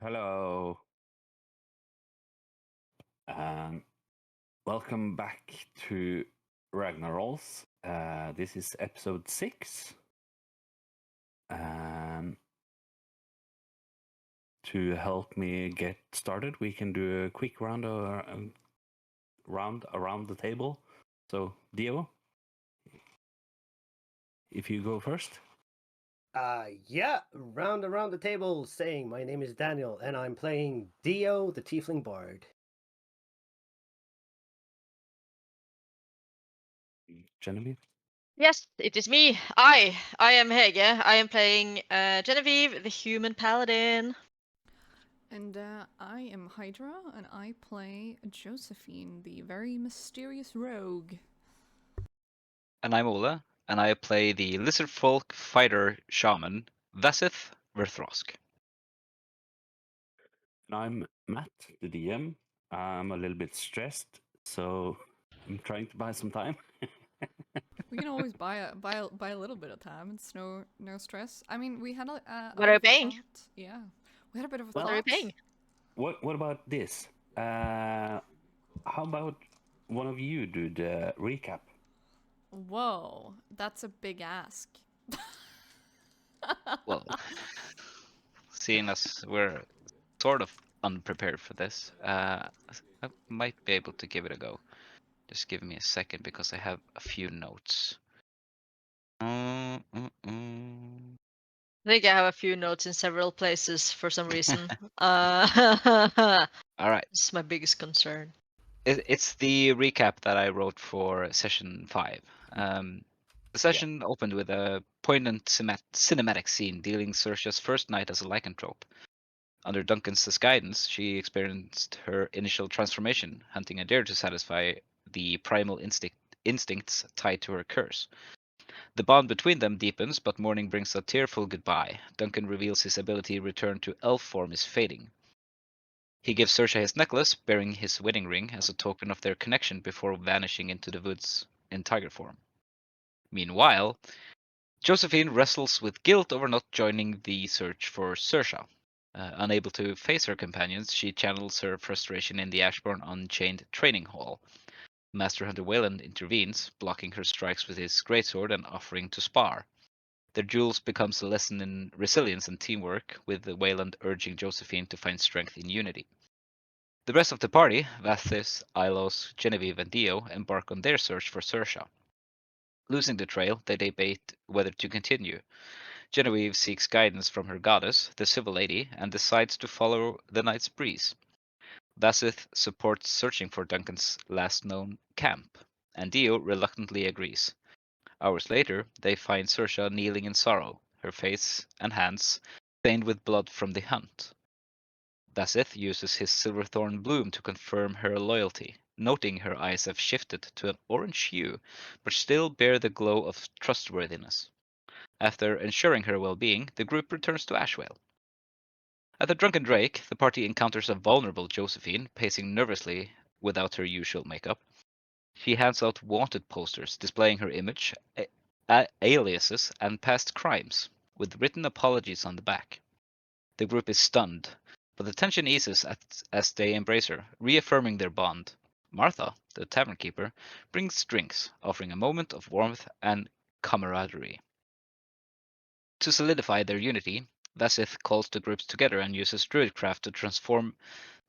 Hello. Welcome back to Ragnar Rolls. This is episode 6. To help me get started, we can do a quick round around the table. So, Dio, if you go first. Round around the table saying, my name is Daniel, and I'm playing Dio, the Tiefling Bard. Genevieve? Yes, it is me. I am Hege. I am playing Genevieve, the human paladin. And I am Hydra, and I play Josephine, the very mysterious rogue. And I'm Ole, and I play the lizard folk fighter shaman, Vasith Verthrosk. And I'm Matt, the DM. I'm a little bit stressed, so I'm trying to buy some time. We can always buy a little bit of time. It's no stress. I mean, we had a What bit are you of a paying? thought. Yeah, we had a bit of a Well, What are you thought. paying? What about this? How about one of you do the recap? Whoa, that's a big ask. Well, seeing as we're sort of unprepared for this, I might be able to give it a go. Just give me a second because I have a few notes. I think I have a few notes in several places for some reason. All right. This is my biggest concern. It's the recap that I wrote for session 5. The session opened with a poignant cinematic scene dealing Saoirse's first night as a lycanthrope. Under Duncan's guidance, she experienced her initial transformation, hunting a deer to satisfy the primal instincts tied to her curse. The bond between them deepens, but morning brings a tearful goodbye. Duncan reveals his ability to return to elf form is fading. He gives Saoirse his necklace, bearing his wedding ring as a token of their connection before vanishing into the woods in tiger form. Meanwhile, Josephine wrestles with guilt over not joining the search for Saoirse. Unable to face her companions, she channels her frustration in the Ashbourne Unchained training hall. Masterhunter Veylan intervenes, blocking her strikes with his greatsword and offering to spar. Their duels becomes a lesson in resilience and teamwork, with Wayland urging Josephine to find strength in unity. The rest of the party, Vathis, Ilos, Genevieve, and Dio, embark on their search for Saoirse. Losing the trail, they debate whether to continue. Genevieve seeks guidance from her goddess, the Civil Lady, and decides to follow the night's breeze. Vasith supports searching for Duncan's last known camp, and Dio reluctantly agrees. Hours later, they find Saoirse kneeling in sorrow, her face and hands stained with blood from the hunt. Vasith uses his silverthorn bloom to confirm her loyalty, noting her eyes have shifted to an orange hue, but still bear the glow of trustworthiness. After ensuring her well-being, the group returns to Ashwell. At the Drunken Drake, the party encounters a vulnerable Josephine, pacing nervously without her usual makeup. She hands out wanted posters displaying her image, aliases, and past crimes, with written apologies on the back. The group is stunned, but the tension eases as they embrace her, reaffirming their bond. Martha, the tavern keeper, brings drinks, offering a moment of warmth and camaraderie. To solidify their unity, Vasith calls the groups together and uses druidcraft to transform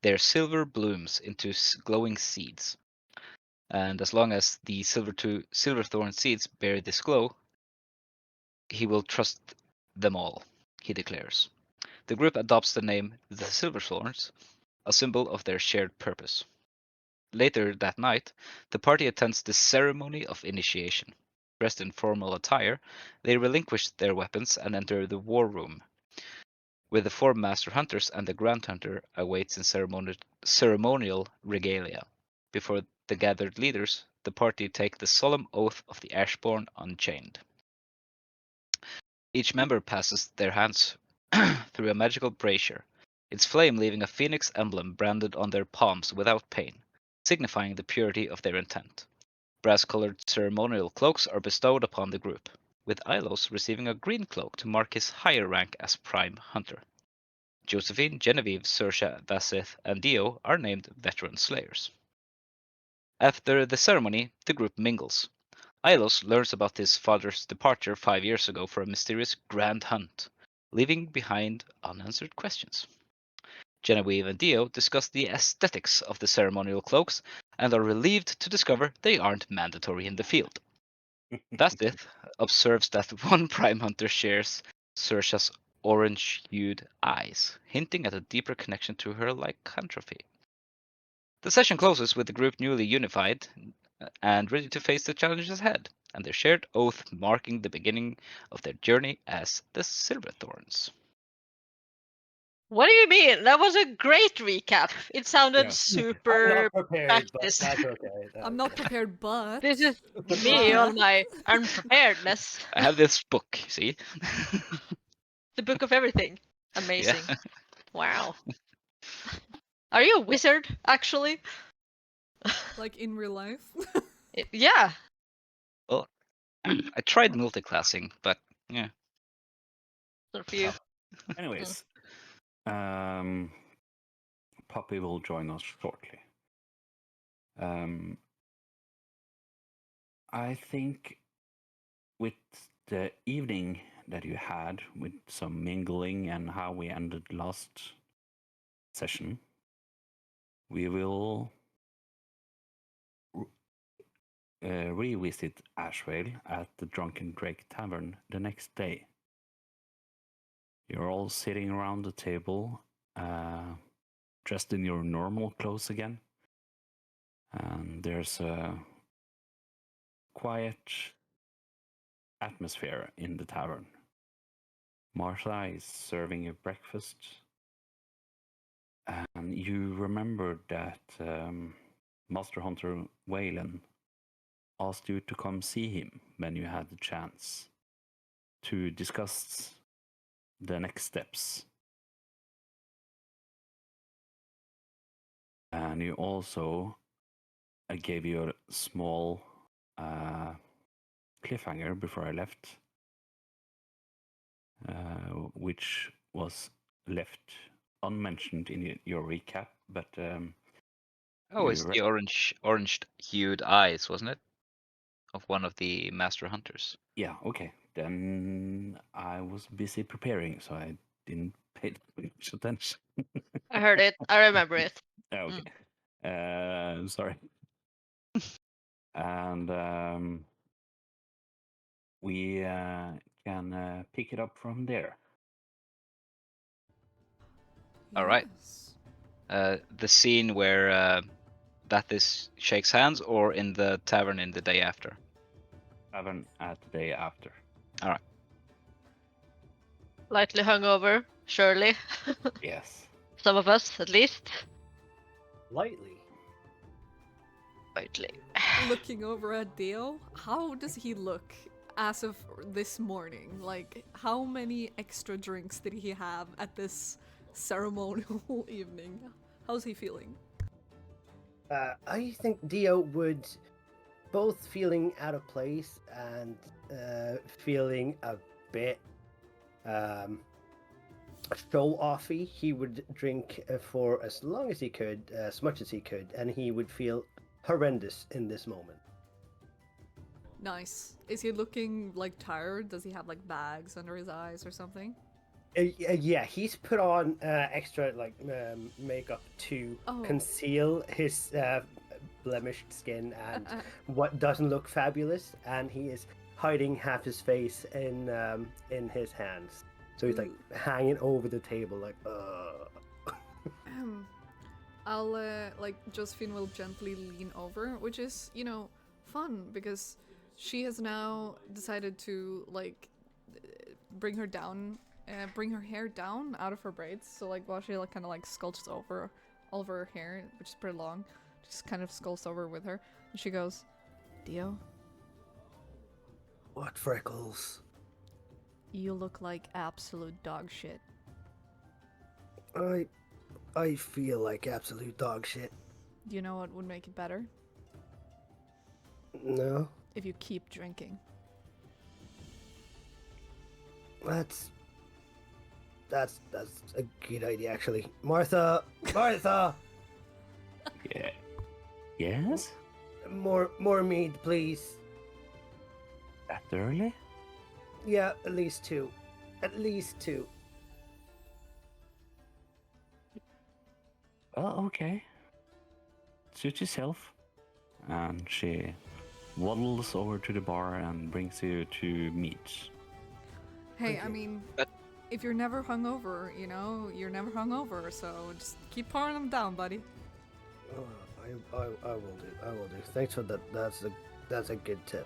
their silver blooms into glowing seeds. And as long as the silverthorn seeds bear this glow, he will trust them all, he declares. The group adopts the name the Silverthorns, a symbol of their shared purpose. Later that night, the party attends the ceremony of initiation. Dressed in formal attire, they relinquish their weapons and enter the war room, where the 4 master hunters and the grand hunter awaits in ceremonial regalia. Before the gathered leaders, the party take the solemn oath of the Ashbourne Unchained. Each member passes their hands through a magical brazier, its flame leaving a phoenix emblem branded on their palms without pain, signifying the purity of their intent. Brass-colored ceremonial cloaks are bestowed upon the group, with Ilos receiving a green cloak to mark his higher rank as Prime Hunter. Josephine, Genevieve, Sersha, Vasith, and Dio are named veteran slayers. After the ceremony, the group mingles. Ilos learns about his father's departure 5 years ago for a mysterious grand hunt, leaving behind unanswered questions. Genevieve and Dio discuss the aesthetics of the ceremonial cloaks and are relieved to discover they aren't mandatory in the field. Vasith observes that one Prime Hunter shares Sersha's orange-hued eyes, hinting at a deeper connection to her lycanthropy. The session closes with the group newly unified and ready to face the challenges ahead, and their shared oath marking the beginning of their journey as the Silverthorns. What do you mean? That was a great recap. It sounded Yeah. super I'm not prepared, but practiced. that's okay. I'm not prepared, but This is me on my unpreparedness. I have this book, see? The book of everything. Yeah. Amazing. Wow. Are you a wizard, actually? like in real life. Yeah. Well, I tried multiclassing, but yeah. Not for you. Anyways, Poppy will join us shortly. I think with the evening that you had with some mingling and how we ended last session, we will revisit Ashvale at the Drunken Drake Tavern the next day. You're all sitting around the table, dressed in your normal clothes again. And there's a quiet atmosphere in the tavern. Martha is serving you breakfast. And you remember that Masterhunter Veylan asked you to come see him when you had the chance to discuss the next steps. And you also gave you a small cliffhanger before I left, which was left unmentioned in your recap, but Oh, it's the orange-hued eyes, wasn't it? Of one of the Master Hunters. yeah, okay. Then I was busy preparing, so I didn't pay much attention. I heard it. I remember it. Okay. Sorry. And we can pick it up from there. All right. Yes. The scene where Dathis shakes hands, or in the tavern in the day after. Tavern at the day after. All right. Lightly hungover, surely. Yes. Some of us, at least. Lightly. Lightly. Looking over at Dale, how does he look as of this morning? Like, how many extra drinks did he have at this ceremonial evening? How's he feeling? I think Dio would both feeling out of place and feeling a bit show-offy. He would drink for as long as he could, as much as he could, and he would feel horrendous in this moment. Nice. Is he looking like tired? Does he have like bags under his eyes or something? Yeah, he's put on extra makeup to conceal his blemished skin and what doesn't look fabulous, and he is hiding half his face in his hands. So he's like hanging over the table, like I'll like Josephine will gently lean over, which is, you know, fun because she has now decided to like bring her hair down out of her braids. So like while she like kind of like sculpts over all of her hair, which is pretty long, just kind of sculpts over with her, and she goes, "Dio, what freckles? you look like absolute dog shit." I feel like absolute dog shit. Do you know what would make it better? No, If you keep drinking. that's a good idea, actually. Martha, Martha, Yeah. Yes? more mead, please. That early? Yeah, at least two. At least two. Oh, okay. Suit yourself. And she waddles over to the bar and brings you to meat. Hey, Thank I you. mean, But- if you're never hungover, you know, you're never hungover, so just keep pouring them down, buddy. Oh, I will do. I will do. Thanks for that. That's a good tip.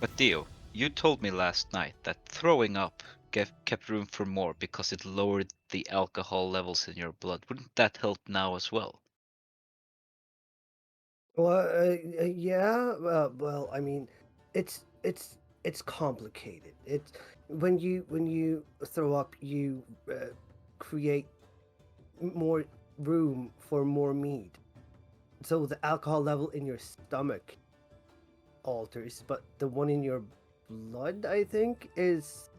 But Dio, you told me last night that throwing up kept room for more because it lowered the alcohol levels in your blood. Wouldn't that help now as well? Well, yeah. Well, I mean, it's complicated. It's when you throw up, you create more room for more mead. So the alcohol level in your stomach alters, but the one in your blood, I think, is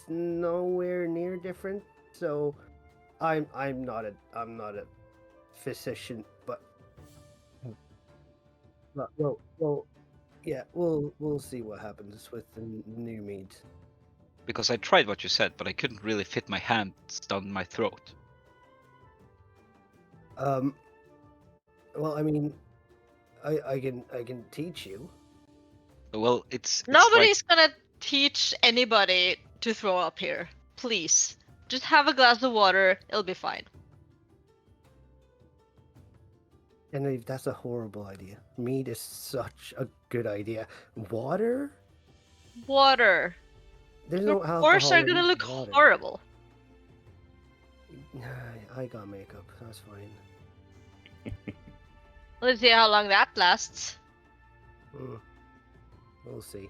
nowhere near different. So I'm not a physician, but well, yeah, we'll see what happens with the new mead. Because I tried what you said, but I couldn't really fit my hands down my throat. Well, I mean, I can teach you. Well, it's like Nobody's gonna teach anybody to throw up here. Please. Just have a glass of water, it'll be fine. And that's a horrible idea. Mead is such a good idea. Water? Water. There's Your no alcohol pores are in gonna look water. horrible. I got makeup. That's fine. Let's see how long that lasts. We'll see.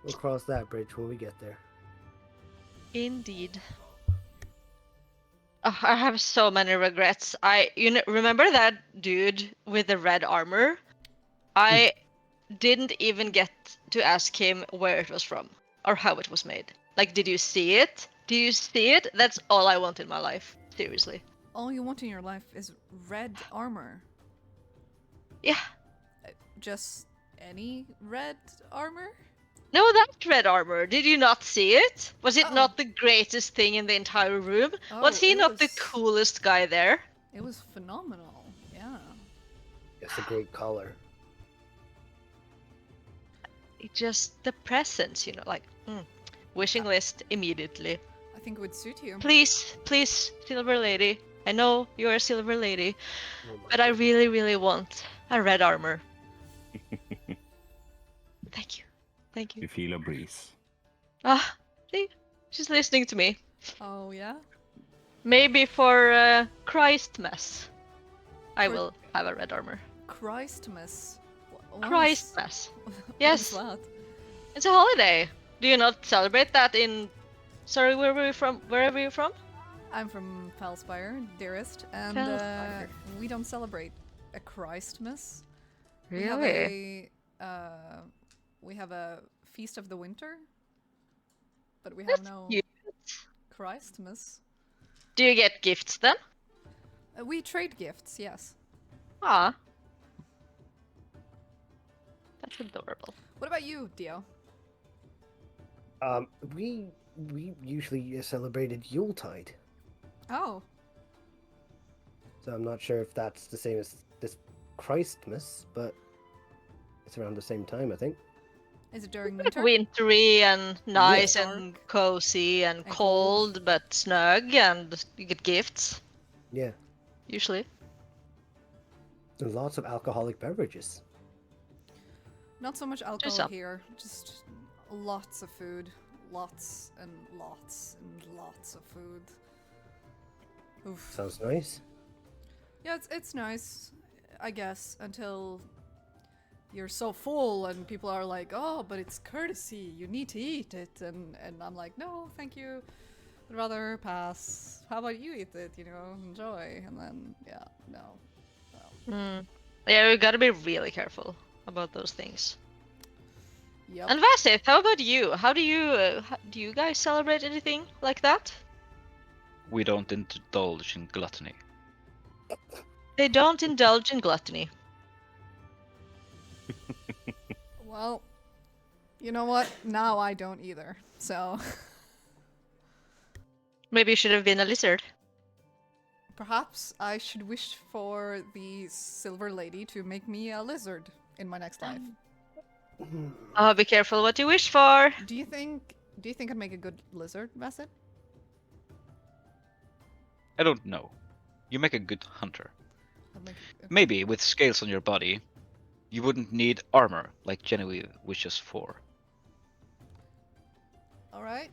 We'll cross that bridge when we get there. Indeed. Oh, I have so many regrets. Remember that dude with the red armor? I didn't even get to ask him where it was from or how it was made. Like, did you see it? Do you see it? That's all I want in my life. Seriously. All you want in your life is red armor. Yeah. Just any red armor? No, that red armor. Did you not see it? Was it Oh. not the greatest thing in the entire room? Oh, Was he it not the was- coolest guy there? It was phenomenal. Yeah. It's a great color. It just the presence, like wishing list immediately. I think it would suit you. Please, please, silver lady. I know you're a silver lady, Oh my but I goodness. really, really want a red armor. Thank you. Thank you. You feel a breeze. Ah, see? She's listening to me. Oh, yeah? Maybe for Christmas, I For- will have a red armor. Christmas. Christmas. What Yes. is that? It's a holiday. Do you not celebrate that in... Sorry, where were you from? Wherever you're from? I'm from Falspire, dearest, and Falspire. we don't celebrate a Christmas. Really? We have a Feast of the Winter, but we have no cute. Christmas. Do you get gifts then? We trade gifts, yes. Ah. That's adorable. What about you, Dio? We usually celebrated Yuletide, Oh, so I'm not sure if that's the same as this Christmas, but it's around the same time, I think. is it during winter? Wintry and nice Dark. and cozy and And cold but snug, and you get gifts, Yeah, usually. and lots of alcoholic beverages. Not so much alcohol some. here, just lots of food. Lots and lots and lots of food. Oof. Sounds nice. Yeah, it's nice, I guess, until you're so full and people are like, oh, but it's courtesy, you need to eat it. And I'm like, no, thank you. I'd rather pass. How about you eat it, enjoy. And then, yeah, no. Yeah, we gotta be really careful about those things. Yep. And Vasith, how about you? How do you guys celebrate anything like that? We don't indulge in gluttony. They don't indulge in gluttony. Well, you know what? Now I don't either. So Maybe you should have been a lizard. perhaps I should wish for the silver lady to make me a lizard in my next life. Oh, be careful what you wish for. Do you think I'd make a good lizard, Bassett? I don't know. You make a good hunter. I'd make Maybe with scales on your body, you wouldn't need armor like Genevieve wishes for. All right.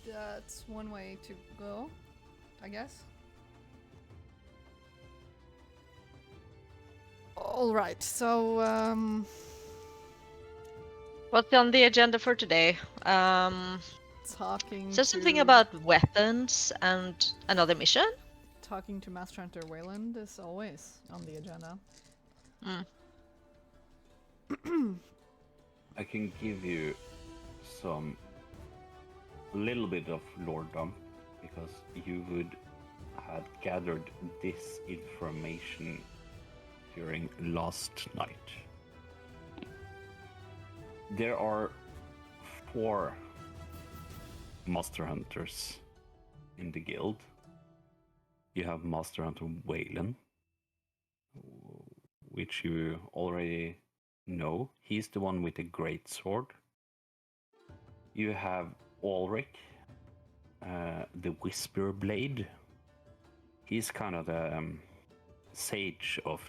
That's one way to go, I guess. All right. So What's on the agenda for today? talking Is there to something about weapons and another mission? talking to Masterhunter Veylan is always on the agenda. I can give you some little bit of lordom because you would have gathered this information during last night. There are 4 Master Hunters in the guild. You have Masterhunter Veylan, which you already know. He's the one with the great sword. You have Ulrich, the Whisper Blade. He's kind of the sage of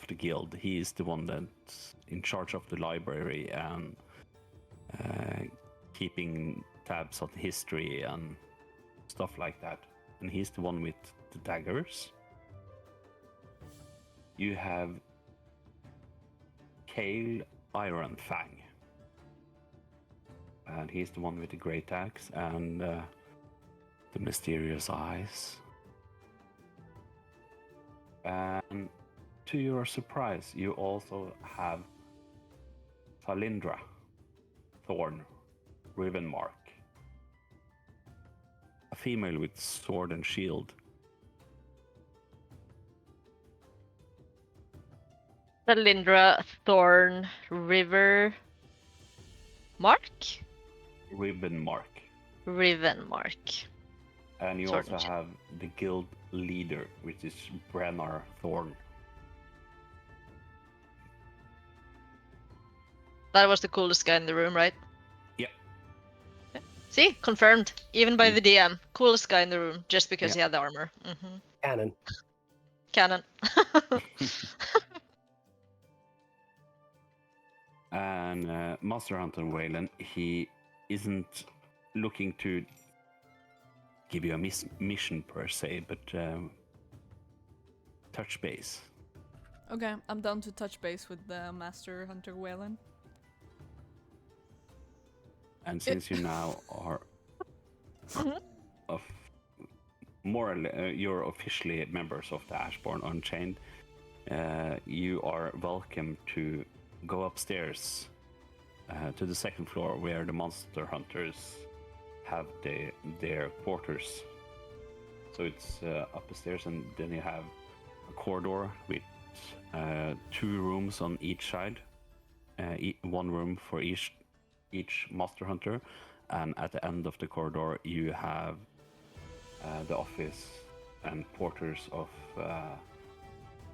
the guild. He is the one that's in charge of the library and keeping tabs on history and stuff like that. And he's the one with the daggers. You have Kale Ironfang, and he's the one with the great axe and the mysterious eyes. And to your surprise, you also have Talindra Thorn Rivenmark, a female with sword and shield. The Lindra Thorn River Mark? Rivenmark. Rivenmark. And you Sword also and shield. have the guild leader, which is Brennar Thorn. That was the coolest guy in the room, right? Yeah. See? Confirmed. Even by Mm. the DM. Coolest guy in the room, just because he Yeah. had the armor. Mm-hmm. Canon. Canon. And Masterhunter Veylan, he isn't looking to give you a mission per se, but touch base. Okay, I'm down to touch base with the Masterhunter Veylan. And since you now are of more or less, you're officially members of the Ashborn Unchained, you are welcome to go upstairs to the second floor where the monster hunters have their quarters. So it's up the stairs, and then you have a corridor with 2 rooms on each side, 1 room for each master hunter, and at the end of the corridor you have the office and quarters of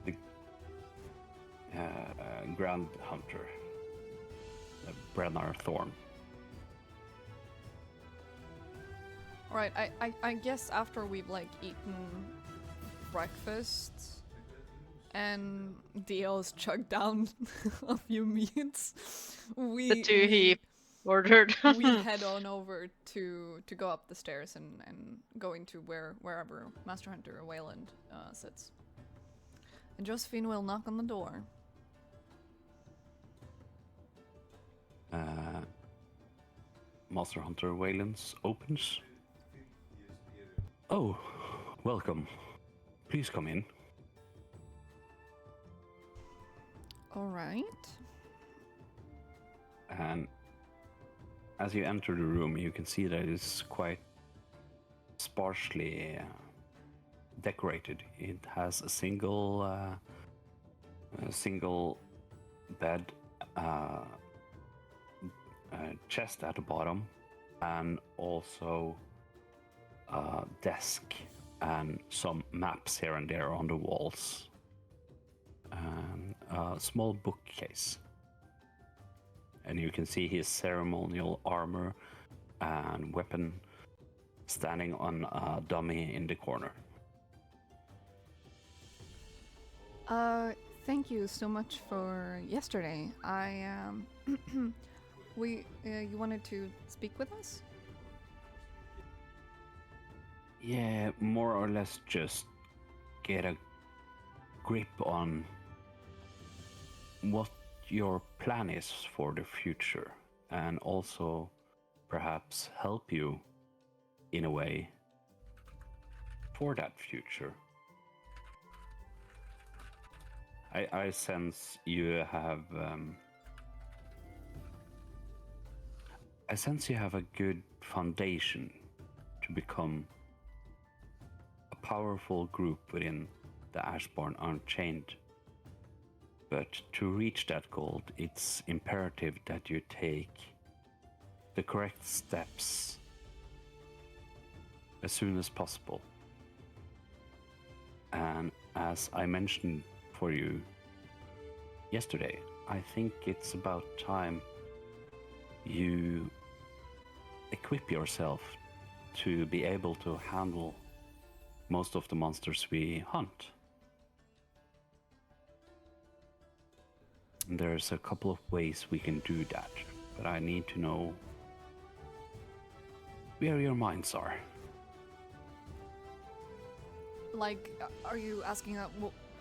the Grand Hunter, Brennar Thorn. Alright, I guess after we've like eaten breakfast and Dio's chugged down a few meats, The 2 he ordered. we head on over to go up the stairs and go into wherever Masterhunter Veylan sits. And Josephine will knock on the door. Masterhunter Veylan opens. Oh, welcome. Please come in. Alright. And as you enter the room, you can see that it's quite sparsely decorated. It has a single bed, chest at the bottom, and also a desk and some maps here and there on the walls, and a small bookcase. And you can see his ceremonial armor and weapon standing on a dummy in the corner. Thank you so much for yesterday. You wanted to speak with us? Yeah, more or less just get a grip on what your plan is for the future, and also perhaps help you in a way for that future. I sense you have a good foundation to become a powerful group within the Ashborn Unchained. But to reach that goal, it's imperative that you take the correct steps as soon as possible. And as I mentioned for you yesterday, I think it's about time you equip yourself to be able to handle most of the monsters we hunt. And there's a couple of ways we can do that, but I need to know where your minds are. Like, are you asking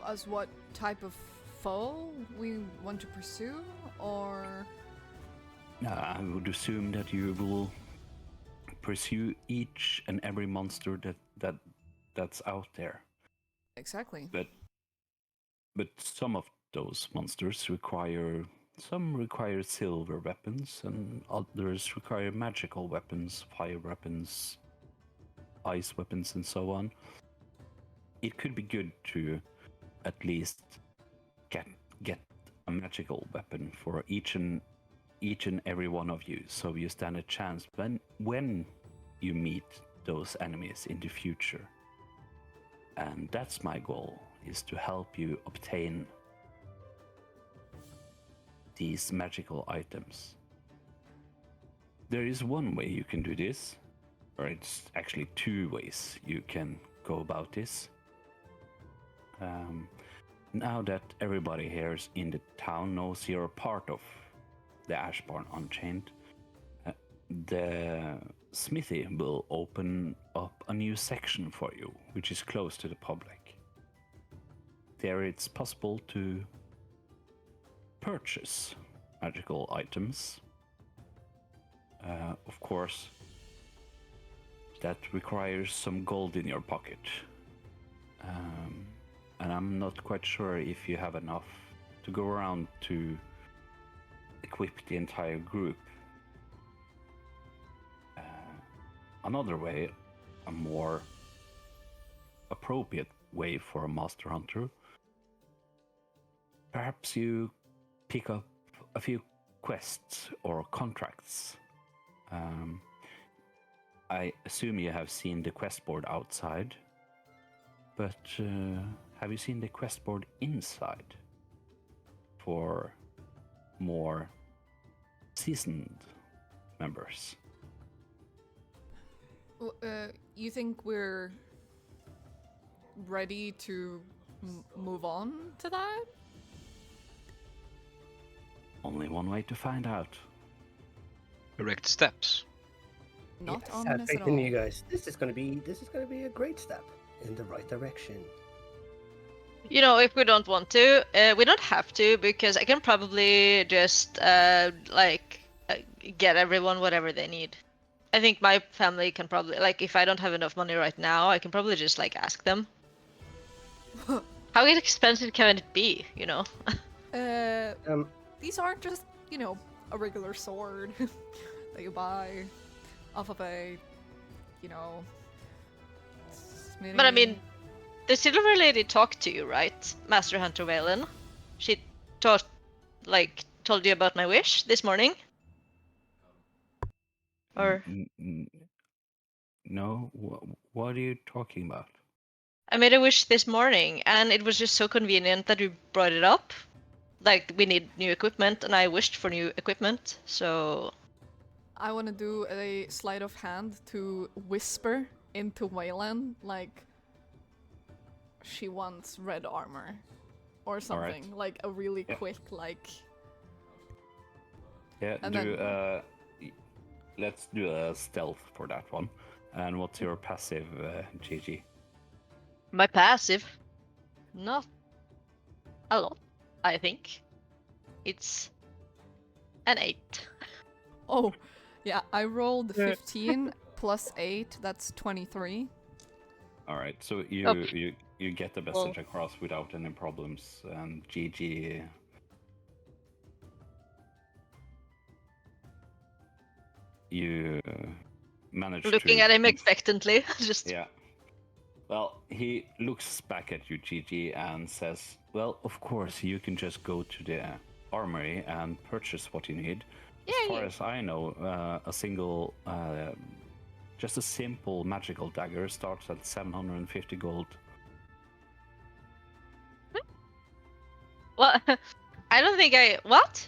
us what type of foe we want to pursue, or? I would assume that you will pursue each and every monster that's out there. Exactly. But some of those monsters require silver weapons, and others require magical weapons, fire weapons, ice weapons, and so on. It could be good to at least get a magical weapon for each and every one of you, so you stand a chance when you meet those enemies in the future. And that's my goal, is to help you obtain these magical items. There is one way you can do this, or it's actually two ways you can go about this. Now that everybody here in the town knows you're a part of the Ashborn Unchained, the smithy will open up a new section for you, which is close to the public. There it's possible to purchase magical items. Of course, that requires some gold in your pocket. And I'm not quite sure if you have enough to go around to equip the entire group. Another way, a more appropriate way for a master hunter, perhaps you pick up a few quests or contracts. I assume you have seen the quest board outside, but have you seen the quest board inside for more seasoned members? You think we're ready to move on to that? Only one way to find out. Correct steps. Not Yes, ominous have at faith all. in you guys. This is gonna be a great step in the right direction. You know, if we don't want to, we don't have to, because I can probably just get everyone whatever they need. I think my family can probably, like, if I don't have enough money right now, I can probably just like ask them. How expensive can it be, you know? These aren't just, a regular sword. that you buy off of a, you know, smithy. But I mean, the silver lady talked to you, right, Masterhunter Veylan? She told you about my wish this morning? Or No, what are you talking about? I made a wish this morning, and it was just so convenient that you brought it up. Like, we need new equipment, and I wished for new equipment, so... I want to do a sleight of hand to whisper into Veylan, like, she wants red armor. Or something, like a really quick, like... Yeah, And let's do a stealth for that one. And what's your passive, GG? My passive? Not a lot, I think. It's an 8. Oh, yeah, I rolled 15 plus 8, that's 23. All right, so you get the message across without any problems, and GG. You managed Looking to... at him expectantly, just... Yeah. Well, he looks back at you, GG, and says, well, of course, you can just go to the armory and purchase what you need. As far as I know, just a simple magical dagger starts at 750 gold. Well, I don't think I... What?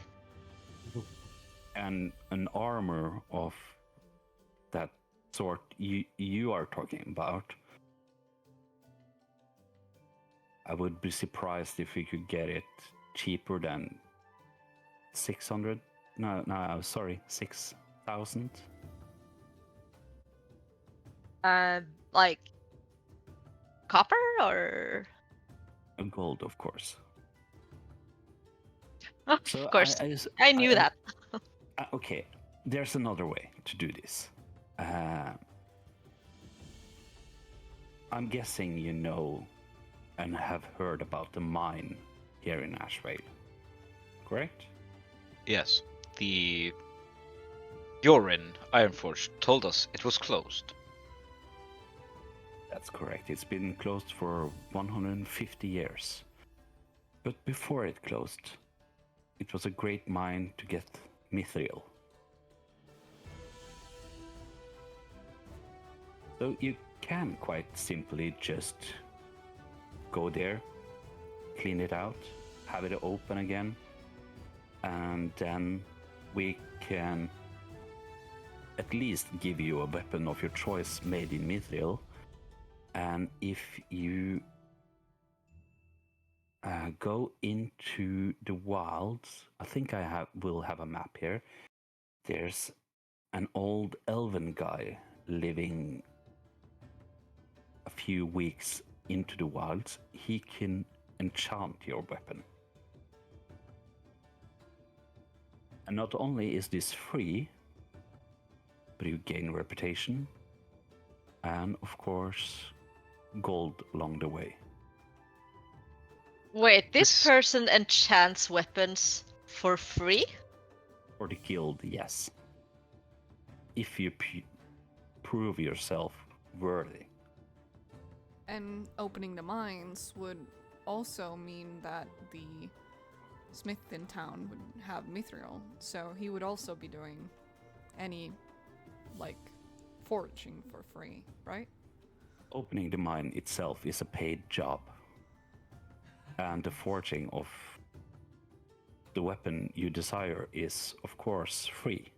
And an armor of that sort you are talking about, I would be surprised if you could get it cheaper than 600. No, sorry, 6,000. Like... Copper, or...? Gold, of course. Oh, So of course. I knew that. Okay, there's another way to do this. I'm guessing you know and have heard about the mine here in Ashvale, correct? Yes, the Yorin Ironforge told us it was closed. That's correct. It's been closed for 150 years. But before it closed, it was a great mine to get mithril. So you can quite simply just go there, clean it out, have it open again, and then we can at least give you a weapon of your choice made in mithril. And if you go into the wilds, I think will have a map here. There's an old elven guy living a few weeks into the wilds. He can enchant your weapon. And not only is this free, but you gain reputation and, of course, gold along the way. Wait, this person enchants weapons for free? For the guild, yes. If you prove yourself worthy. And opening the mines would also mean that the smith in town would have mithril, so he would also be doing any, like, foraging for free, right? Opening the mine itself is a paid job. And the forging of the weapon you desire is, of course, free.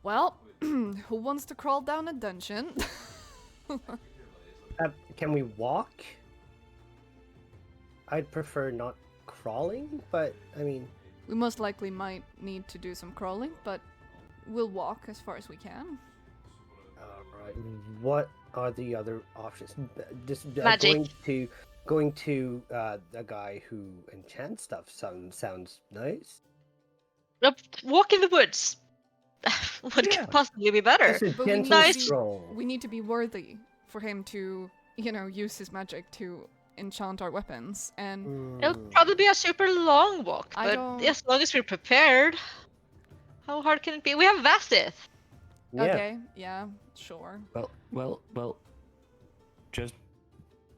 Well, who wants to crawl down a dungeon? Can we walk? I'd prefer not crawling, but I mean... We most likely might need to do some crawling, but we'll walk as far as we can. Alright, what are the other options? Just Magic. Going to a guy who enchants stuff sounds nice. Walk in the woods. What could possibly be better? It's a But we gentle Nice. stroll. We need to be worthy for him to, use his magic to enchant our weapons, and It'll probably be a super long walk, I but don't- as long as we're prepared. How hard can it be? We have Vastith. Yeah. Okay, yeah, sure. Well. Just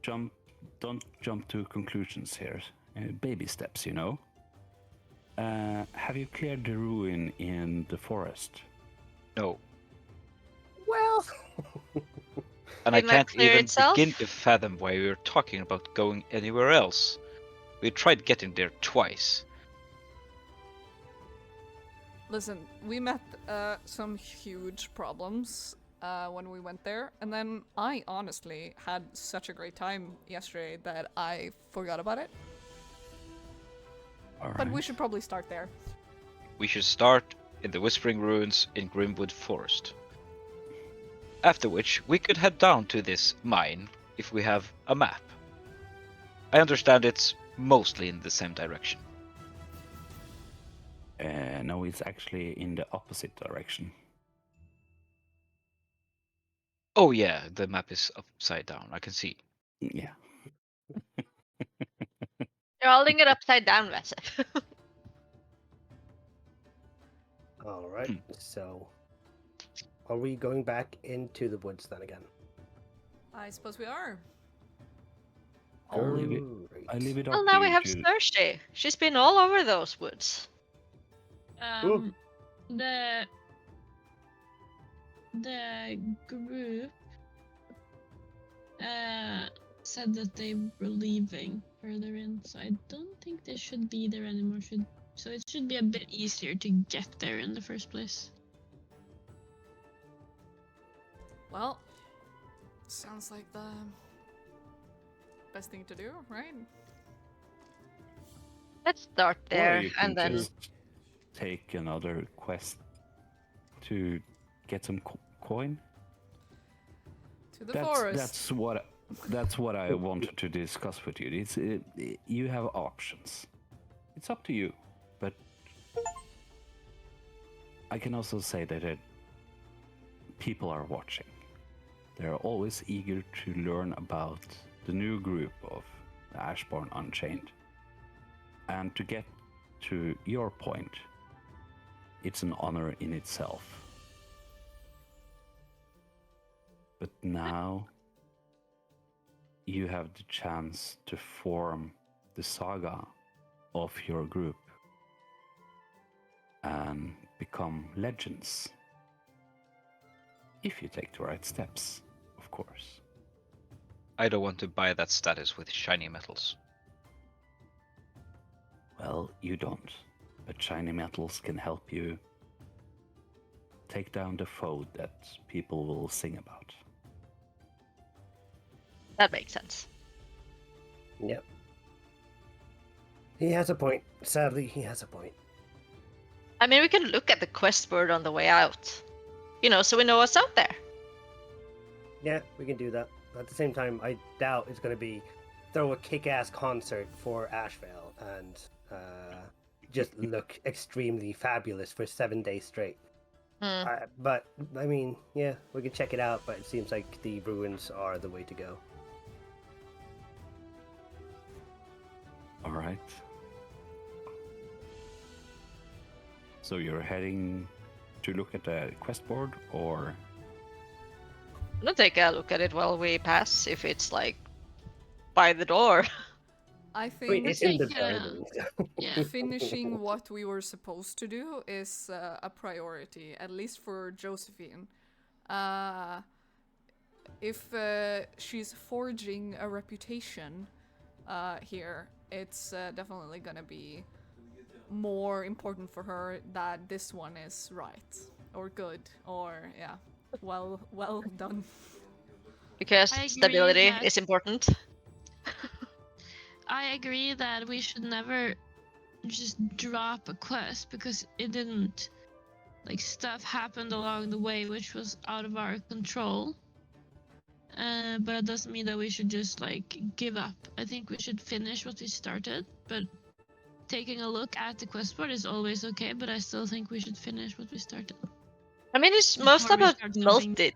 don't jump to conclusions here. Baby steps, you know. Have you cleared the ruin in the forest? No. Well, And Did I the map can't clear even itself? begin to fathom why we're talking about going anywhere else. We tried getting there twice. Listen, we met some huge problems when we went there, and then I honestly had such a great time yesterday that I forgot about it. All right. But we should probably start there. We should start in the Whispering Ruins in Grimwood Forest. After which, we could head down to this mine if we have a map. I understand it's mostly in the same direction. No, it's actually in the opposite direction. Oh yeah, the map is upside down, I can see. Yeah. You're holding it upside down, Vastith. all right. So, are we going back into the woods then again? I suppose we are. I'll leave it up Well, to now we you have to... Thursday. She's been all over those woods. The group said that they were leaving further in, so I don't think they should be there anymore. So it should be a bit easier to get there in the first place. Well, sounds like the best thing to do, right? Let's start Or there you can and then. just take another quest to get some coin. To the forest. That's what I wanted to discuss with you. You have options. It's up to you, but I can also say that people are watching. They're always eager to learn about the new group of Ashborn Unchained. And to get to your point, it's an honor in itself. But now you have the chance to form the saga of your group and become legends. If you take the right steps, of course. I don't want to buy that status with shiny metals. Well, you don't. But shiny metals can help you take down the foe that people will sing about. That makes sense. Yep. He has a point. Sadly, he has a point. I mean, we can look at the quest board on the way out. You know, so we know what's out there. Yeah, we can do that. At the same time, I doubt it's going to be throw a kick-ass concert for Ashvale and just look extremely fabulous for 7 days straight. But, I mean, yeah, we can check it out, but it seems like the ruins are the way to go. All right. So you're heading to look at the quest board, or? I'm gonna take a look at it while we pass, if it's like by the door. I I think mean, it's in the Yeah. garden. Yeah. finishing what we were supposed to do is a priority, at least for Josephine. If she's forging a reputation here, it's definitely gonna be more important for her that this one is right or good or yeah, well done. Because I agree stability that- is important. I agree that we should never just drop a quest because it didn't. Like, stuff happened along the way which was out of our control. But it doesn't mean that we should just, like, give up. I think we should finish what we started, but taking a look at the quest board is always okay, but I still think we should finish what we started. I mean, it's Before mostly we about start something.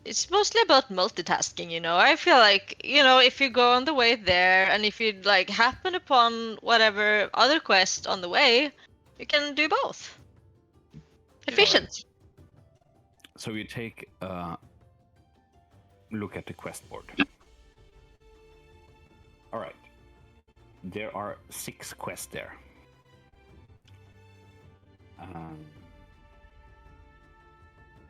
It's mostly about multitasking, you know. I feel like, you know, if you go on the way there and if you like happen upon whatever other quest on the way, You can do both. Efficient. So you take a look at the quest board. All right. There are 6 quests there.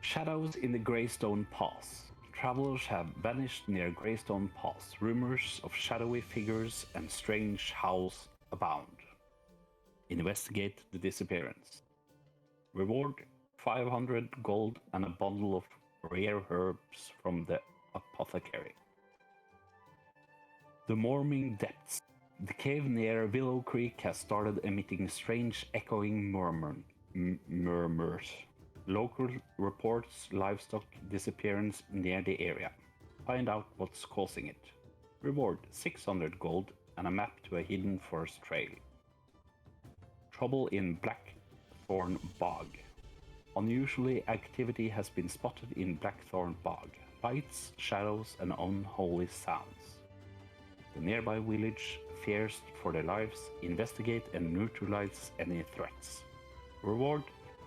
Shadows in the Greystone Pass. Travelers have vanished near Greystone Pass. Rumors of shadowy figures and strange howls abound. Investigate the disappearance. Reward 500 gold and a bundle of rare herbs from the apothecary. The Morming Depths. The cave near Willow Creek has started emitting strange echoing murmurs. Local reports livestock disappearance near the area. Find out what's causing it. Reward 600 gold and a map to a hidden forest trail. Trouble in Blackthorn Bog. Unusually activity has been spotted in Blackthorn Bog. Lights, shadows, and unholy sounds. The nearby village fears for their lives. Investigate and neutralize any threats. Reward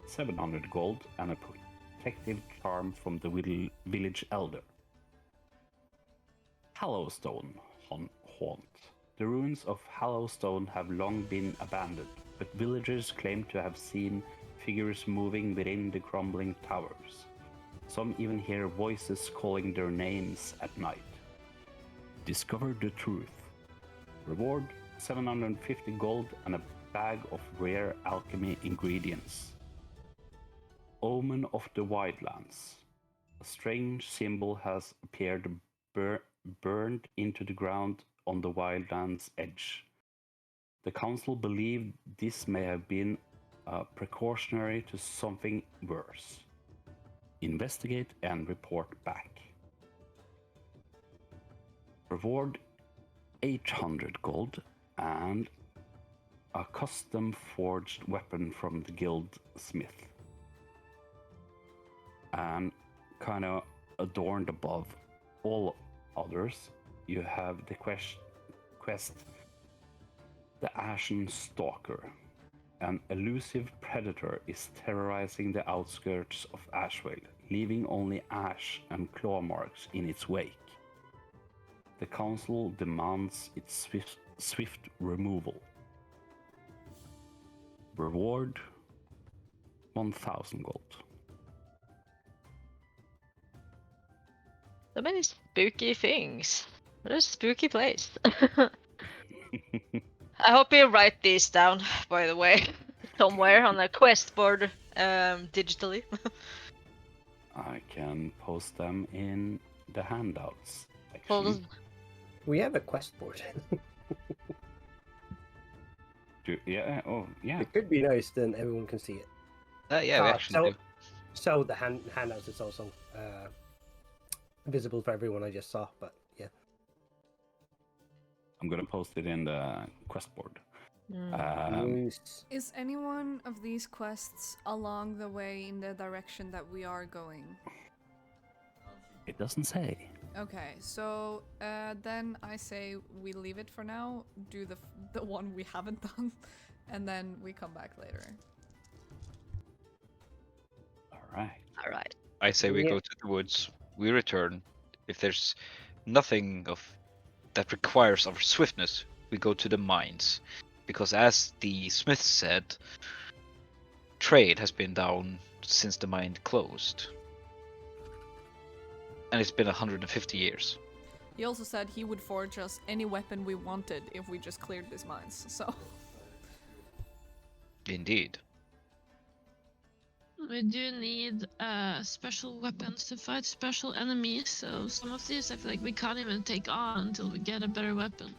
700 gold and a protective charm from the village elder. Hallowstone Haunt. The ruins of Hallowstone have long been abandoned, but villagers claim to have seen figures moving within the crumbling towers. Some even hear voices calling their names at night. Discover the truth. Reward 750 gold and a bag of rare alchemy ingredients. Omen of the Wildlands. A strange symbol has appeared burned into the ground on the Wildlands edge. The council believe this may have been precautionary to something worse. Investigate and report back. Reward 800 gold and a custom forged weapon from the guildsmith. And kind of adorned above all others, you have the quest The Ashen Stalker. An elusive predator is terrorizing the outskirts of Ashvale, leaving only ash and claw marks in its wake. The council demands its swift removal. Reward 1,000 gold. So many spooky things. What a spooky place. I hope you write these down, by the way, somewhere on a quest board digitally. I can post them in the handouts section. We have a quest board. Yeah, oh, yeah. It could be nice, then everyone can see it. Yeah, we actually do. So the handouts is also visible for everyone. I just saw, but yeah. I'm gonna post it in the quest board. Is any one of these quests along the way in the direction that we are going? It doesn't say. Okay, so then I say we leave it for now, do the one we haven't done, and then we come back later. All right. I say we go to the woods, we return. If there's nothing that requires our swiftness, we go to the mines. Because as the smith said, trade has been down since the mine closed. And it's been 150 years. He also said he would forge us any weapon we wanted if we just cleared these mines, so... Indeed. We do need special weapons to fight special enemies, so some of these I feel like we can't even take on until we get a better weapon.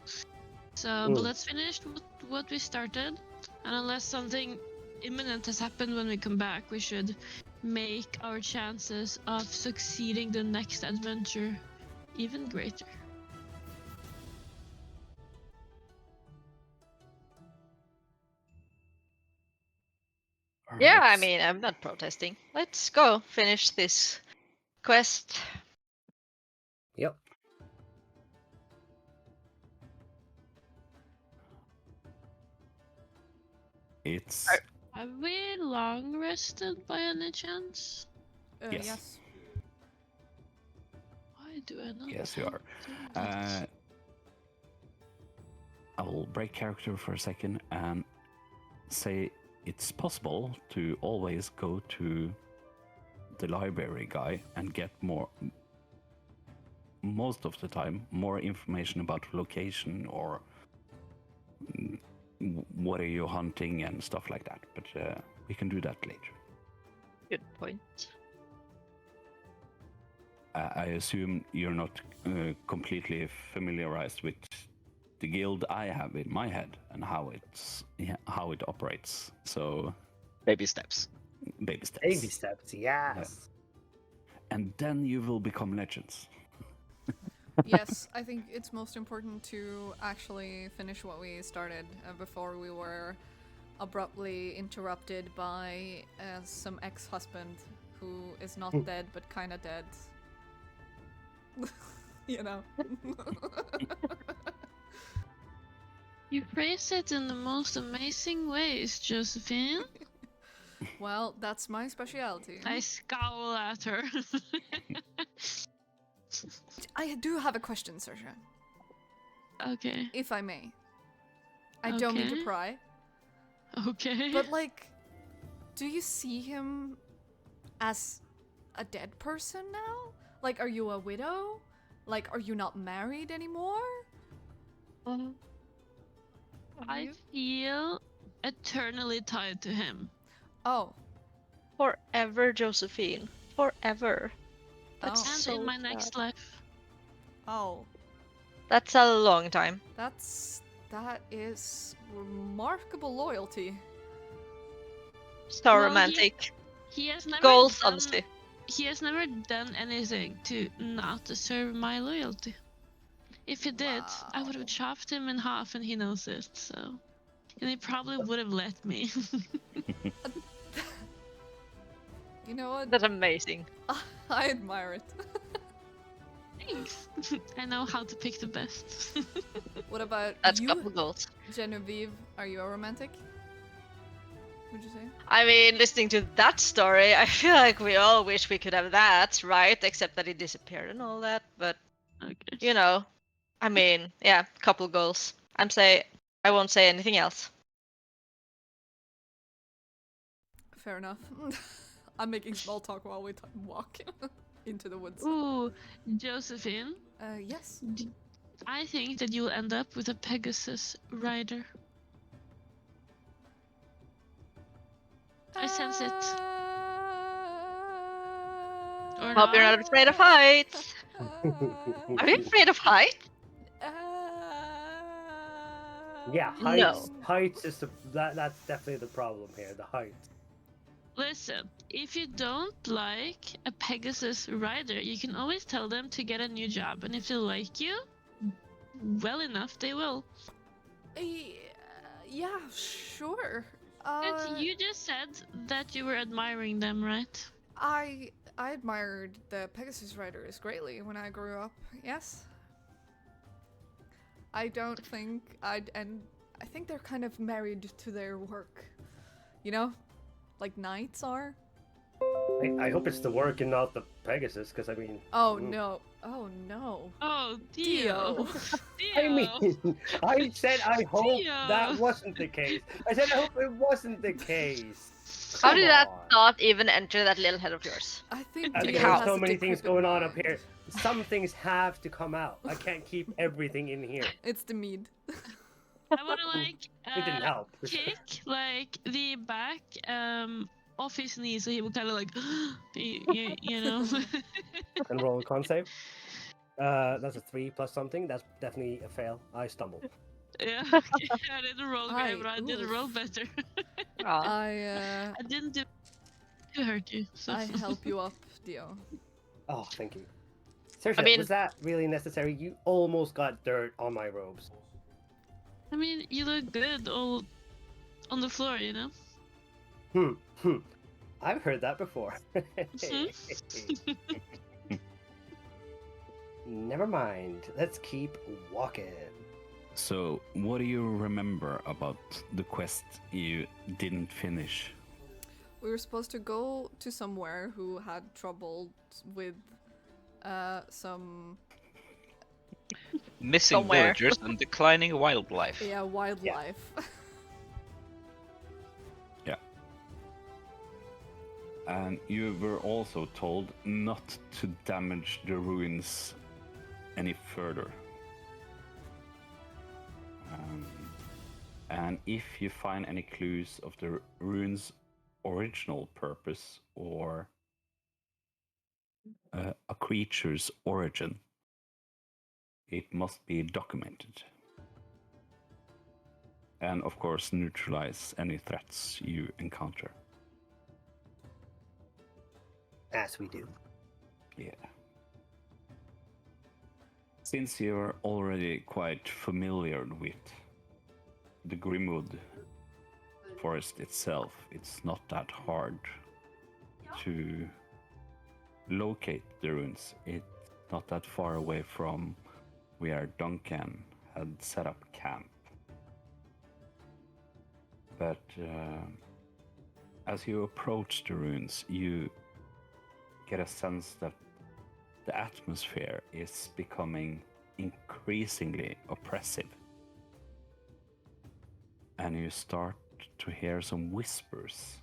So, but let's finish what we started, and unless something imminent has happened when we come back, we should make our chances of succeeding the next adventure even greater. Yeah, I mean, I'm not protesting. Let's go finish this quest. Yep. It's Have we long rested by any chance? Yes. Yes. Why do I not? Yes, you have are. that? I will break character for a second and say it's possible to always go to the library guy and get most of the time, more information about location or what are you hunting and stuff like that. But we can do that later. Good point. I assume you're not completely familiarized with the guild I have in my head and how it operates. So Baby steps. baby steps. Baby steps, yes. And then you will become legends. Yes, I think it's most important to actually finish what we started before we were abruptly interrupted by some ex-husband who is not dead but kind of dead. You know. You phrase it in the most amazing ways, Josephine. Well, that's my specialty. I scowl at her. I do have a question, Saoirse, Okay. if I may. I don't mean to Okay. pry, Okay. but like, do you see him as a dead person now? Like, are you a widow? Like, are you not married anymore? I feel eternally tied to him. Oh. Forever, Josephine. Forever. That's Oh. And so in my sad. next life. Oh. That's a long time. That is remarkable loyalty. So Well, romantic. He has never Goals, done, honestly. He has never done anything to not deserve my loyalty. If he did, I would Wow. have chopped him in half, and he knows it. So, and he probably would have let me. You know what? That's amazing. I admire it. Thanks. I know how to pick the best. What about That's you, couple goals. Genevieve? Are you a romantic? Would you say? I mean, listening to that story, I feel like we all wish we could have that, right? Except that he disappeared and all that. But, Okay. you know, I mean, yeah, couple goals. I won't say anything else. Fair enough. I'm making small talk while we walk into the woods. Ooh, Josephine, Yes. I think that you'll end up with a Pegasus rider. I sense it. Or Hope you're not afraid of heights. Are you afraid of heights? Yeah, No. heights is that's definitely the problem here. The height. Listen, if you don't like a Pegasus rider, you can always tell them to get a new job, and if they like you, well enough, they will. Yeah, sure. But you just said that you were admiring them, right? I admired the Pegasus Riders greatly when I grew up. Yes. I don't think I think they're kind of married to their work. You know, like knights are. I hope it's the work and not the Pegasus, because I mean. Oh no! Oh no! Oh, Dio. Dio. I mean, I said I hope Dio. that wasn't the case. I said I hope it wasn't the case. How Come did that on. thought even enter that little head of yours? I think And Dio there's has so a many things decrepit going on up mind. here. Some things have to come out. I can't keep everything in here. It's the mead. I want to like It didn't help. kick like the back off his knee, so he would kind of like you know. And roll a con save. That's a 3 plus something. That's definitely a fail. I stumbled. Yeah, okay. I didn't roll Aye, great, but I did oof. roll better. Aw. I didn't do to hurt you. So. I help you up, Dio. Oh, thank you. Seriously, I mean- was that really necessary? You almost got dirt on my robes. I mean, you look good all on the floor, you know. I've heard that before. Never mind. Let's keep walking. So, what do you remember about the quest you didn't finish? We were supposed to go to somewhere who had trouble with some Missing Somewhere. villagers and declining wildlife. wildlife. Yeah. And you were also told not to damage the ruins any further. And if you find any clues of the ruins' original purpose or a creature's origin, it must be documented. And of course, neutralize any threats you encounter. As we do. Yeah. Since you're already quite familiar with the Grimwood forest itself, it's not that hard to locate the ruins. It's not that far away from where Duncan had set up camp. But as you approach the ruins, you get a sense that the atmosphere is becoming increasingly oppressive. And you start to hear some whispers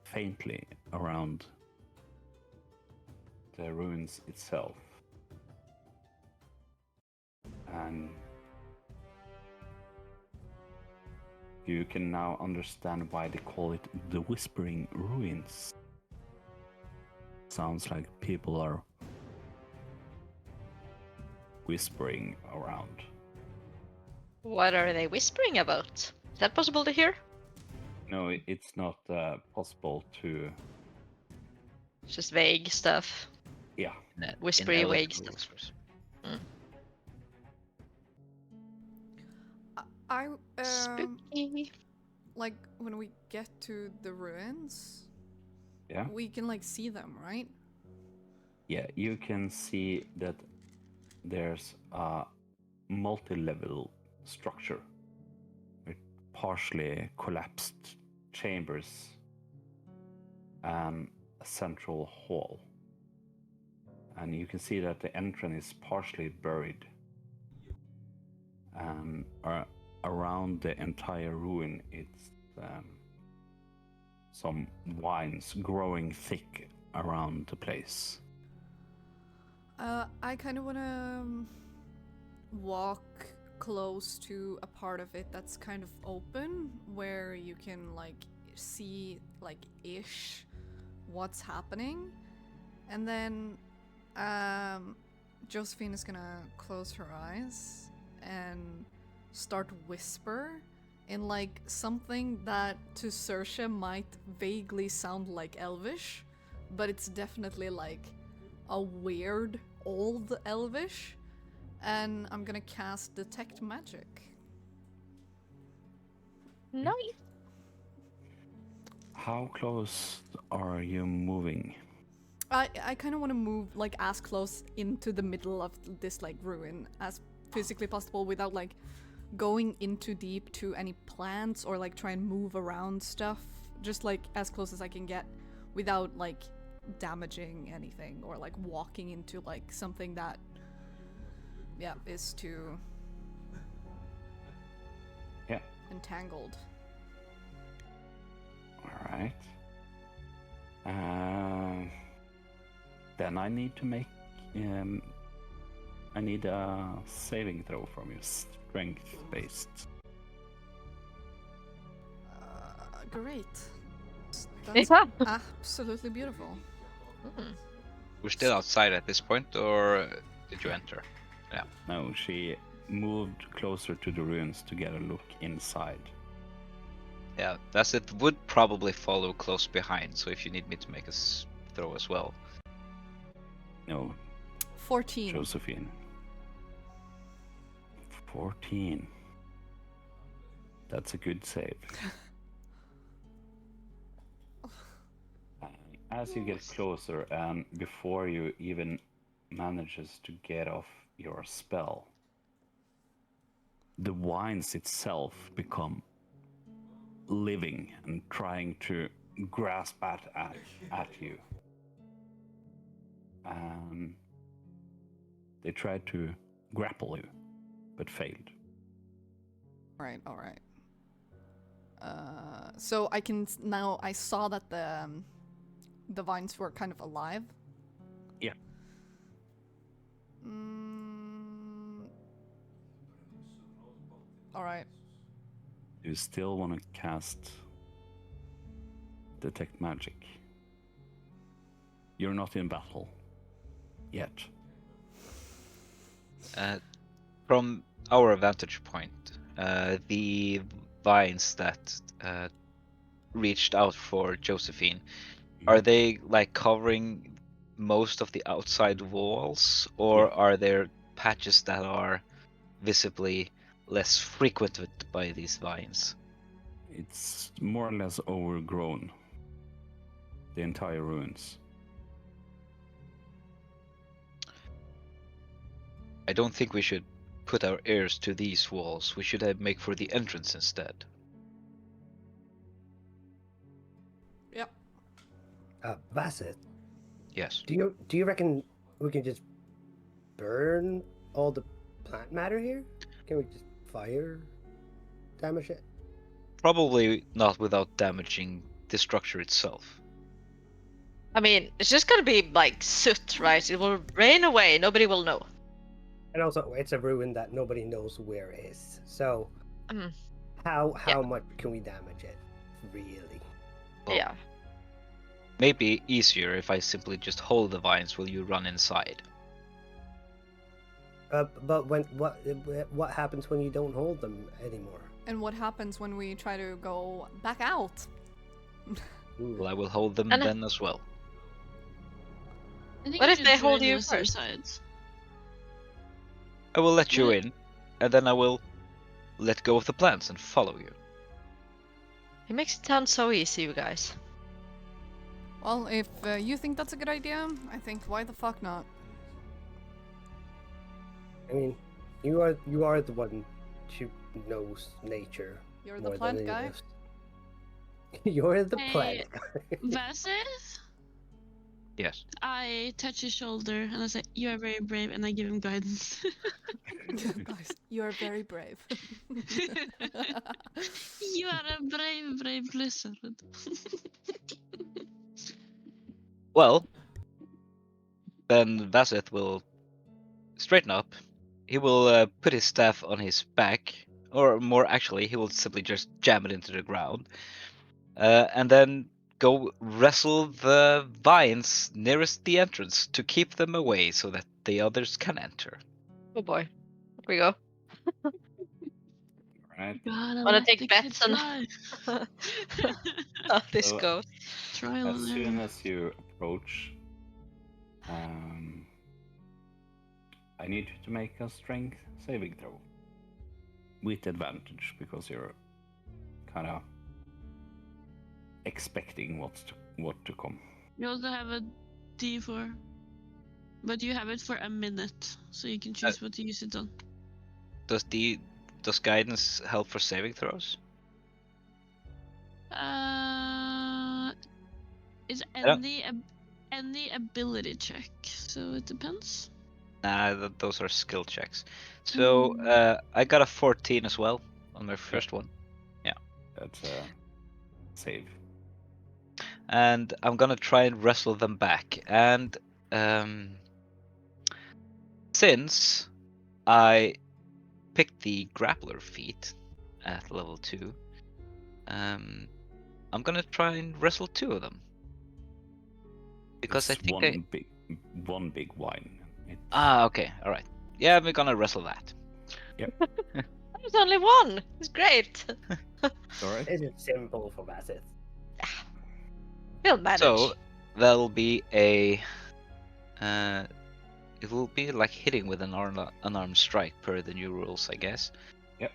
faintly around the ruins itself. And you can now understand why they call it the Whispering Ruins. Sounds like people are whispering around. What are they whispering about? Is that possible to hear? No, it's not possible to. Just vague stuff. Yeah. Whispery, vague Ineligible stuff. whispers. I Spooky. like when we get to the ruins, Yeah. we can like see them, right? Yeah, you can see that there's a multi-level structure with partially collapsed chambers and a central hall. And you can see that the entrance is partially buried. And around the entire ruin, it's some vines growing thick around the place. I kind of want to walk close to a part of it that's kind of open, where you can like see like ish what's happening, and then Josephine is gonna close her eyes and start whisper in like something that to Saoirse might vaguely sound like Elvish, but it's definitely like a weird old Elvish, and I'm gonna cast Detect Magic. Nice. How close are you moving? I kind of want to move like as close into the middle of this like ruin as physically possible without like going into deep to any plants or like try and move around stuff. Just like as close as I can get without like damaging anything or like walking into like something that is too entangled. All right. Then I need to make. I need a saving throw from you, strength based. Great. That's Yeah. absolutely beautiful. We're still outside at this point, or did you enter? Yeah. No, she moved closer to the ruins to get a look inside. Yeah, that's it. Would probably follow close behind. So if you need me to make a throw as well. No, 14. Josephine. 14. That's a good save. As you get closer, and before you even manages to get off your spell, the vines itself become living and trying to grasp at you. They tried to grapple you, but failed. All right. So I can now. I saw that the vines were kind of alive. Yeah. All right. You still want to cast detect magic. You're not in battle yet. From our vantage point, the vines that reached out for Josephine, are they like covering most of the outside walls, or Yeah. are there patches that are visibly less frequented by these vines? It's more or less overgrown. The entire ruins. I don't think we should put our ears to these walls. We should make for the entrance instead. Yep. Vaseth, Yes. do you reckon we can just burn all the plant matter here? Can we just fire damage it? Probably not without damaging the structure itself. I mean, it's just gonna be like soot, right? It will rain away. Nobody will know. And also, it's a ruin that nobody knows where it is. So, Mm. how much can we damage it, really? Well, Yeah. Maybe easier if I simply just hold the vines while you run inside. But what happens when you don't hold them anymore? And what happens when we try to go back out? Well, I will hold them And- then as well. I think What we if should they hold join you us on first? sides. I will let you What- in, and then I will let go of the plants and follow you. It makes it sound so easy, you guys. Well, if you think that's a good idea, I think why the fuck not? I mean, you are the one who knows nature You're the more than plant any of guy. us. You're the Hey, plant guy. Vaseth? Yes. I touch his shoulder and I say, "You are very brave," and I give him guidance. Guys, you are very brave. You are a brave, brave lizard. Well, then Vaseth will straighten up. He will put his staff on his back, or more actually, he will simply just jam it into the ground, and then go wrestle the vines nearest the entrance to keep them away so that the others can enter. Oh boy. Here we go. Right. Gotta Wanna let take the kid bets on try. how this So, goes? Trial As and soon error. as you approach, I need you to make a strength saving throw. With advantage, because you're kind of expecting what to come. You also have a D4, but you have it for a minute, so you can choose what to use it on. Does guidance help for saving throws? It's Yeah. any ability check, so it depends. Nah, those are skill checks. So I got a 14 as well on my first one. That's a save. And I'm gonna try and wrestle them back. And since I picked the grappler feat at level 2, I'm gonna try and wrestle 2 of them. Because It's I think one big wine. okay, alright. Yeah, we're gonna wrestle that. There's only one. It's great. Alright. This is simple for Vaseth. We'll manage. So that'll be a it will be like hitting with an unarmed strike per the new rules, I guess. Yep.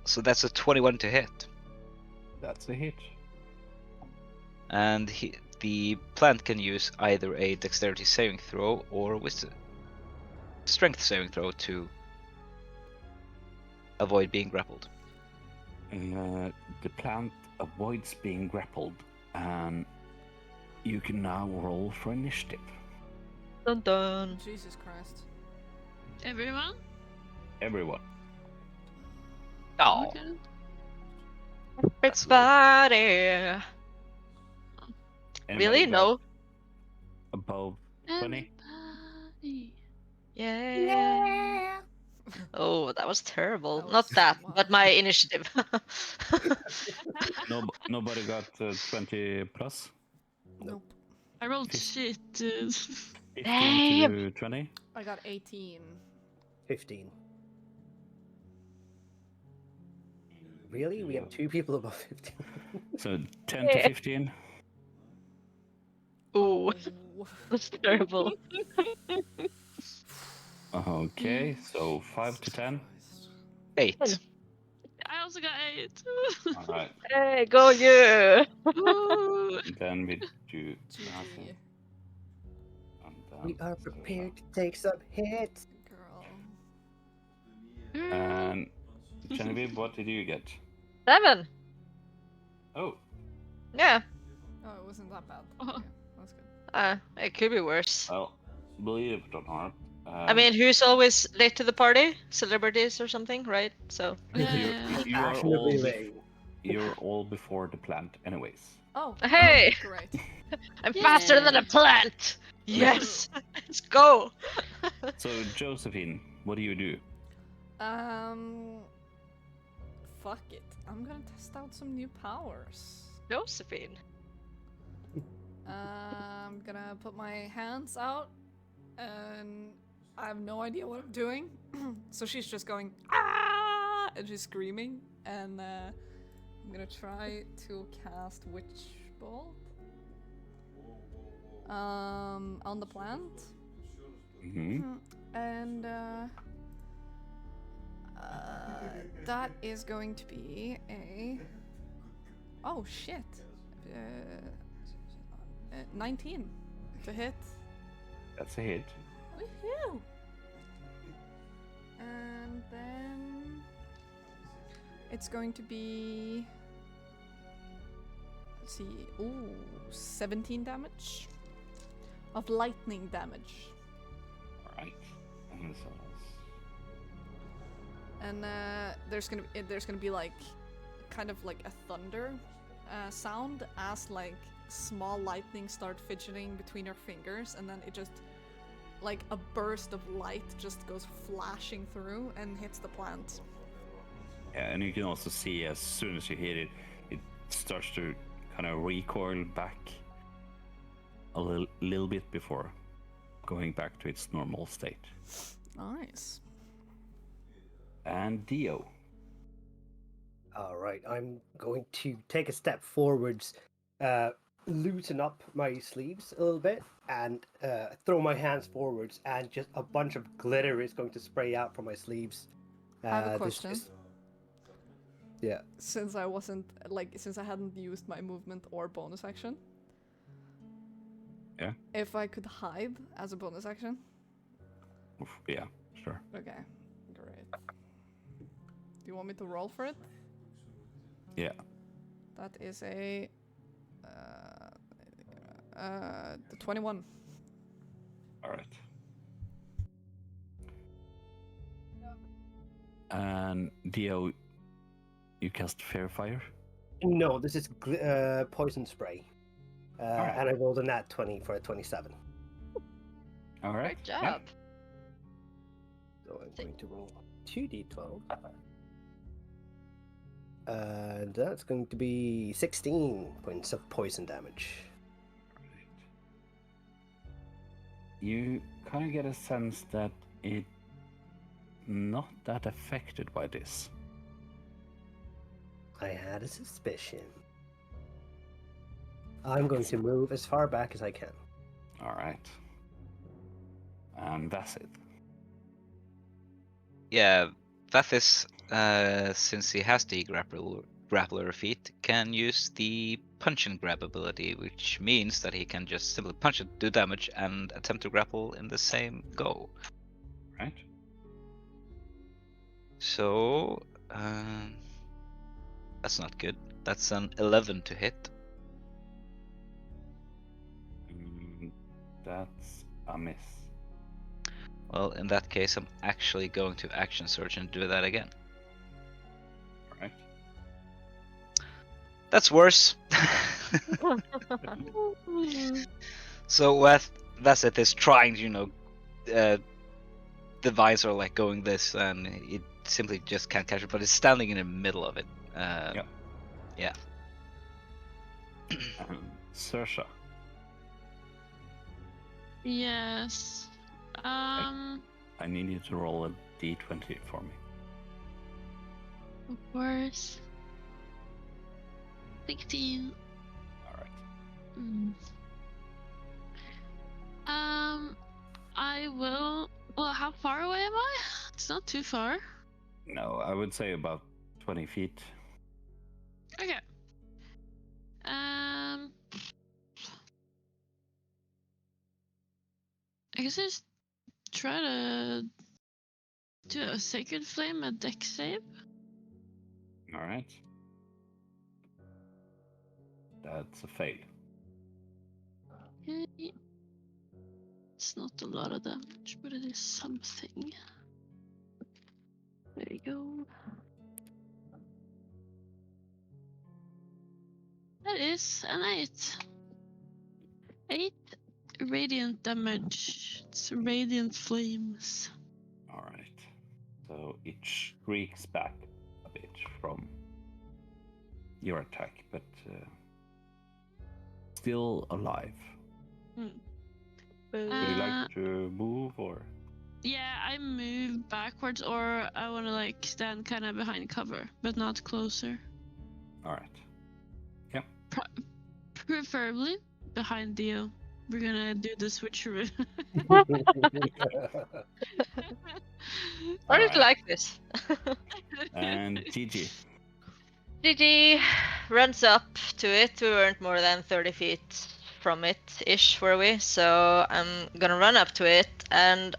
So that's a 21 to hit. That's a hit. And the plant can use either a dexterity saving throw or a wisdom strength saving throw to avoid being grappled. The plant avoids being grappled, and you can now roll for initiative. Dun dun. Jesus Christ. Everyone? Everyone. Oh, Okay. that's low. Everybody. Anybody Really? got No. above 20? Everybody. Yeah. Oh, that was terrible. That Not was- that, wow. but my initiative. Nobody got 20 plus? Nope. I rolled shit, dude. 15 Damn. to 20? I got 18. 15. Really? We have 2 people above 15. So 10 to 15? Ooh, Oh. that's terrible. Okay, so 5 to 10? 8. I also got 8. Alright, Hey, go you! Woo. then we do GG. nothing. And We then are prepared to take some hits. Girl. And Genevieve, what did you get? 7. Oh, Yeah. Oh, it wasn't that bad. Oh. Okay, that's good. It could be worse. well, believe it or not. I mean, who's always late to the party? Celebrities or something, right? So. Yeah. you are Fashionably all late. you're all before the plant, anyways. Oh. Hey! Great. I'm faster than a Yay. plant! Yes! Let's go! So Josephine, what do you do? Fuck it. I'm gonna test out some new powers. Josephine. I'm gonna put my hands out, and I have no idea what I'm doing. So she's just going ah, and she's screaming, and I'm gonna try to cast Witch Bolt on the plant, Mm-hmm. and that is going to be a oh shit. 19 to hit. That's a hit. Woohoo! And then it's going to be, let's see, ooh, 17 damage of lightning damage. Alright. And so And there's gonna be like kind of like a thunder sound as like small lightning start fidgeting between her fingers, and then it just like a burst of light just goes flashing through and hits the plant. yeah, and you can also see as soon as you hit it, it starts to kind of recoil back a little bit before going back to its normal state. Nice. And Dio. All right, I'm going to take a step forwards, loosen up my sleeves a little bit, and throw my hands forwards, and just a bunch of glitter is going to spray out from my sleeves. I have a this question. just- Yeah. Since I hadn't used my movement or bonus action. Yeah. If I could hide as a bonus action. Oof, yeah, sure. Okay, great. Do you want me to roll for it? Yeah. That is a 21. Alright. And Dio, you cast Fair Fire? No, this is poison spray. Alright. And I rolled a nat 20 for a 27. Alright. Good job. So I'm going to roll 2d12. And that's going to be 16 points of poison damage. You kind of get a sense that it's not that affected by this. I had a suspicion. I'm going to move as far back as I can. Alright. And that's it. Yeah, Vathis, since he has the grappler feat, can use the punch and grab ability, which means that he can just simply punch it, do damage, and attempt to grapple in the same go. Right? So That's not good. That's an 11 to hit. That's a miss. Well, in that case, I'm actually going to action surge and do that again. Alright. That's worse. So what Vasset is trying, the vines are like going this, and it simply just can't catch it, but it's standing in the middle of it. Yeah. Saoirse. Yes. I need you to roll a d20 for me. Of course. 16. Alright. I will. Well, how far away am I? It's not too far. No, I would say about 20 feet. Okay. I guess I just try to do a sacred flame, a deck save. Alright. That's a fail. Okay. It's not a lot of damage, but it is something. There you go. That is an 8. 8 radiant damage. It's radiant flames. Alright. So it shrieks back a bit from your attack, but still alive. Would you like to move or? Yeah, I move backwards, or I want to like stand kind of behind cover, but not closer. Alright. Yep. Preferably behind Dio. We're gonna do the switcheroo. I Alright. just like this. And Gigi. Gigi runs up to it. We weren't more than 30 feet from it-ish, were we? So I'm gonna run up to it and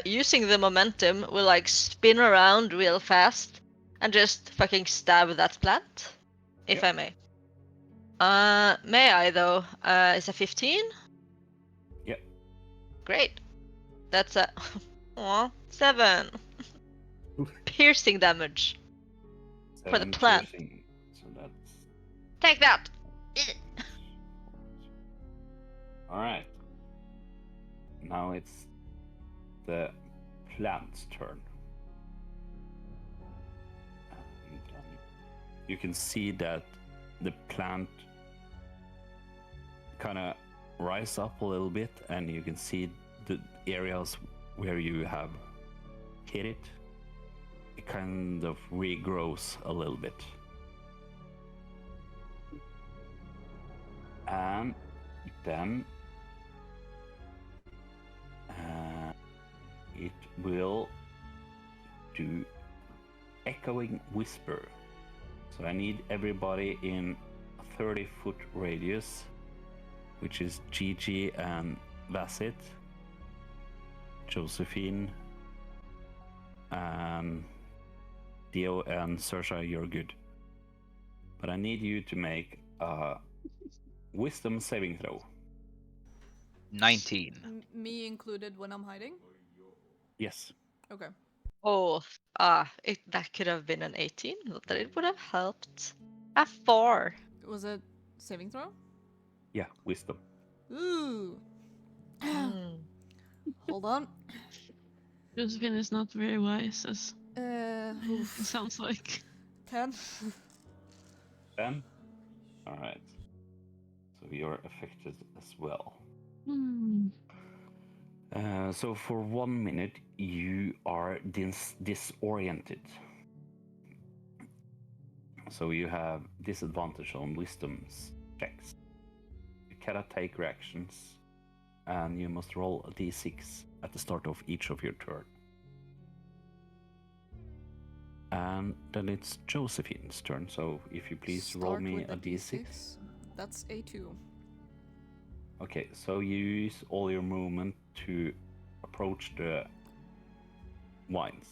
using the momentum, we'll like spin around real fast and just fucking stab that plant, if I may. May I though? Is a 15? Yep. Great. That's a 7 piercing damage. For the 7 plant. piercing. So that's Take that. alright. Now it's the plant's turn. And you can see that the plant kind of rise up a little bit, and you can see the areas where you have hit it. It kind of regrows a little bit. And then it will do echoing whisper. So I need everybody in a 30-foot radius, which is Gigi and Vasset, Josephine, and Dio and Saoirse, you're good. But I need you to make a wisdom saving throw. 19. Me included when I'm hiding? Yes. Okay. Oh, that could have been an 18. Not that it would have helped. A 4. Was it saving throw? Yeah, wisdom. Ooh. Hold on. Josephine is not very wise, as Oof. it sounds like. 10. 10? Alright. So you're affected as well. So for 1 minute, you are disoriented. So you have disadvantage on wisdom's checks. You cannot take reactions, and you must roll a d6 at the start of each of your turn. And then it's Josephine's turn, so if you please roll Start me with a the d6. That's a 2. Okay, so you use all your movement to approach the vines.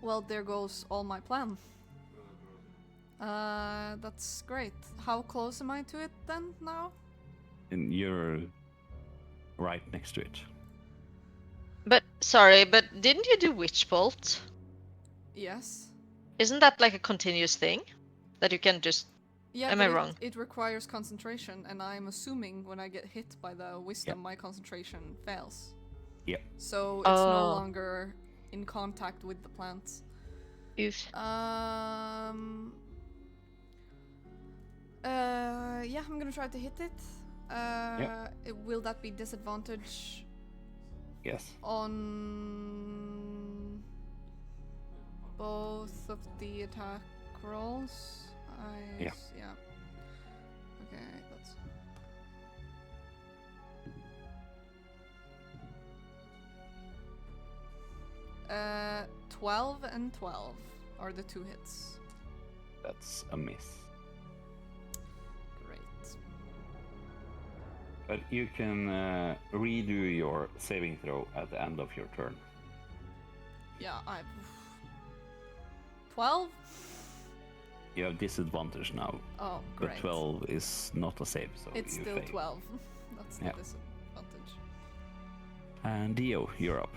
Well, there goes all my plan. That's great. How close am I to it then now? And you're right next to it. But didn't you do witch bolt? Yes. Isn't that like a continuous thing that you can just? Yeah, Am but I wrong? it requires concentration, and I'm assuming when I get hit by the wisdom, my concentration fails. Yep. So it's no Oh. longer in contact with the plants. Oof. Yeah, I'm gonna try to hit it. Will that be disadvantage Yes. on both of the attack rolls? Yeah. Okay, that's 12 and 12 are the two hits. That's a miss. Great. But you can redo your saving throw at the end of your turn. Yeah, 12? You have disadvantage now, Oh, great. but 12 is not a save, so It's you still fail. 12. That's the Yeah. disadvantage. And Dio, you're up.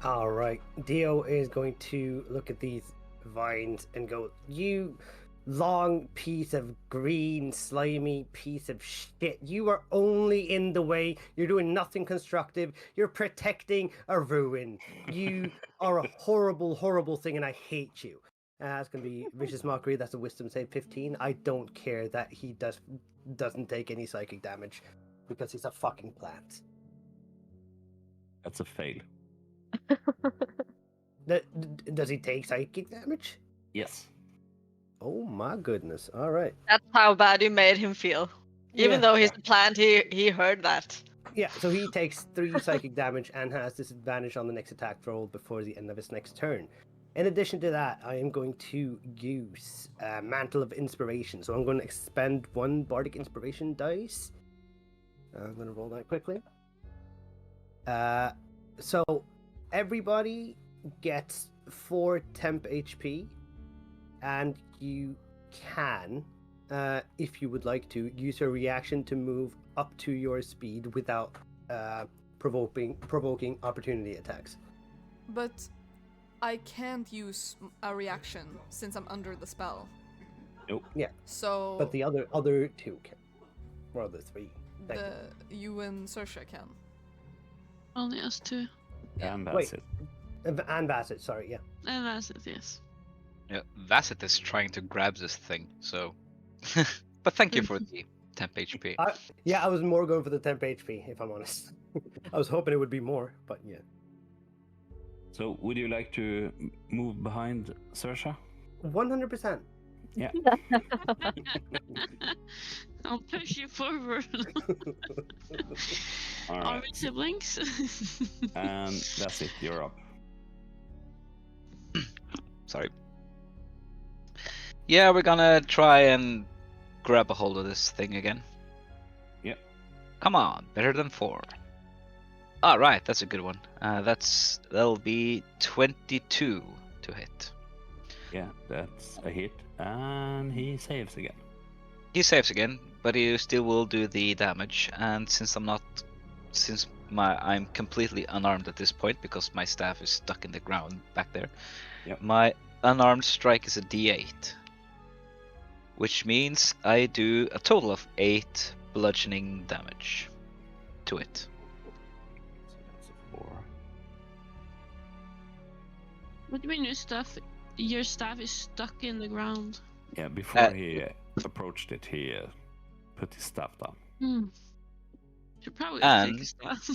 All right, Dio is going to look at these vines and go, "You long piece of green, slimy piece of shit. You are only in the way. You're doing nothing constructive. You're protecting a ruin. You are a horrible, horrible thing, and I hate you." It's going to be Vicious Mockery. That's a Wisdom save 15. I don't care that he doesn't take any psychic damage because he's a fucking plant. That's a fail. Does he take psychic damage? Yes. Oh my goodness. All right. That's how bad you made him feel. Even though he's a plant, he heard that. Yeah, so he takes 3 psychic damage and has disadvantage on the next attack roll before the end of his next turn. In addition to that, I am going to use Mantle of Inspiration. So I'm going to expend 1 Bardic Inspiration dice. I'm going to roll that quickly. So everybody gets 4 temp HP, and you can, if you would like to, use your reaction to move up to your speed without provoking opportunity attacks. But I can't use a reaction since I'm under the spell. Nope. Yeah. So. But the other 2 can. Or the 3. You and Saoirse can. Only us two. Yeah. And Wait. that's it. And Bassett, sorry, yeah. And that's it, yes. Yeah, Vasset is trying to grab this thing, so. But thank you for the temp HP. I was more going for the temp HP, if I'm honest. I was hoping it would be more, but yeah. So, would you like to move behind Saoirse? 100%. Yeah. I'll push you forward. All Are right. we siblings? And that's it. You're up. Sorry. Yeah, we're gonna try and grab a hold of this thing again. Yep. Come on, better than 4. Alright, that's a good one. That'll be 22 to hit. Yeah, that's a hit. And he saves again. He saves again, but he still will do the damage. And since I'm completely unarmed at this point because my staff is stuck in the ground back there. Yep. My unarmed strike is a D8, which means I do a total of 8 bludgeoning damage to it. So that's a 4. What do you mean your staff is stuck in the ground? Yeah, before he approached it, he put his staff down. Should probably And- take a staff.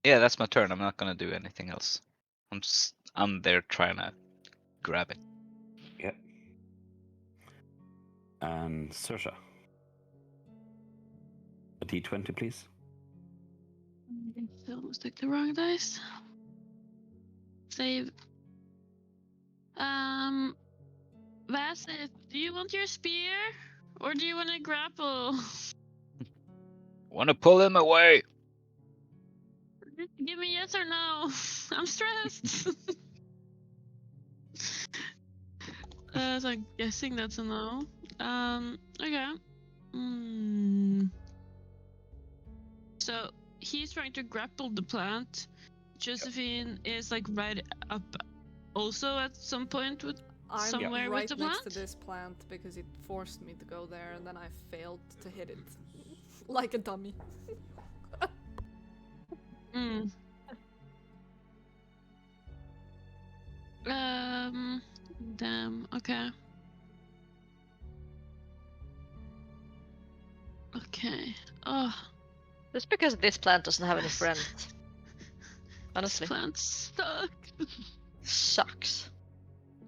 Yeah, that's my turn. I'm not gonna do anything else. I'm there trying to grab it. Yep. And Saoirse. A D20, please. I almost took the wrong dice. Save. Vasset, do you want your spear? Or do you want to grapple? Wanna pull him away? Give me yes or no. I'm stressed. So I'm guessing that's a no. Okay. So he's trying to grapple the plant. Josephine is like right up also at some point with I'm somewhere right with the next to plant. this plant because it forced me to go there, and then I failed to hit it like a dummy. Mm. Damn. Okay. Okay. Oh, Just because this plant doesn't have any friends. this Honestly. plant sucks. Sucks.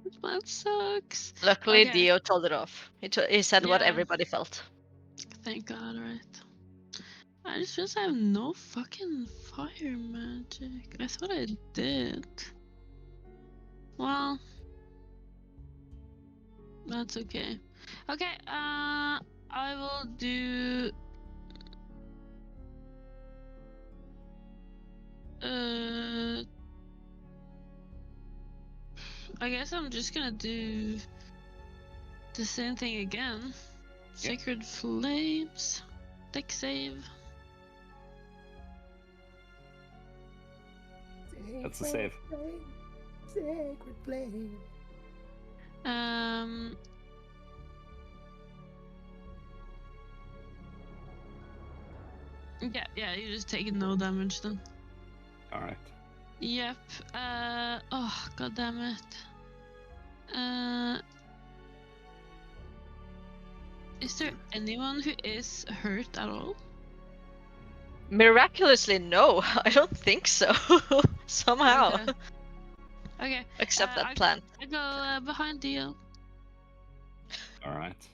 This plant sucks. Luckily, Okay. Dio told it off. He said what Yeah. everybody felt. Thank God, right? I just realized I have no fucking fire magic. I thought I did. Well, that's okay. Okay, I will do. I guess I'm just gonna do the same thing again. Sacred Flames. Deck save. That's a save. Sacred flame. Yeah, you just take no damage then. Alright. Yep. Oh, god damn it. Is there anyone who is hurt at all? Miraculously, no. I don't think so. Somehow. Okay. Okay. Except that I plant. I go behind Dio. Alright.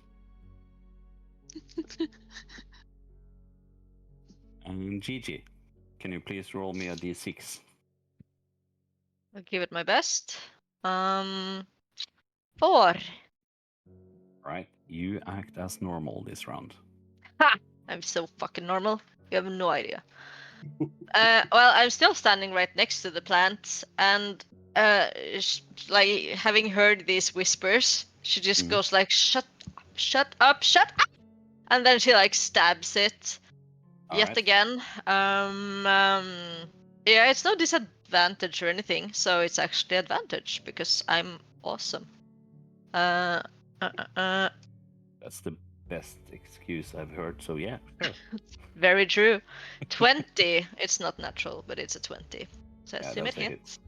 And Gigi, can you please roll me a d6? I'll give it my best. 4. Right, you act as normal this round. Ha! I'm so fucking normal. You have no idea. Well, I'm still standing right next to the plant, and like having heard these whispers, she just goes like, "Shut up, shut up!" And then she like stabs it yet Alright. again. Yeah, it's no disadvantage or anything, so it's actually advantage because I'm awesome. That's the best excuse I've heard, so yeah, sure. Very true. 20. It's not natural, but it's a 20. So Yeah, assume it that's a hit. hits.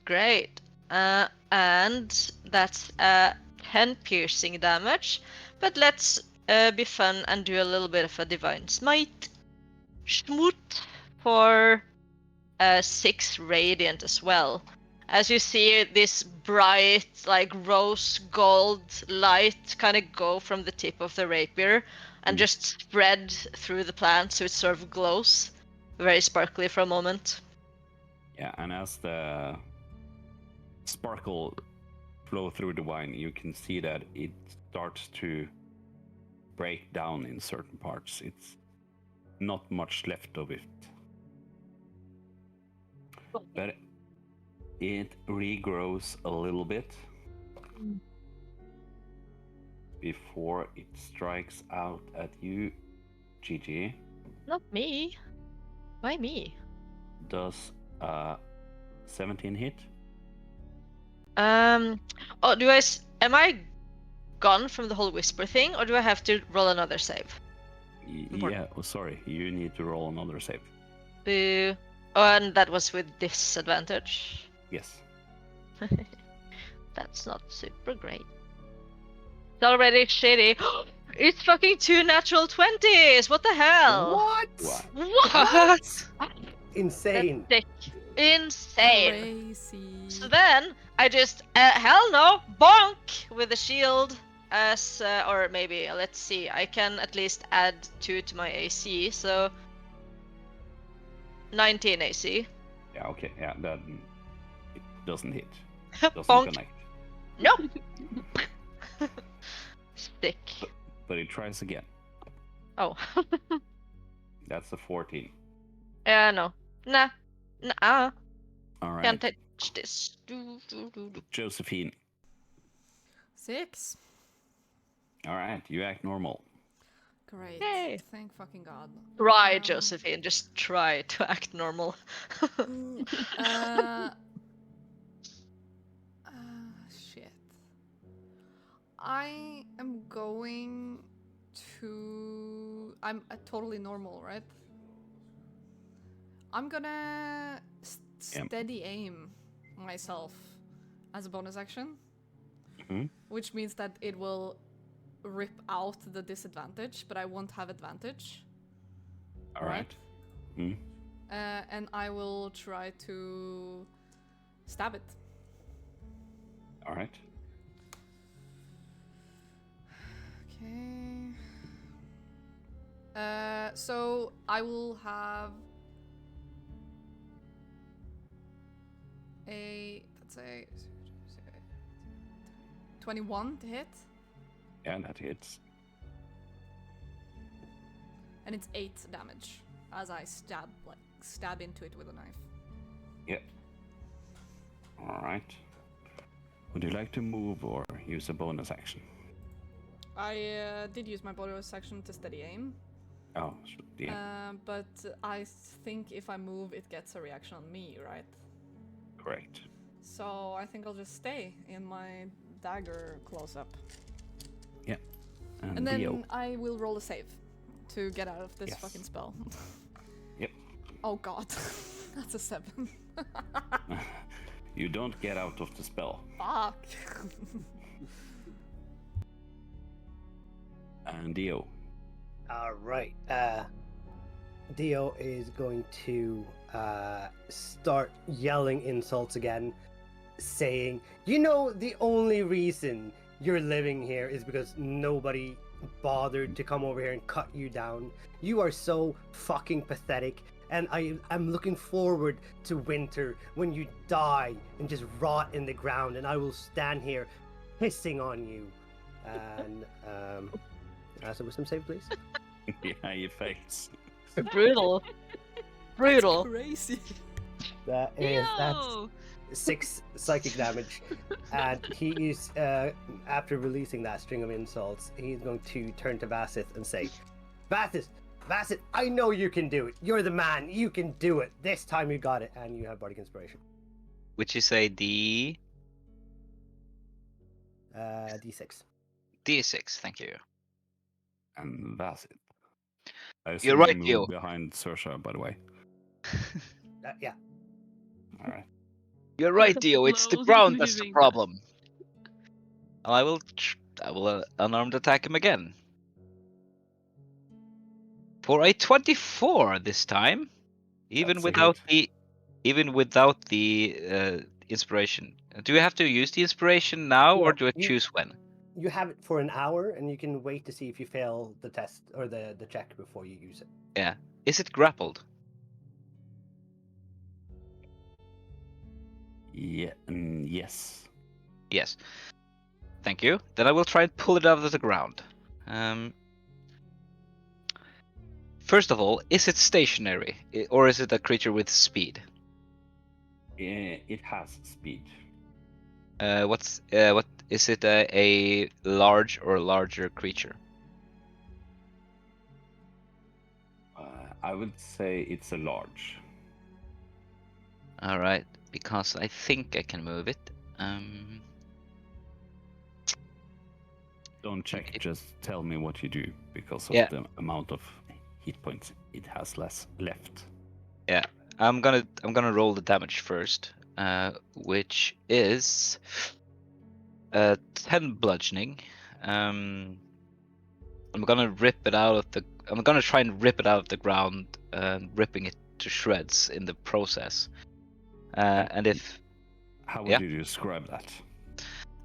Great. And that's 10 piercing damage. But let's be fun and do a little bit of a divine smite. Schmoot for 6 radiant as well. As you see this bright, like rose gold light kind of go from the tip of the rapier and just spread through the plant, so it sort of glows very sparkly for a moment. Yeah, and as the sparkle flow through the wine, you can see that it starts to break down in certain parts. It's not much left of it. But it regrows a little bit before it strikes out at you, Gigi. Not me. Why me? Does 17 hit? Oh, am I gone from the whole whisper thing, or do I have to roll another save? Yeah, sorry, you need to roll another save. Boo. Oh, and that was with disadvantage. Yes. That's not super great. It's already shitty. It's fucking 2 natural 20s! What the hell? What? What? Insane. That's sick. Insane. Crazy. So then I just hell no, bonk with the shield as or maybe let's see, I can at least add 2 to my AC, so 19 AC. Yeah, okay, yeah, that it doesn't hit. Doesn't Bonk. connect. Nope. Stick. But it tries again. Oh. That's a 14. Yeah, no. Nah. Nah. All Can't right. touch this. Josephine. 6. All right. You act normal. Great. Yay. Thank fucking god. Try, Josephine. Just try to act normal. Uh, shit. I am going to. I'm totally normal, right? I'm gonna steady aim myself as a bonus action, which means that it will rip out the disadvantage, but I won't have advantage. All right. And I will try to stab it. All right. Okay. So I will have let's say 21 to hit, Yeah, that hits. and it's 8 damage as I stab into it with a knife. Yep. All right. Would you like to move or use a bonus action? I did use my bonus action to steady aim. Oh, yeah. But I think if I move, it gets a reaction on me, right? Correct. So I think I'll just stay in my dagger close-up. Yeah. And then Dio. I will roll a save to get out of this Yes. fucking spell. Yep. Oh god, that's a 7. You don't get out of the spell. Fuck. And Dio. All right. Dio is going to start yelling insults again, saying, "You know, the only reason you're living here is because nobody bothered to come over here and cut you down. You are so fucking pathetic, and I'm looking forward to winter when you die and just rot in the ground, and I will stand here pissing on you." And as a wisdom save, please. Yeah, he fails. Brutal. Brutal. Crazy. That's Yo! 6 psychic damage, and he is after releasing that string of insults, he's going to turn to Vassith and say, Vassith, I know you can do it. You're the man. You can do it. This time you got it, and you have bardic inspiration. Which is a D D6. D6. Thank you. And that's it. I You're assume right, you Dio. moved behind Saoirse, by the way. Yeah. All right. You're right, Dio. It's the Slowly ground that's the moving problem. I will unarmed attack him again. For a 24 this time, even That's a without hit. the inspiration. Do you have to use the inspiration now, or No, do I choose when? You have it for an hour, and you can wait to see if you fail the test or the check before you use it. Yeah. Is it grappled? Yeah. Yes. Yes. Thank you. Then I will try and pull it out of the ground. First of all, is it stationary, or is it a creature with speed? It has speed. What is it? A large or larger creature? I would say it's a large. All right, because I think I can move it. Don't check. Just tell me what you do because of Yeah. the amount of hit points it has left. Yeah, I'm gonna roll the damage first, which is 10 bludgeoning. I'm gonna try and rip it out of the ground, ripping it to shreds in the process. And if How would Yeah. you describe that?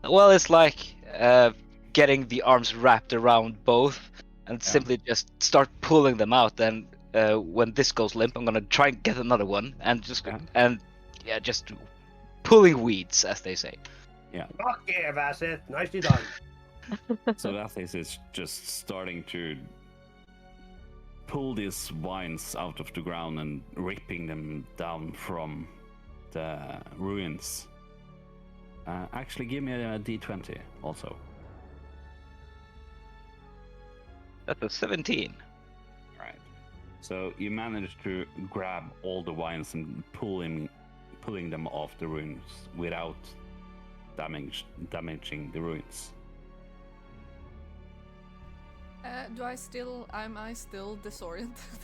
well, it's like getting the arms wrapped around both, and simply just start pulling them out. And when this goes limp, I'm gonna try and get another one, and just pulling weeds, as they say. Fuck yeah, Vassith. Nicely done. So that is just starting to pull these vines out of the ground and ripping them down from the ruins. Actually, give me a d20 also. That's a 17. All right. So you manage to grab all the vines and pulling them off the ruins without damaging the ruins. Am I still disoriented?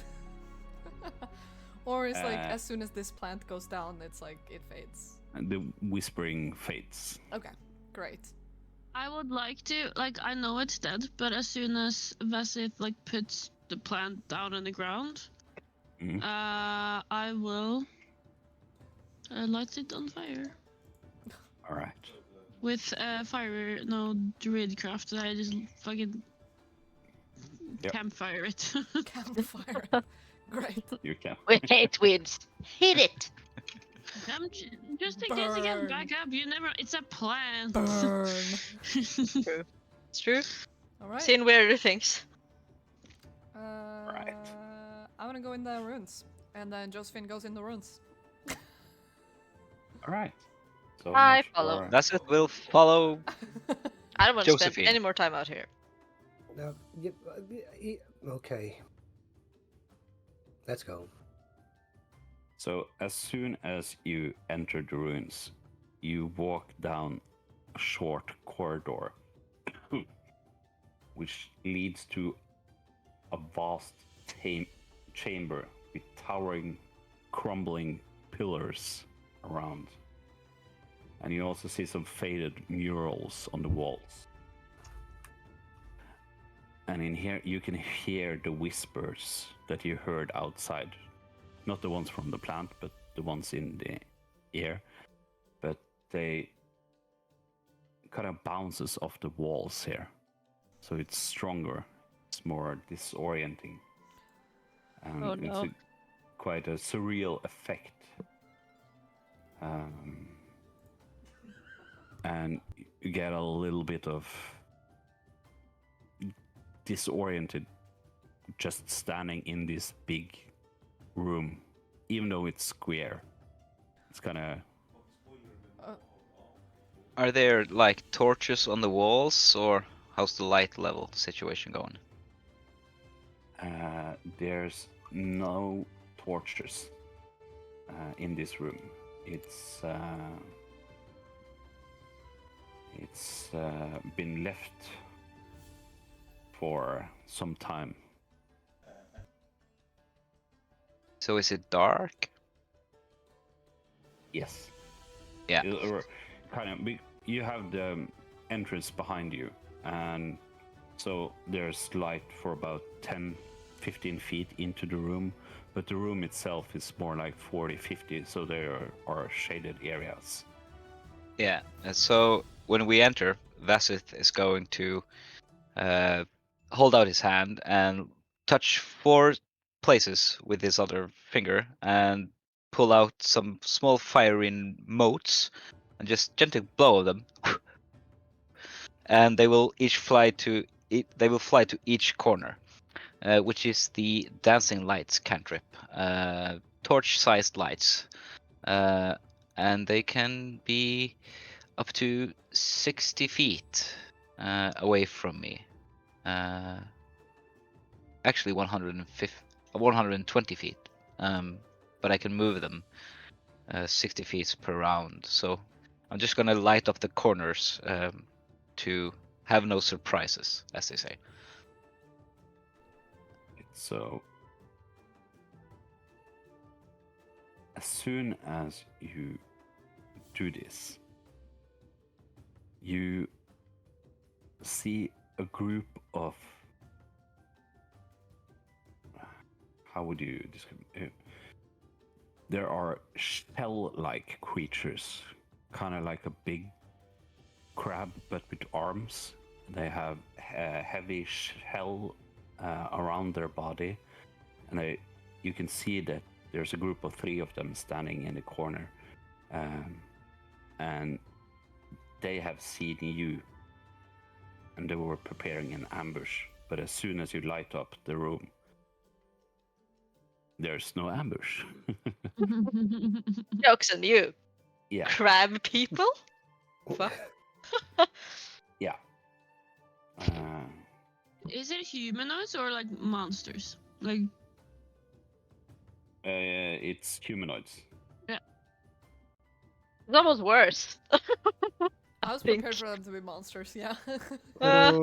Or is like as soon as this plant goes down, it's like it fades? And the whispering fades. Okay, great. I would like to, like, I know it's dead, but as soon as Vasith like puts the plant down on the ground, I will light it on fire. All right. With druidcraft, I just fucking campfire it. Campfire. Great. You can. We hate weeds. Hit it. Just in case you get back up, you never. It's a plant. Burn. It's true. All right. Seen weirder things. Right. I'm gonna go in the ruins, and then Josephine goes in the ruins. All right. So I much follow. for- That's it. We'll follow. I don't want to spend Josephine. any more time out here. Okay. Let's go. So as soon as you enter the ruins, you walk down a short corridor, which leads to a vast chamber with towering, crumbling pillars around. And you also see some faded murals on the walls. And in here, you can hear the whispers that you heard outside. Not the ones from the plant, but the ones in the air. But they kind of bounces off the walls here. So it's stronger. It's more disorienting. And Oh, no. it's quite a surreal effect. And you get a little bit of disoriented just standing in this big room, even though it's square. It's kind of... Are there like torches on the walls, or how's the light level situation going? There's no torches in this room. It's been left for some time. So is it dark? Yes. Yeah. Kind of. You have the entrance behind you, and so there's light for about 10-15 feet into the room, but the room itself is more like 40-50, so there are shaded areas. Yeah. So when we enter, Vasith is going to hold out his hand and touch 4 places with his other finger and pull out some small fiery motes and just gently blow them, and they will each fly to each corner, which is the dancing lights cantrip, torch-sized lights, and they can be up to 60 feet away from me. Actually 120 feet, but I can move them 60 feet per round. So I'm just gonna light up the corners to have no surprises, as they say. So as soon as you do this, you see a group of... How would you describe it? There are shell-like creatures, kind of like a big crab, but with arms. They have a heavy shell around their body, and you can see that there's a group of 3 of them standing in the corner, and they have seen you, and they were preparing an ambush. But as soon as you light up the room, there's no ambush. Jokes on you, Yeah, crab people. Fuck. yeah. Is it humanoids or like monsters? Like, It's humanoids. It's almost worse. I was think. prepared for them to be monsters, yeah. That's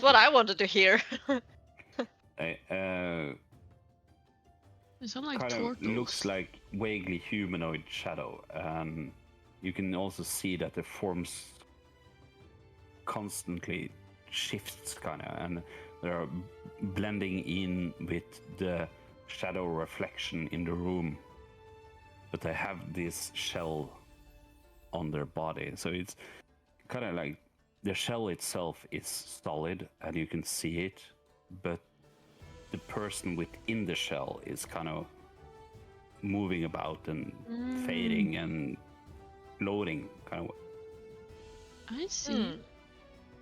what I wanted to hear. they sound like Kind of turtles. looks like vaguely humanoid shadow, and you can also see that the forms constantly shifts, kind of, and they're blending in with the shadow reflection in the room. But they have this shell on their body, so it's kind of like the shell itself is solid and you can see it, but the person within the shell is kind of moving about and fading and floating, kind of. I see.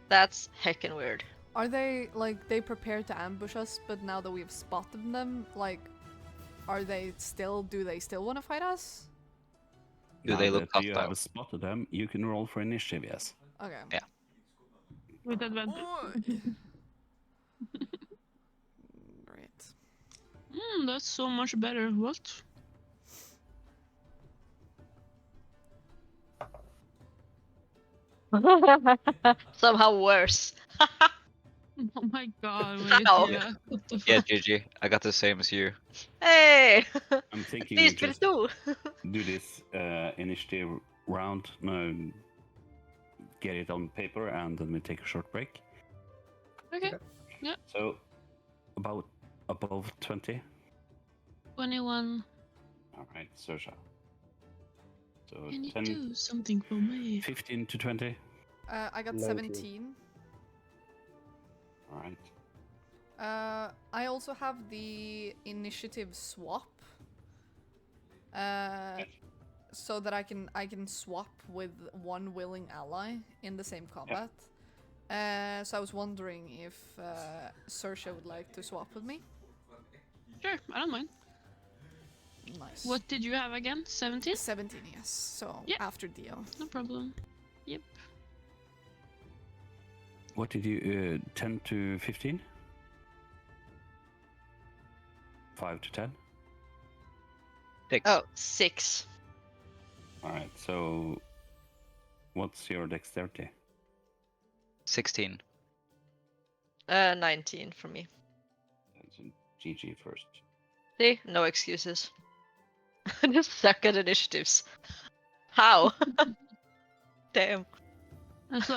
That's heckin' weird. Are they like they prepared to ambush us, but now that we've spotted them, like, do they still want to fight us? Do Now they look that you hostile? have spotted them, you can roll for initiative, yes. Okay. Yeah. With advantage. Great. That's so much better. What? Somehow worse. Oh my god, wait, How? yeah. What the Yeah, fuck? GG. I got the same as you. Hey! I'm thinking Please, just do. do this initiative round, no, get it on paper, and then we take a short break. Okay. So, about above 20. 21. All right, Sersha. So Can you 10, do something for me? 15 to 20. I got 19. 17. All right. I also have the initiative swap. So that I can swap with one willing ally in the same combat. So I was wondering if Sersha would like to swap with me. Sure, I don't mind. Nice. What did you have again? 17? 17, yes. So Yeah. after deal. No problem. Yep. What did you, 10 to 15? 5 to 10? 6. Oh, 6. All right, so what's your dexterity? 16. 19 for me. So GG first. See? No excuses. Just suck at initiatives. How? Damn. As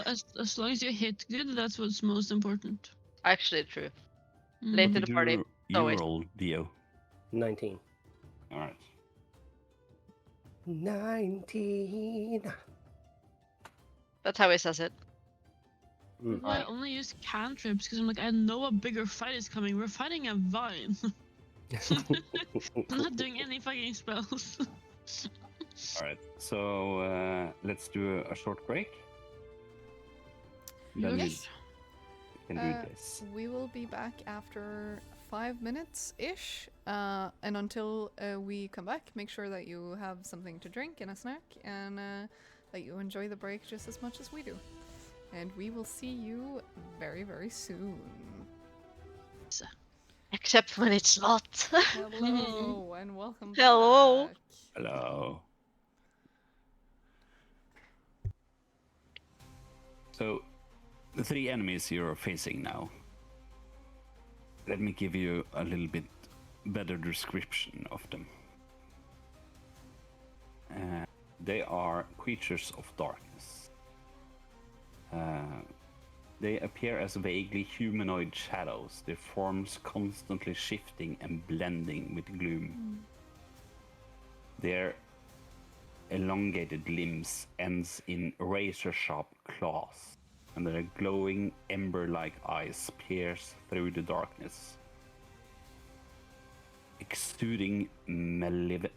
long as you hit good, that's what's most important. Actually, true. Mm. Late to Did the party. you always. roll, Dio? 19. All right. 19. That's how he says it. Mm. I only use cantrips because I'm like, I know a bigger fight is coming. We're fighting a vine. I'm not doing any fucking spells. All right. So let's do a short break. Then Yes. we can do this. We will be back after 5 minutes ish. And until we come back, make sure that you have something to drink and a snack, and that you enjoy the break just as much as we do. And we will see you very, very soon. Except when it's not. Hello and welcome Hello. back. Hello. So, the 3 enemies you're facing now. Let me give you a little bit better description of them. They are creatures of darkness. They appear as vaguely humanoid shadows, their forms constantly shifting and blending with gloom. Their elongated limbs ends in razor-sharp claws, and their glowing ember-like eyes pierce through the darkness, exuding malevolent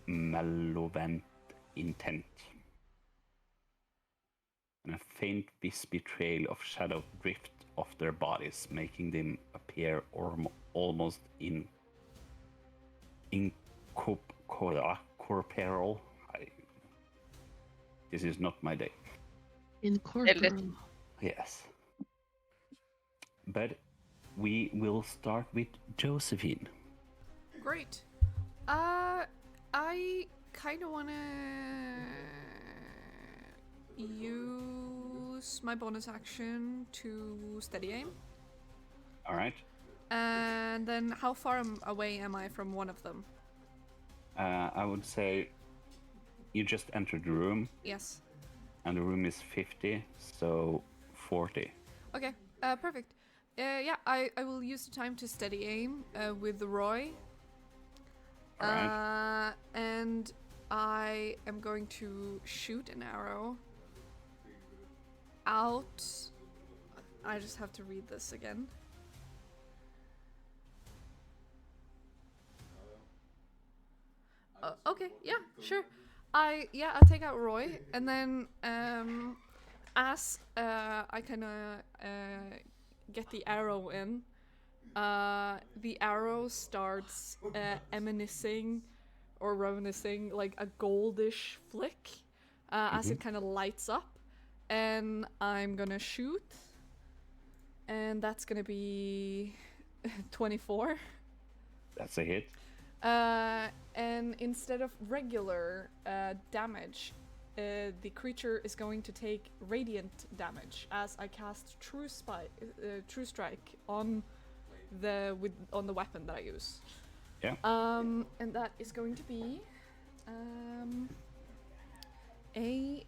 intent. And a faint wispy trail of shadow drift off their bodies, making them appear almost corporeal. This is not my day. Incorporeal. Yes. But we will start with Josephine. Great. I kind of want to use my bonus action to steady aim. All right. And then how far away am I from one of them? I would say you just entered the room, Yes. and the room is 50, so 40. Okay, perfect. Yeah, I will use the time to steady aim with Roy. Alright. And I am going to shoot an arrow out. I just have to read this again. Okay, yeah, sure. I take out Roy, and then as I kind of get the arrow in, the arrow starts reminiscing like a goldish flick as it kind of lights up, and I'm gonna shoot, and that's gonna be 24. That's a hit. And instead of regular damage, the creature is going to take radiant damage as I cast True Strike on the weapon that I use. Yeah. And that is going to be a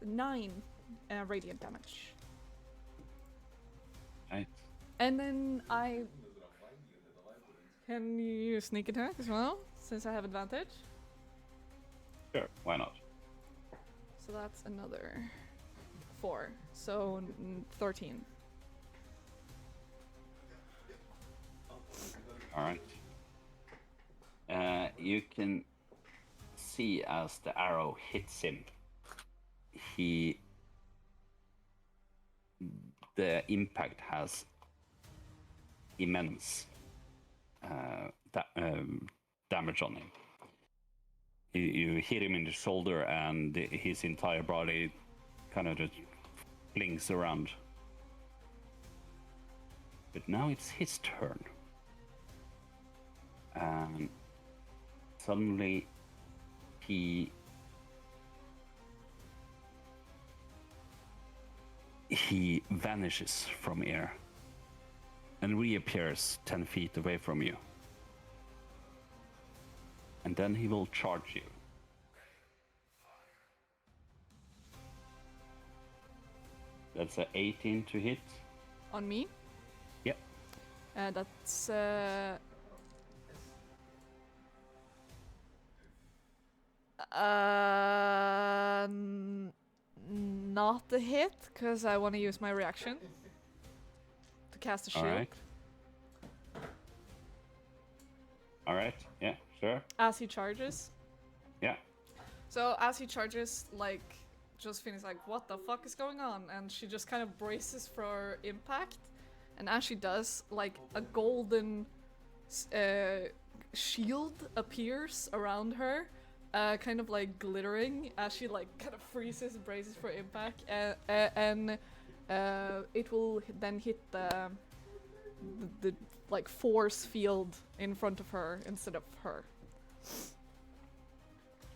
9 radiant damage. Right. And then I can use sneak attack as well, since I have advantage. Sure, why not? So that's another 4, so 13. All right. You can see as the arrow hits him, the impact has immense damage on him. You hit him in the shoulder, and his entire body kind of just flings around. But now it's his turn. And suddenly he vanishes from air and reappears 10 feet away from you. And then he will charge you. That's a 18 to hit. On me? Yep. That's not the hit, because I want to use my reaction to cast a shield. All right. Yeah, sure. As he charges. Yeah. So as he charges, like, Josephine is like, what the fuck is going on? And she just kind of braces for impact. And as she does, like, a golden shield appears around her, kind of like glittering as she like kind of freezes, braces for impact, and it will then hit the like force field in front of her instead of her.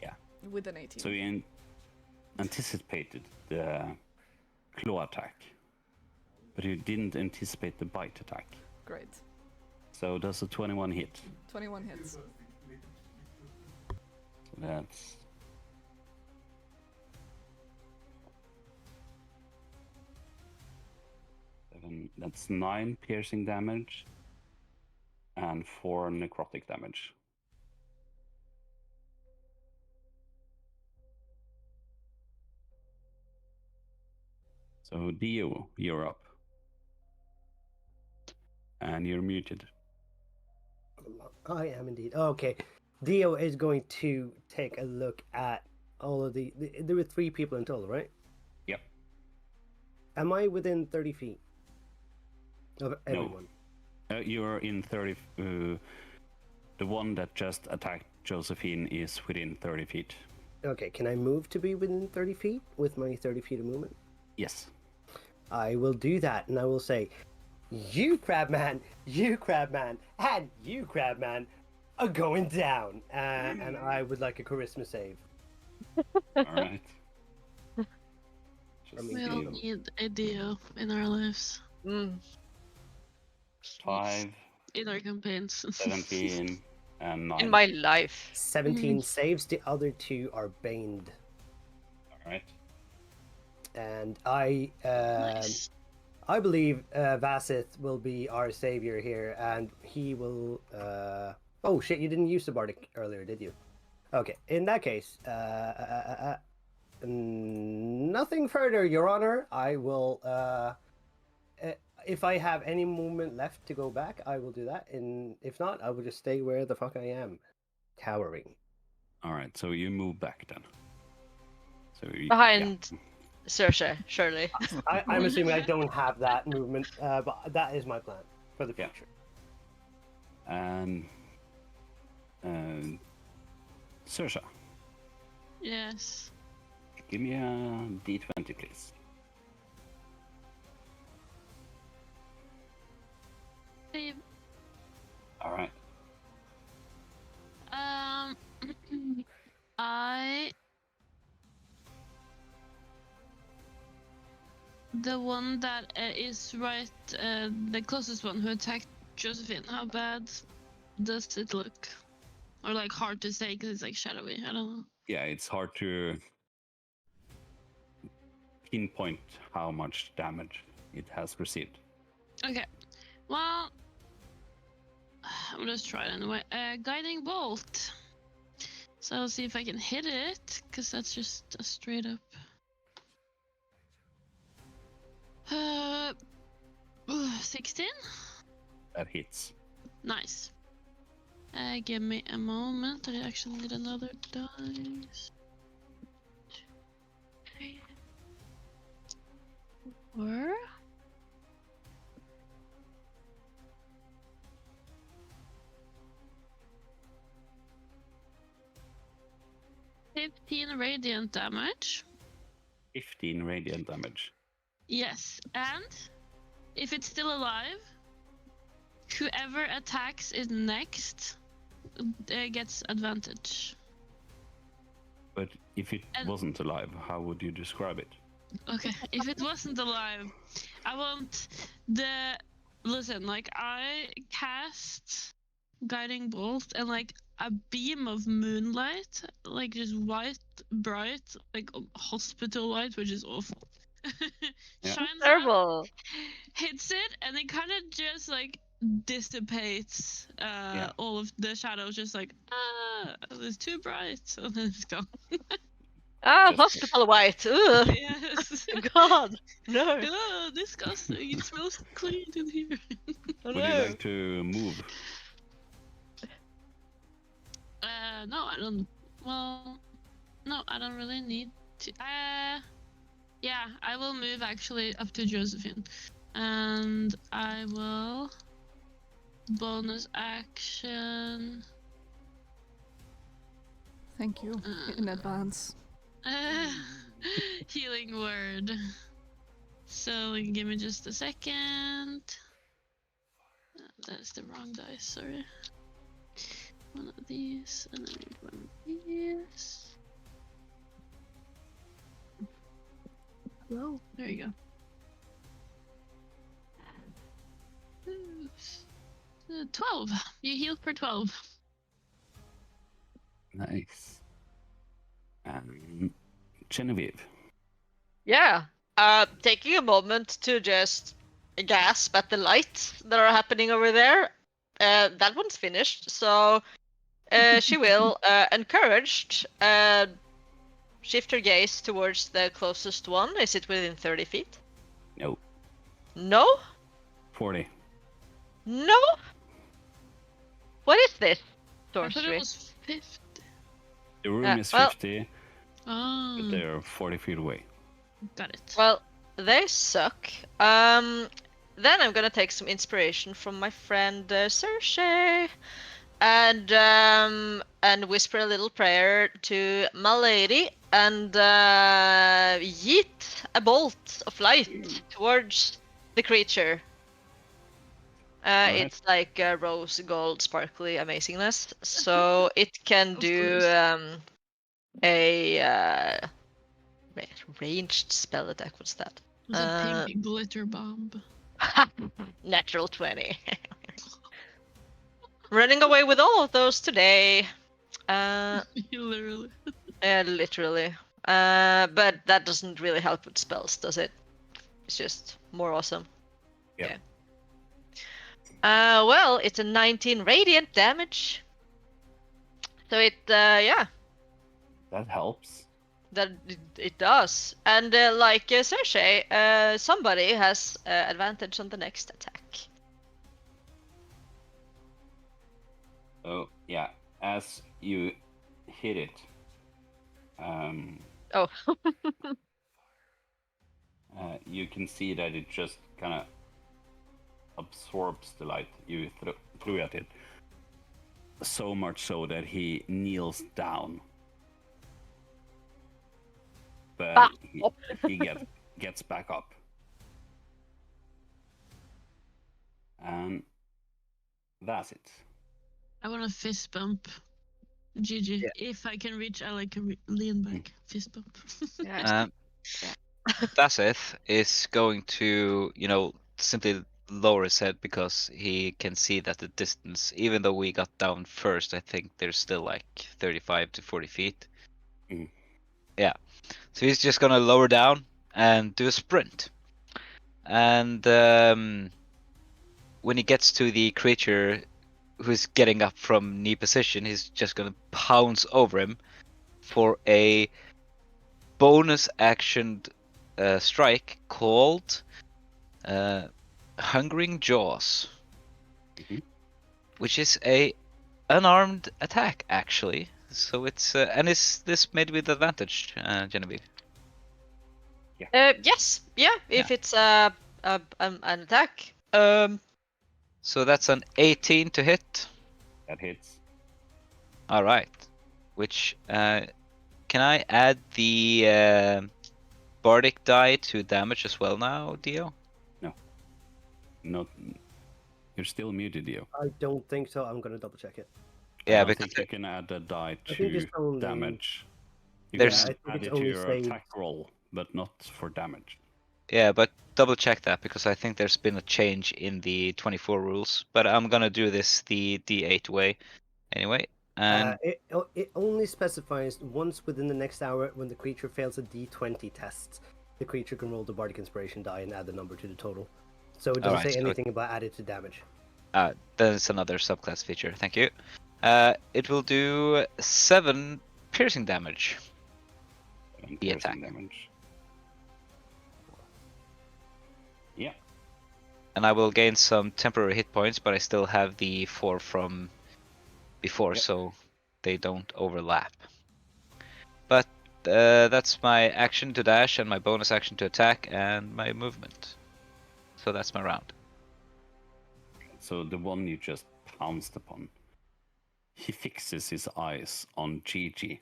Yeah. With an 18. So you anticipated the claw attack, but you didn't anticipate the bite attack. Great. So does a 21 hit? 21 hits. That's that's 9 piercing damage and 4 necrotic damage. So Dio, you're up. And you're muted. I am indeed. Okay. Dio is going to take a look at all of there were 3 people in total, right? Yep. Am I within 30 feet of everyone? You're in 30. The one that just attacked Josephine is within 30 feet. Okay, can I move to be within 30 feet with my 30 feet of movement? Yes. I will do that, and I will say, you Crabman, and you Crabman are going down. And I would like a charisma save. All right. Just We all need a Dio in our lives, Mm. 5, in our campaigns. 17, and 9. In my life. 17 saves, the other 2 are baned. All right. And I Nice. I believe Vasith will be our savior here, and he will. Oh shit! You didn't use the bardic earlier, did you? Okay. In that case, nothing further, Your Honor. I will. If I have any movement left to go back, I will do that. And if not, I will just stay where the fuck I am, cowering. All right. So you move back then. So Behind Saoirse, surely. I'm assuming I don't have that movement, but that is my plan for the Yeah. future. And Saoirse, Yes. give me a d20, please. Save. All right. The one that is right, the closest one who attacked Josephine, how bad does it look? Or like hard to say because it's like shadowy, I don't know. Yeah, it's hard to pinpoint how much damage it has received. Okay, well, I'm just try it anyway. Guiding bolt. So I'll see if I can hit it, because that's just a straight up. 16? That hits. Nice. Give me a moment. I actually need another dice. 4. $15 radiant damage. 15 radiant damage. Yes, and if it's still alive, whoever attacks it next gets advantage. But if it And- wasn't alive, how would you describe it? Okay, if it wasn't alive, I want the... Listen, like, I cast Guiding Bolt and, like, a beam of moonlight, like, just white, bright, like, hospital light, which is awful. Yeah. Shines out, Terrible. hits it, and it kind of just, like, dissipates all of the shadows, just like, it's too bright, so then it's gone. Ah, Just- hospital white. Ugh. Yes. God, no. Oh, disgusting. It smells clean in here. Oh, Would you no. like to move? No, I don't. Well, no, I don't really need to. Yeah, I will move actually up to Josephine. And I will bonus action. Thank you in advance. Healing word. So give me just a second. That's the wrong dice, sorry. One of these, and then one of these. Hello, there you go. Oops. 12. You healed for 12. Nice. Genevieve. Yeah. Taking a moment to just gasp at the lights that are happening over there. That one's finished, so she will, encouraged, shift her gaze towards the closest one. Is it within 30 feet? No. No? 40. No? What is this? I thought it Sorcery. was 50. The room is well- 50, Oh, but they're 40 feet away. got it. Well, they suck. Then I'm gonna take some inspiration from my friend Saoirse. and whisper a little prayer to my lady and yeet a bolt of light towards the creature. Alright. It's like rose gold sparkly amazingness, so it can Of do course. a ranged spell attack. What's that? It's a pink glitter bomb. Natural 20. Running away with all of those today. Literally. Yeah, literally. But that doesn't really help with spells, does it? It's just more awesome. Yep. Yeah. Well, it's a 19 radiant damage. So it, yeah, That helps. that it does. And like Cersei, somebody has advantage on the next attack. So yeah, as you hit it, Oh. you can see that it just kind of absorbs the light you threw at it. So much so that he kneels down. But he gets back up. And that's it. I want a fist bump. GG. Yeah. If I can reach, I like a lean back fist bump. Yeah. Daseth is going to, simply lower his head because he can see that the distance, even though we got down first, I think there's still like 35 to 40 feet. Mhm. Yeah. So he's just gonna lower down and do a sprint. And when he gets to the creature who's getting up from knee position, he's just gonna pounce over him for a bonus actioned strike called Hungering Jaws, which is a unarmed attack actually. So it's and is this made with advantage, Genevieve? Yes. Yeah. If it's an attack. So that's an 18 to hit. That hits. All right. Which can I add the bardic die to damage as well now, Dio? Not. You're still muted, Dio. I don't think so. I'm gonna double check it. Yeah, I don't because think you can add a die I think to it's only- damage. You There's- can I think add it's it to only your saved. attack roll, but not for damage. yeah, but double check that because I think there's been a change in the 24 rules. But I'm gonna do this the D8 way anyway. And It only specifies once within the next hour when the creature fails a D20 test, the creature can roll the bardic inspiration die and add the number to the total. So it doesn't Alright, say so anything about added to damage. then it's another subclass feature. Thank you. It will do 7 piercing damage. And The piercing attack. damage. Yeah. And I will gain some temporary hit points, but I still have the 4 from before, Yep. so they don't overlap. But that's my action to dash and my bonus action to attack and my movement. So that's my round. So the one you just pounced upon, he fixes his eyes on Gigi,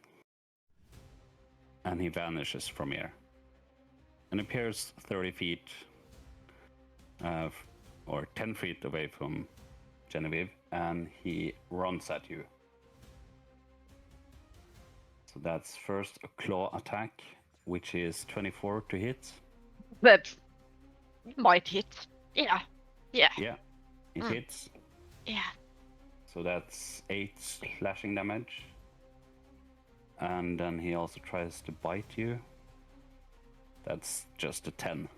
and he vanishes from here, and appears 30 feet, or 10 feet away from Genevieve, and he runs at you. So that's first a claw attack, which is 24 to hit. But might hit. Yeah. Yeah, it hits. Yeah. So that's 8 slashing damage. And then he also tries to bite you. That's just a 10.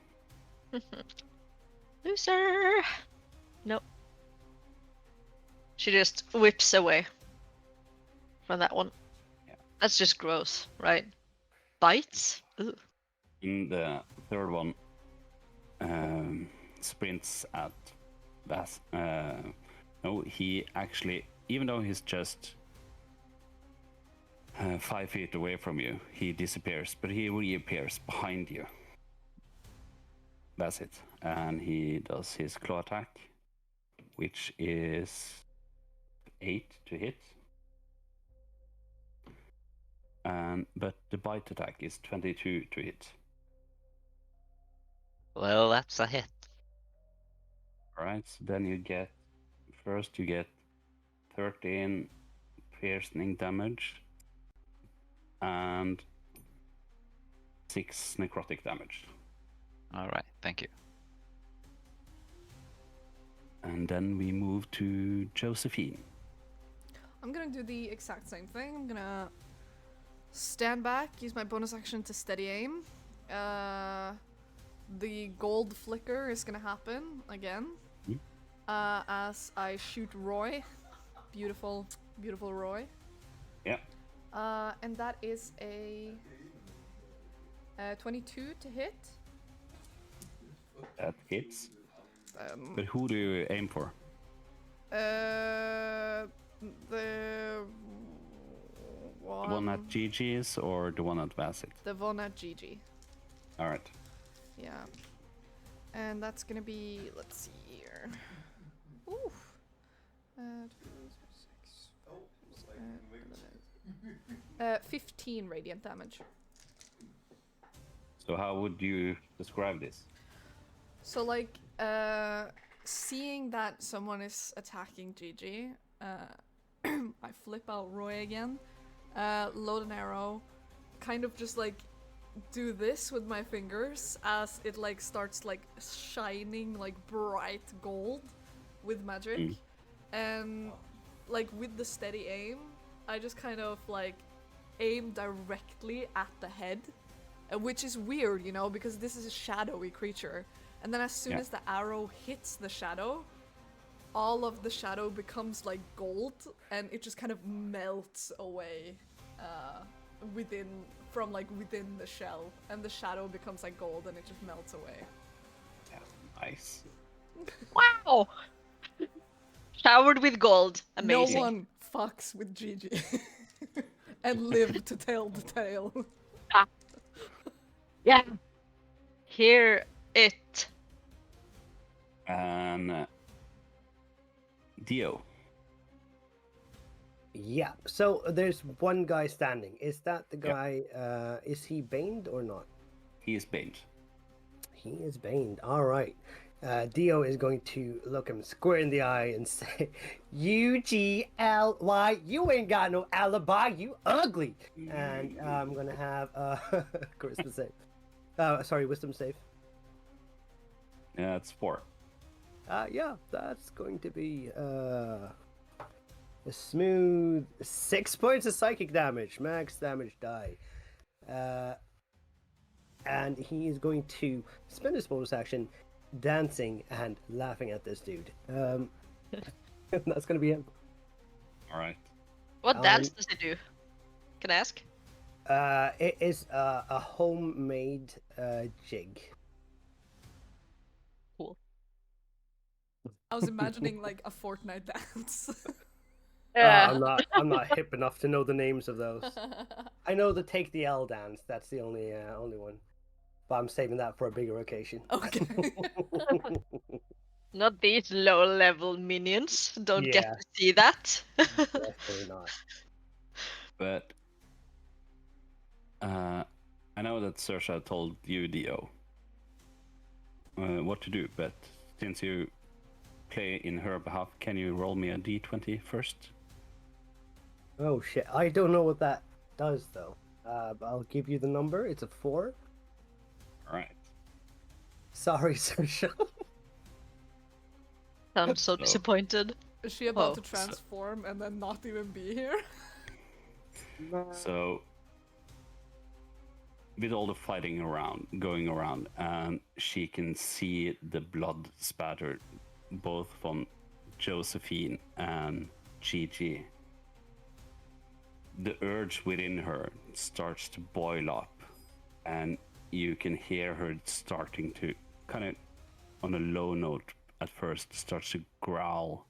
Loser. Nope. She just whips away from that one. Yeah. That's just gross, right? Bites? Ooh. In the third one, sprints at Bass. No, he actually, even though he's just 5 feet away from you, he disappears, but he reappears behind you. That's it. And he does his claw attack, which is 8 to hit. But the bite attack is 22 to hit. Well, that's a hit. Alright, so then you get 13 piercing damage and 6 necrotic damage. All right, thank you. And then we move to Josephine. I'm gonna do the exact same thing. I'm gonna stand back, use my bonus action to steady aim. The gold flicker is gonna happen again. As I shoot Roy. Beautiful, beautiful Roy. Yeah. And that is a 22 to hit. That hits. But who do you aim for? The The one at GG's or the one at Bassett? The one at GG. Alright. Yeah. And that's gonna be, let's see here. Ooh. 15 radiant damage. So how would you describe this? So like, seeing that someone is attacking Gigi, I flip out Roy again, load an arrow, kind of just like do this with my fingers as it like starts like shining like bright gold with magic, and like with the steady aim, I just kind of like aim directly at the head, which is weird, you know, because this is a shadowy creature. And then as soon as the arrow hits the shadow, all of the shadow becomes like gold, and it just kind of melts away within the shell, and the shadow becomes like gold, and it just melts away. Yeah, nice. Wow! Showered with gold. Amazing. No one fucks with Gigi and live to tell the tale. Yeah. Hear it. And Dio. Yeah, so there's one guy standing. Is that the guy, is he baned or not? He is baned. He is baned, alright. Dio is going to look him square in the eye and say, UGLY, you ain't got no alibi, you ugly! And I'm gonna have charisma save. Sorry, wisdom save. Yeah, it's 4. Yeah, that's going to be a smooth 6 points of psychic damage, max damage die. And he is going to spend his bonus action dancing and laughing at this dude. That's going to be him. Alright. What dance does it do? Can I ask? It is a homemade jig. Cool. I was imagining like a Fortnite dance. I'm not hip enough to know the names of those. I know the Take the L dance. That's the only one. But I'm saving that for a bigger occasion. Okay. Not these low-level minions. Don't get Yeah. to see that. Definitely not. But I know that Saoirse told you, Dio, what to do, but since you play in her behalf, can you roll me a d20 first? Oh shit, I don't know what that does though. But I'll give you the number. It's a 4. Alright. Sorry, Saoirse. I'm so disappointed. Is she about to Oh. transform and then not even be here? So, with all the fighting going around, she can see the blood spatter both from Josephine and Gigi. The urge within her starts to boil up, and you can hear her starting to kind of, on a low note at first, starts to growl,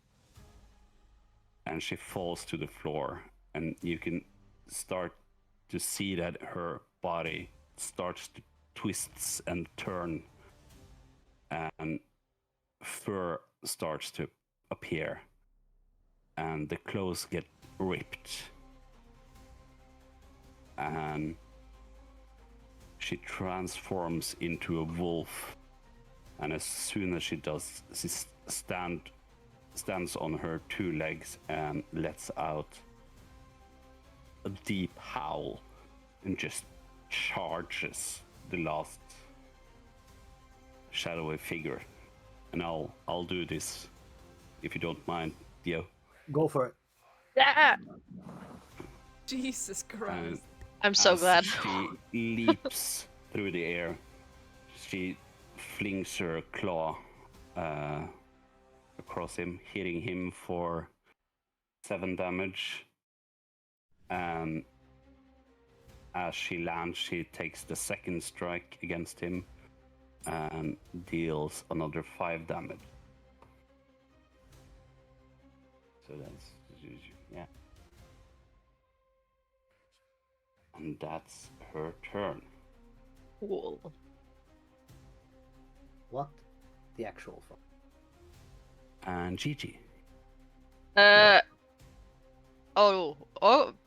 and she falls to the floor, and you can start to see that her body starts to twists and turn, and fur starts to appear, and the clothes get ripped. And she transforms into a wolf. And as soon as she does, she stands on her 2 legs and lets out a deep howl and just charges the last shadowy figure. And I'll do this if you don't mind, Dio. Go for it. Yeah. Jesus Christ. I'm so As glad. she leaps through the air, she flings her claw across him, hitting him for 7 damage. And as she lands, she takes the second strike against him and deals another 5 damage. So that's, yeah. And that's her turn. Cool. What? The actual fuck? And Gigi. Oh,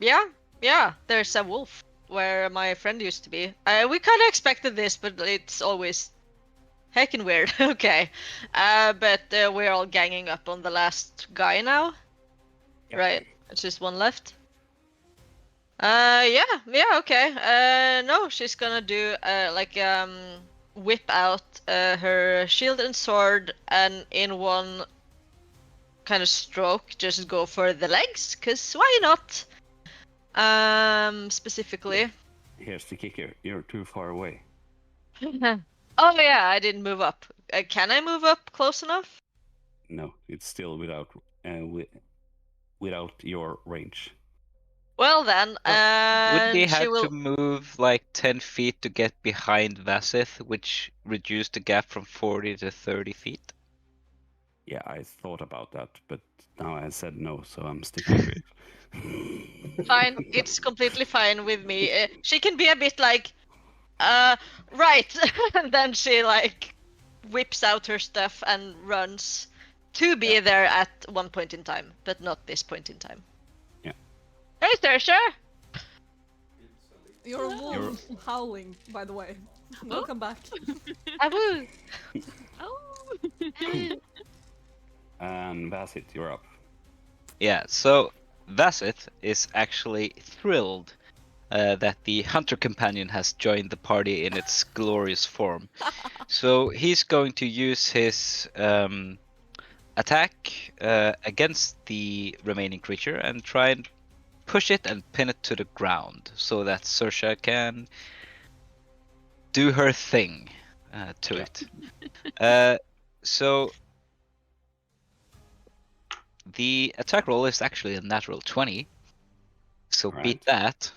yeah. There's a wolf where my friend used to be. We kind of expected this, but it's always heckin' weird. Okay, but we're all ganging up on the last guy now, right? It's just one left. Yeah, okay. No, she's gonna do whip out her shield and sword, and in one kind of stroke just go for the legs, cause why not? Specifically. Here's the kicker. You're too far away. Oh yeah, I didn't move up. Can I move up close enough? No, it's still without your range. Well then, Would they she have will. to move like 10 feet to get behind Vasith, which reduced the gap from 40 to 30 feet? Yeah, I thought about that, but now I said no, so I'm sticking to it. Fine, it's completely fine with me. She can be a bit like, right, and then she like whips out her stuff and runs to be there at one point in time, but not this point in time. Yeah. Hey, Saoirse! You're a wolf howling, by the way. Welcome back. Abu! Oh. And Basit, you're up. Yeah, so Vasith is actually thrilled that the hunter companion has joined the party in its glorious form. So he's going to use his attack against the remaining creature and try and push it and pin it to the ground so that Saoirse can do her thing to it. So the attack roll is actually a natural 20. So beat that.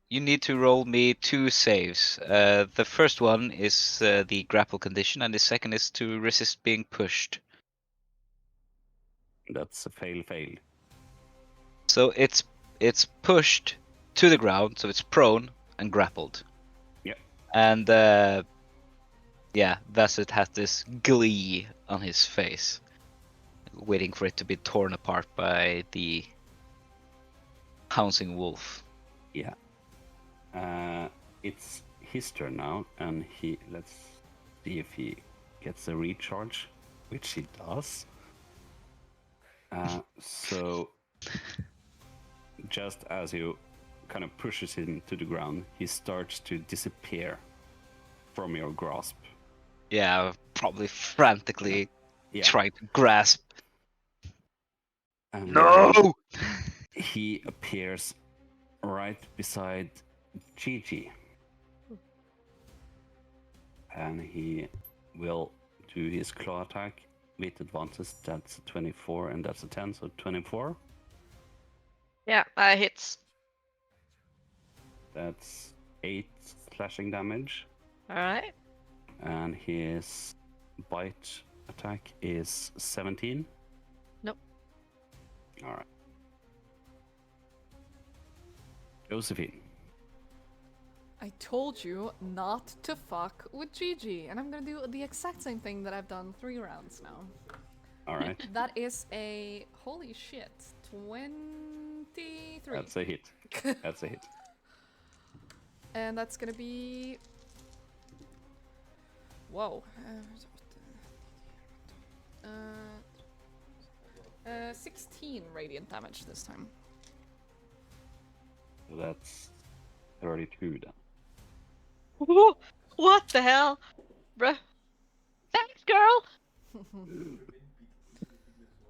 You need to roll me 2 saves. The first one is the grapple condition, and the second is to resist being pushed. That's a fail. So it's pushed to the ground, so it's prone and grappled. Yep. And yeah, Vasset has this glee on his face, waiting for it to be torn apart by the pouncing wolf. Yeah. It's his turn now, and let's see if he gets a recharge, which he does. So just as you kind of pushes him to the ground, he starts to disappear from your grasp. Yeah, probably frantically Yeah. trying to grasp. And No! he appears right beside Gigi. And he will do his claw attack with advantage. That's a 24 and that's a 10, so 24. Yeah, hits. That's 8 slashing damage. Alright. And his bite attack is 17. Nope. Alright. Josephine. I told you not to fuck with Gigi, and I'm gonna do the exact same thing that I've done 3 rounds now. All right. That is a holy shit 23. That's a hit. That's a hit. And that's gonna be. Whoa. 16 radiant damage this time. So that's 32 then. Whoa, what the hell? Bruh. Thanks, girl!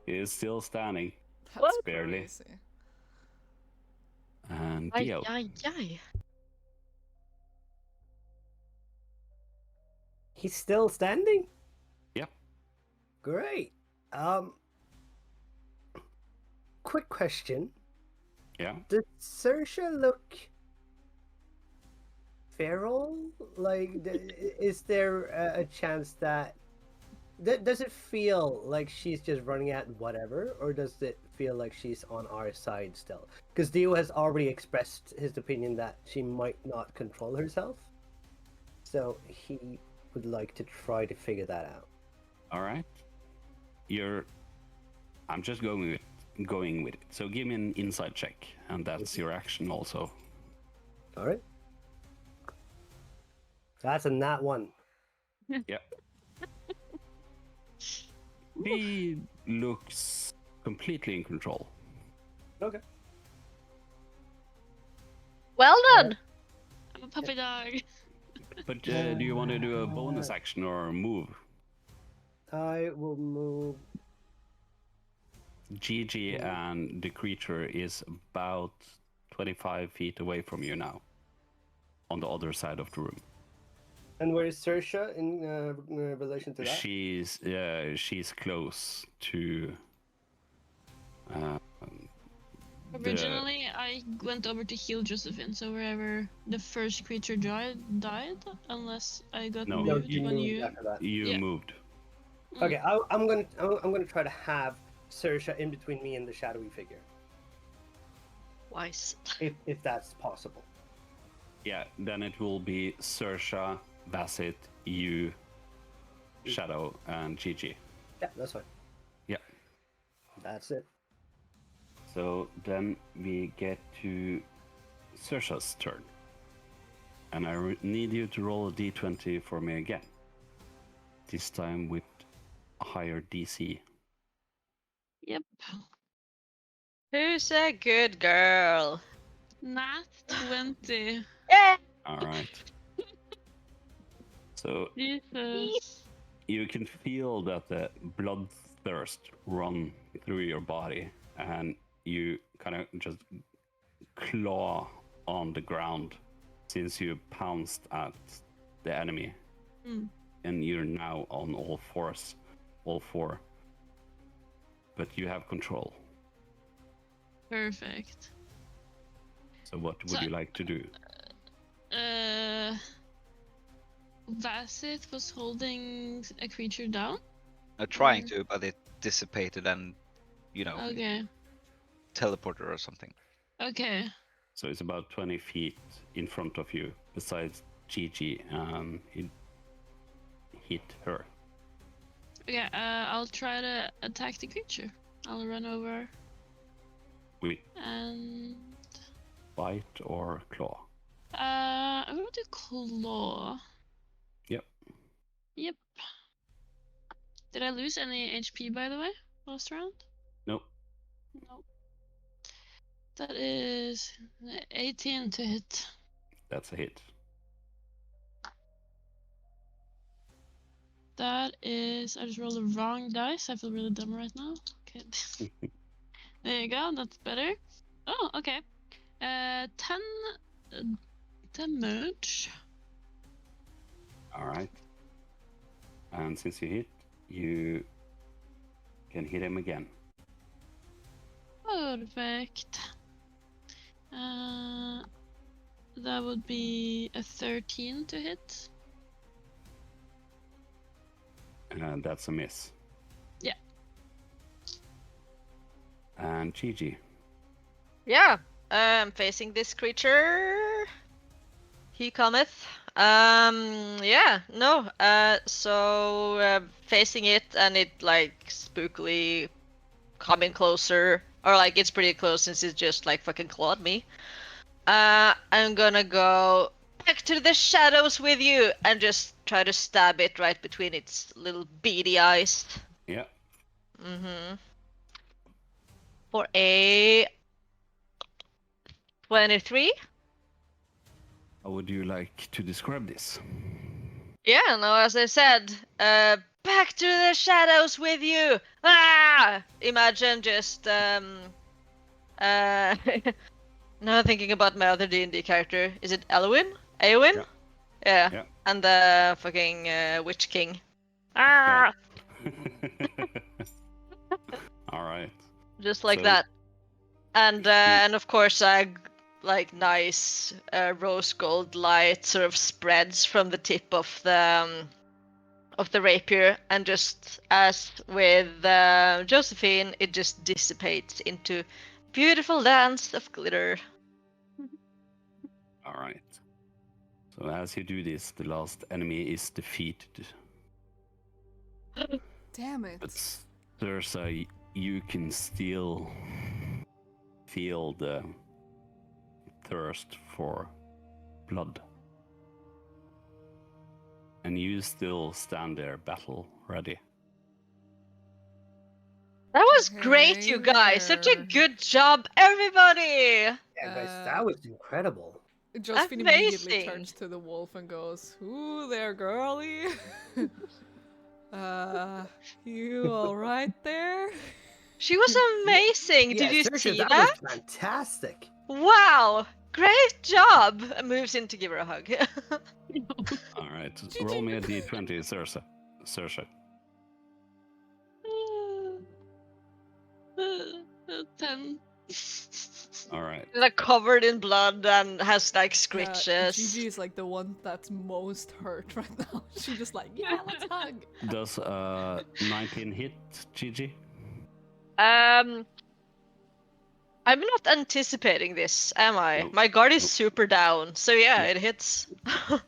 He is still standing. That's What? Barely. crazy. And Ay, Dio. ay, ay. He's still standing? Yep. Great. Quick question. Yeah. Does Saoirse look feral? Like, is there a chance that... Does it feel like she's just running at whatever, or does it feel like she's on our side still? Because Dio has already expressed his opinion that she might not control herself. So he would like to try to figure that out. All right. I'm just going with it. So give me an insight check, and that's your action also. All right. That's a nat 1. Yeah. He looks completely in control. Okay. Well done! I'm a puppy dog. But do you want to do a bonus action or move? I will move. Gigi and the creature is about 25 feet away from you now, on the other side of the room. And where is Saoirse in relation to that? She's close to. Originally, I went over to heal Josephine, so wherever the first creature died, unless I got No. No, moved you when moved you. after that. You Yeah. moved. Okay, I'm gonna try to have Saoirse in between me and the shadowy figure, Wise. if that's possible. Yeah, then it will be Saoirse, Bassett, you, Shadow, and Gigi. Yeah, that's fine. Yeah. That's it. So then we get to Saoirse's turn. And I need you to roll a d20 for me again. This time with a higher DC. Yep. Who's a good girl? Nat 20. Yeah! All right. So Jesus. you can feel that the bloodthirst run through your body, and you kind of just claw on the ground since you pounced at the enemy. Mm. And you're now on all four. But you have control. Perfect. So what would you like to do? Vasith was holding a creature down? Trying to, but it dissipated and, it Okay. teleported or something. Okay. So it's about 20 feet in front of you, besides Gigi, and it hit her. Okay, I'll try to attack the creature. I'll run over With and... bite or claw? I'm gonna do claw. Yep. Yep. Did I lose any HP, by the way, last round? Nope. Nope. That is 18 to hit. That's a hit. That is... I just rolled the wrong dice. I feel really dumb right now. Okay. There you go, that's better. Oh, okay. 10 damage. All right. And since you hit, you can hit him again. Perfect. That would be a 13 to hit. And that's a miss. Yeah. And Gigi. Yeah, facing this creature. he cometh. Yeah, no. So facing it and it like spookily coming closer, or like it's pretty close since it just like fucking clawed me. I'm gonna go back to the shadows with you and just try to stab it right between its little beady eyes. Yeah. Mm-hmm. For a 23. How would you like to describe this? Yeah, no, as I said, back to the shadows with you. Ah! Imagine just uh now thinking about my other D&D character. Is it Elwyn? Eowyn? Yeah. Yeah. Yeah. And the fucking Witch King. Yeah. Ah! All right. Just like So- that. And of course like nice rose gold light sort of spreads from the tip of the rapier, and just as with Josephine, it just dissipates into beautiful dance of glitter. All right. So as you do this, the last enemy is defeated. Damn it. But Thursa, you can still feel the thirst for blood. And you still stand there, battle ready. That was great, you guys! Such a There. good job, everybody! Yeah, guys, that Uh, was incredible. Josephine immediately Amazing. turns to the wolf and goes, "Ooh there, girlie. You alright there?" She was amazing! Yeah, Did you Saoirse, see that that? was fantastic. Wow! Great job! And moves in to give her a hug. All right. Roll me a d20, Saoirse. 10. All right. Like covered in blood and has like scritches. Gigi is like the one that's most hurt right now. She just like, yeah, let's hug. Does 19 hit, Gigi? I'm not anticipating this, am I? Nope. My guard is Nope. super down, so yeah, Yeah. it hits. All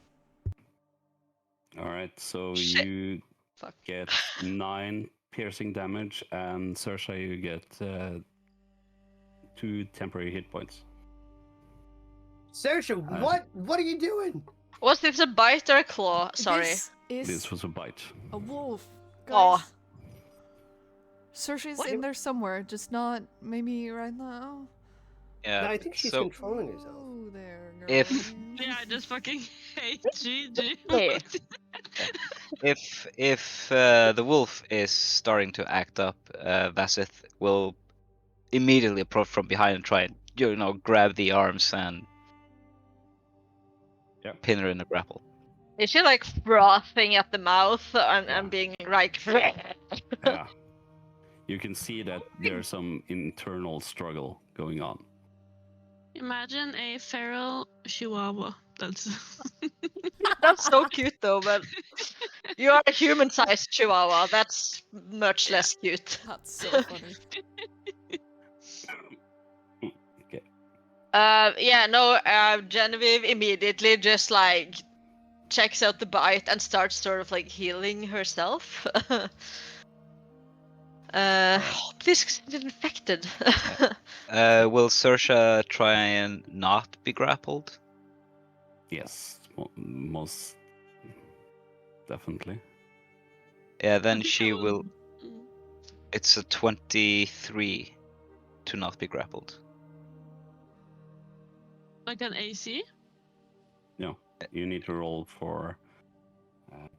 right. So Shit. you Fuck. get 9 piercing damage, and Saoirse, you get 2 temporary hit points. Saoirse, what are you doing? Was this a bite or a claw? Sorry. This is This was a bite. a wolf, Aw. guys. Saoirse's What? in there somewhere, just not maybe right now. Yeah. No, I think she's so controlling herself. Oh, there, girl. If- Yeah, I just fucking hate Gigi. Hey. if the wolf is starting to act up, Vasith will immediately approach from behind and try and grab the arms and Yep. pin her in a grapple. Is she like frothing at the mouth and, Yeah. and being like. Yeah. You can see that there's some internal struggle going on. Imagine a feral chihuahua. That's That's so cute though, but you are a human-sized chihuahua. That's much less cute. That's so funny. Okay. Yeah, no, Genevieve immediately just like checks out the bite and starts sort of like healing herself. Hope this isn't infected. Will Saoirse try and not be grappled? Yes, most definitely. Yeah, I then think she I will. Mm. It's a 23 to not be grappled. Like an AC. No, you need to roll for.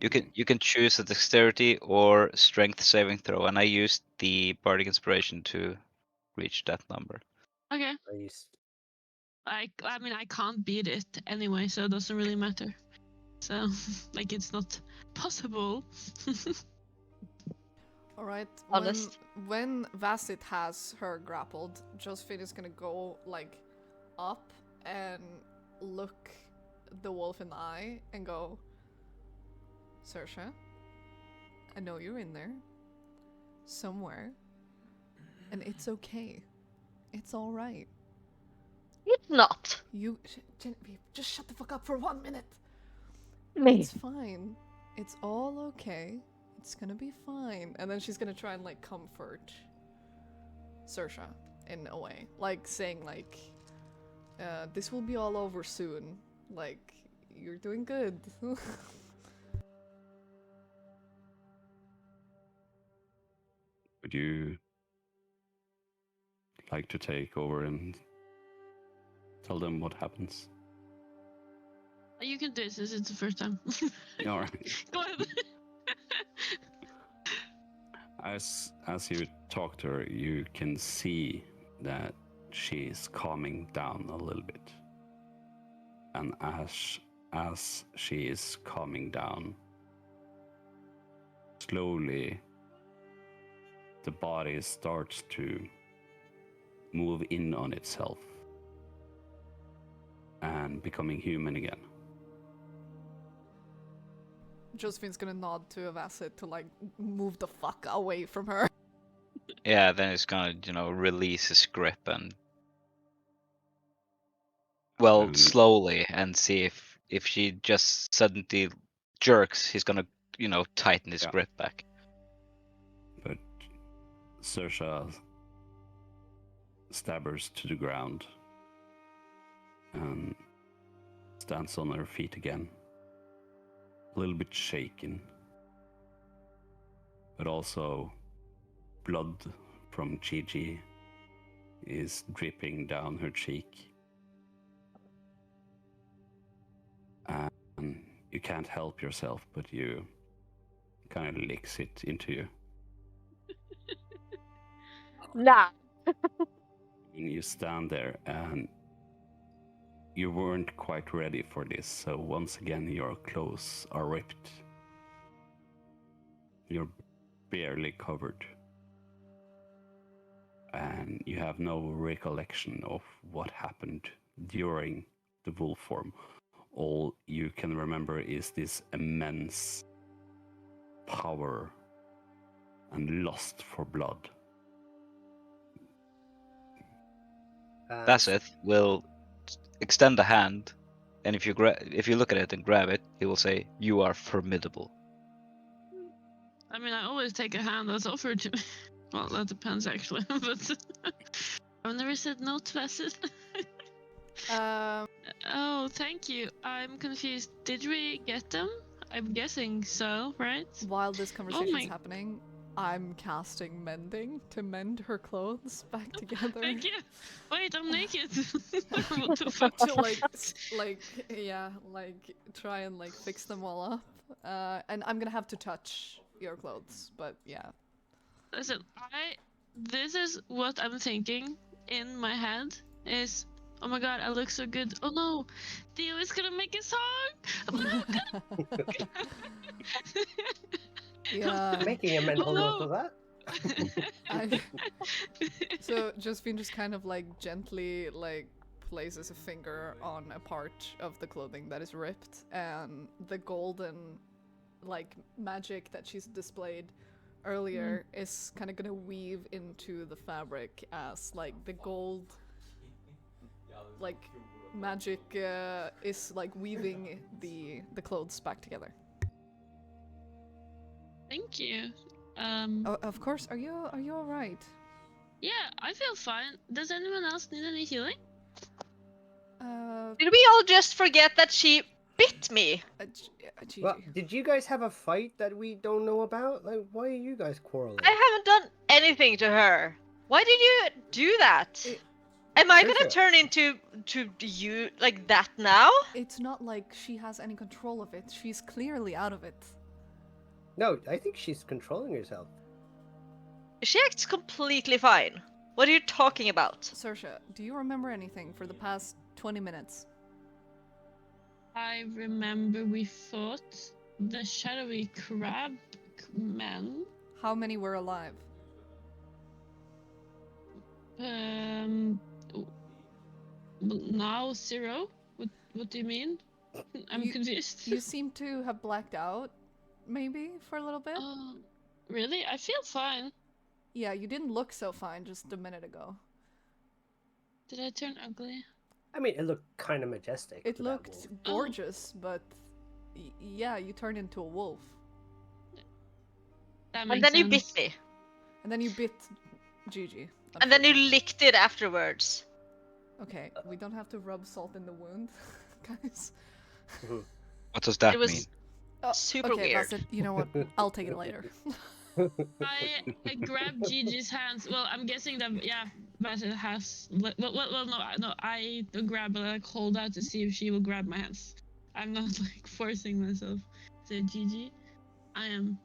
You can choose a dexterity or strength saving throw, and I used the bardic inspiration to reach that number. Okay. Nice. I mean I can't beat it anyway, so it doesn't really matter. So like it's not possible. Alright, Honest. when Vasith has her grappled, Josephine is gonna go like up and look the wolf in the eye and go, Saoirse, I know you're in there somewhere, and it's okay. It's alright. It's not. You, Genevieve, just shut the fuck up for 1 minute. Me. It's fine. It's all okay. It's gonna be fine. And then she's gonna try and like comfort Saoirse in a way, like saying like, "This will be all over soon. Like, you're doing good." Would you like to take over and tell them what happens? You can do it since it's the first time. All right. Go ahead. As you talk to her, you can see that she's calming down a little bit, and as she is calming down, slowly the body starts to move in on itself and becoming human again. Josephine's gonna nod to Avacid to like move the fuck away from her. Yeah, then it's gonna, release his grip and slowly, and see if she just suddenly jerks, he's gonna, tighten his Yeah. grip back. But Saoirse staggers to the ground and stands on her feet again, a little bit shaken, but also blood from Gigi is dripping down her cheek. And you can't help yourself, but you kind of licks it into you. Nah. And you stand there, and you weren't quite ready for this, so once again your clothes are ripped. You're barely covered. And you have no recollection of what happened during the wolf form. All you can remember is this immense power and lust for blood. Bassett will extend a hand, and if you look at it and grab it, he will say, "You are formidable." I mean, I always take a hand that's offered to me. Well, that depends actually, but I've never said no to Bassett. Oh, thank you. I'm confused. Did we get them? I'm guessing so, right? While this conversation's my- happening, I'm casting mending to mend her clothes back together. Thank you. Wait, I'm naked. What the fuck? To like try and like fix them all up. And I'm gonna have to touch your clothes, but yeah. Listen, this is what I'm thinking in my head is, oh my god, I look so good. Oh no, Theo is gonna make a song. Oh no, God. Yeah. Making a mental Oh, note no. of that. So Josephine just kind of like gently like places a finger on a part of the clothing that is ripped, and the golden like magic that she's displayed earlier is kind of gonna weave into the fabric as like the gold like magic is like weaving the clothes back together. Thank you. Oh, of course. Are you all right? Yeah, I feel fine. Does anyone else need any healing? Did we all just forget that she bit me? Gigi. Well, did you guys have a fight that we don't know about? Like, why are you guys quarreling? I haven't done anything to her. Why did you do that? Am I gonna Saoirse. turn into you like that now? It's not like she has any control of it. She's clearly out of it. No, I think she's controlling herself. She acts completely fine. What are you talking about? Saoirse, do you remember anything for the past 20 minutes? I remember we fought the shadowy crab men. How many were alive? Now 0. What do you mean? I'm confused. You seem to have blacked out, maybe, for a little bit? Oh, really? I feel fine. Yeah, you didn't look so fine just a minute ago. Did I turn ugly? I mean, it looked kind of majestic. It for that looked wolf. gorgeous, but yeah, you turn into a wolf. That And makes then you sense. bit me. And then you bit Gigi. And then you unfortunately. licked it afterwards. Okay, we don't have to rub salt in the wound, guys. What does that It was mean? super okay, weird. that's it. You know what? I'll take it later. I grabbed Gigi's hands. Well, I'm guessing that Bassett has. Well, no. I grab and like hold out to see if she will grab my hands. I'm not like forcing myself. Say, Gigi, I am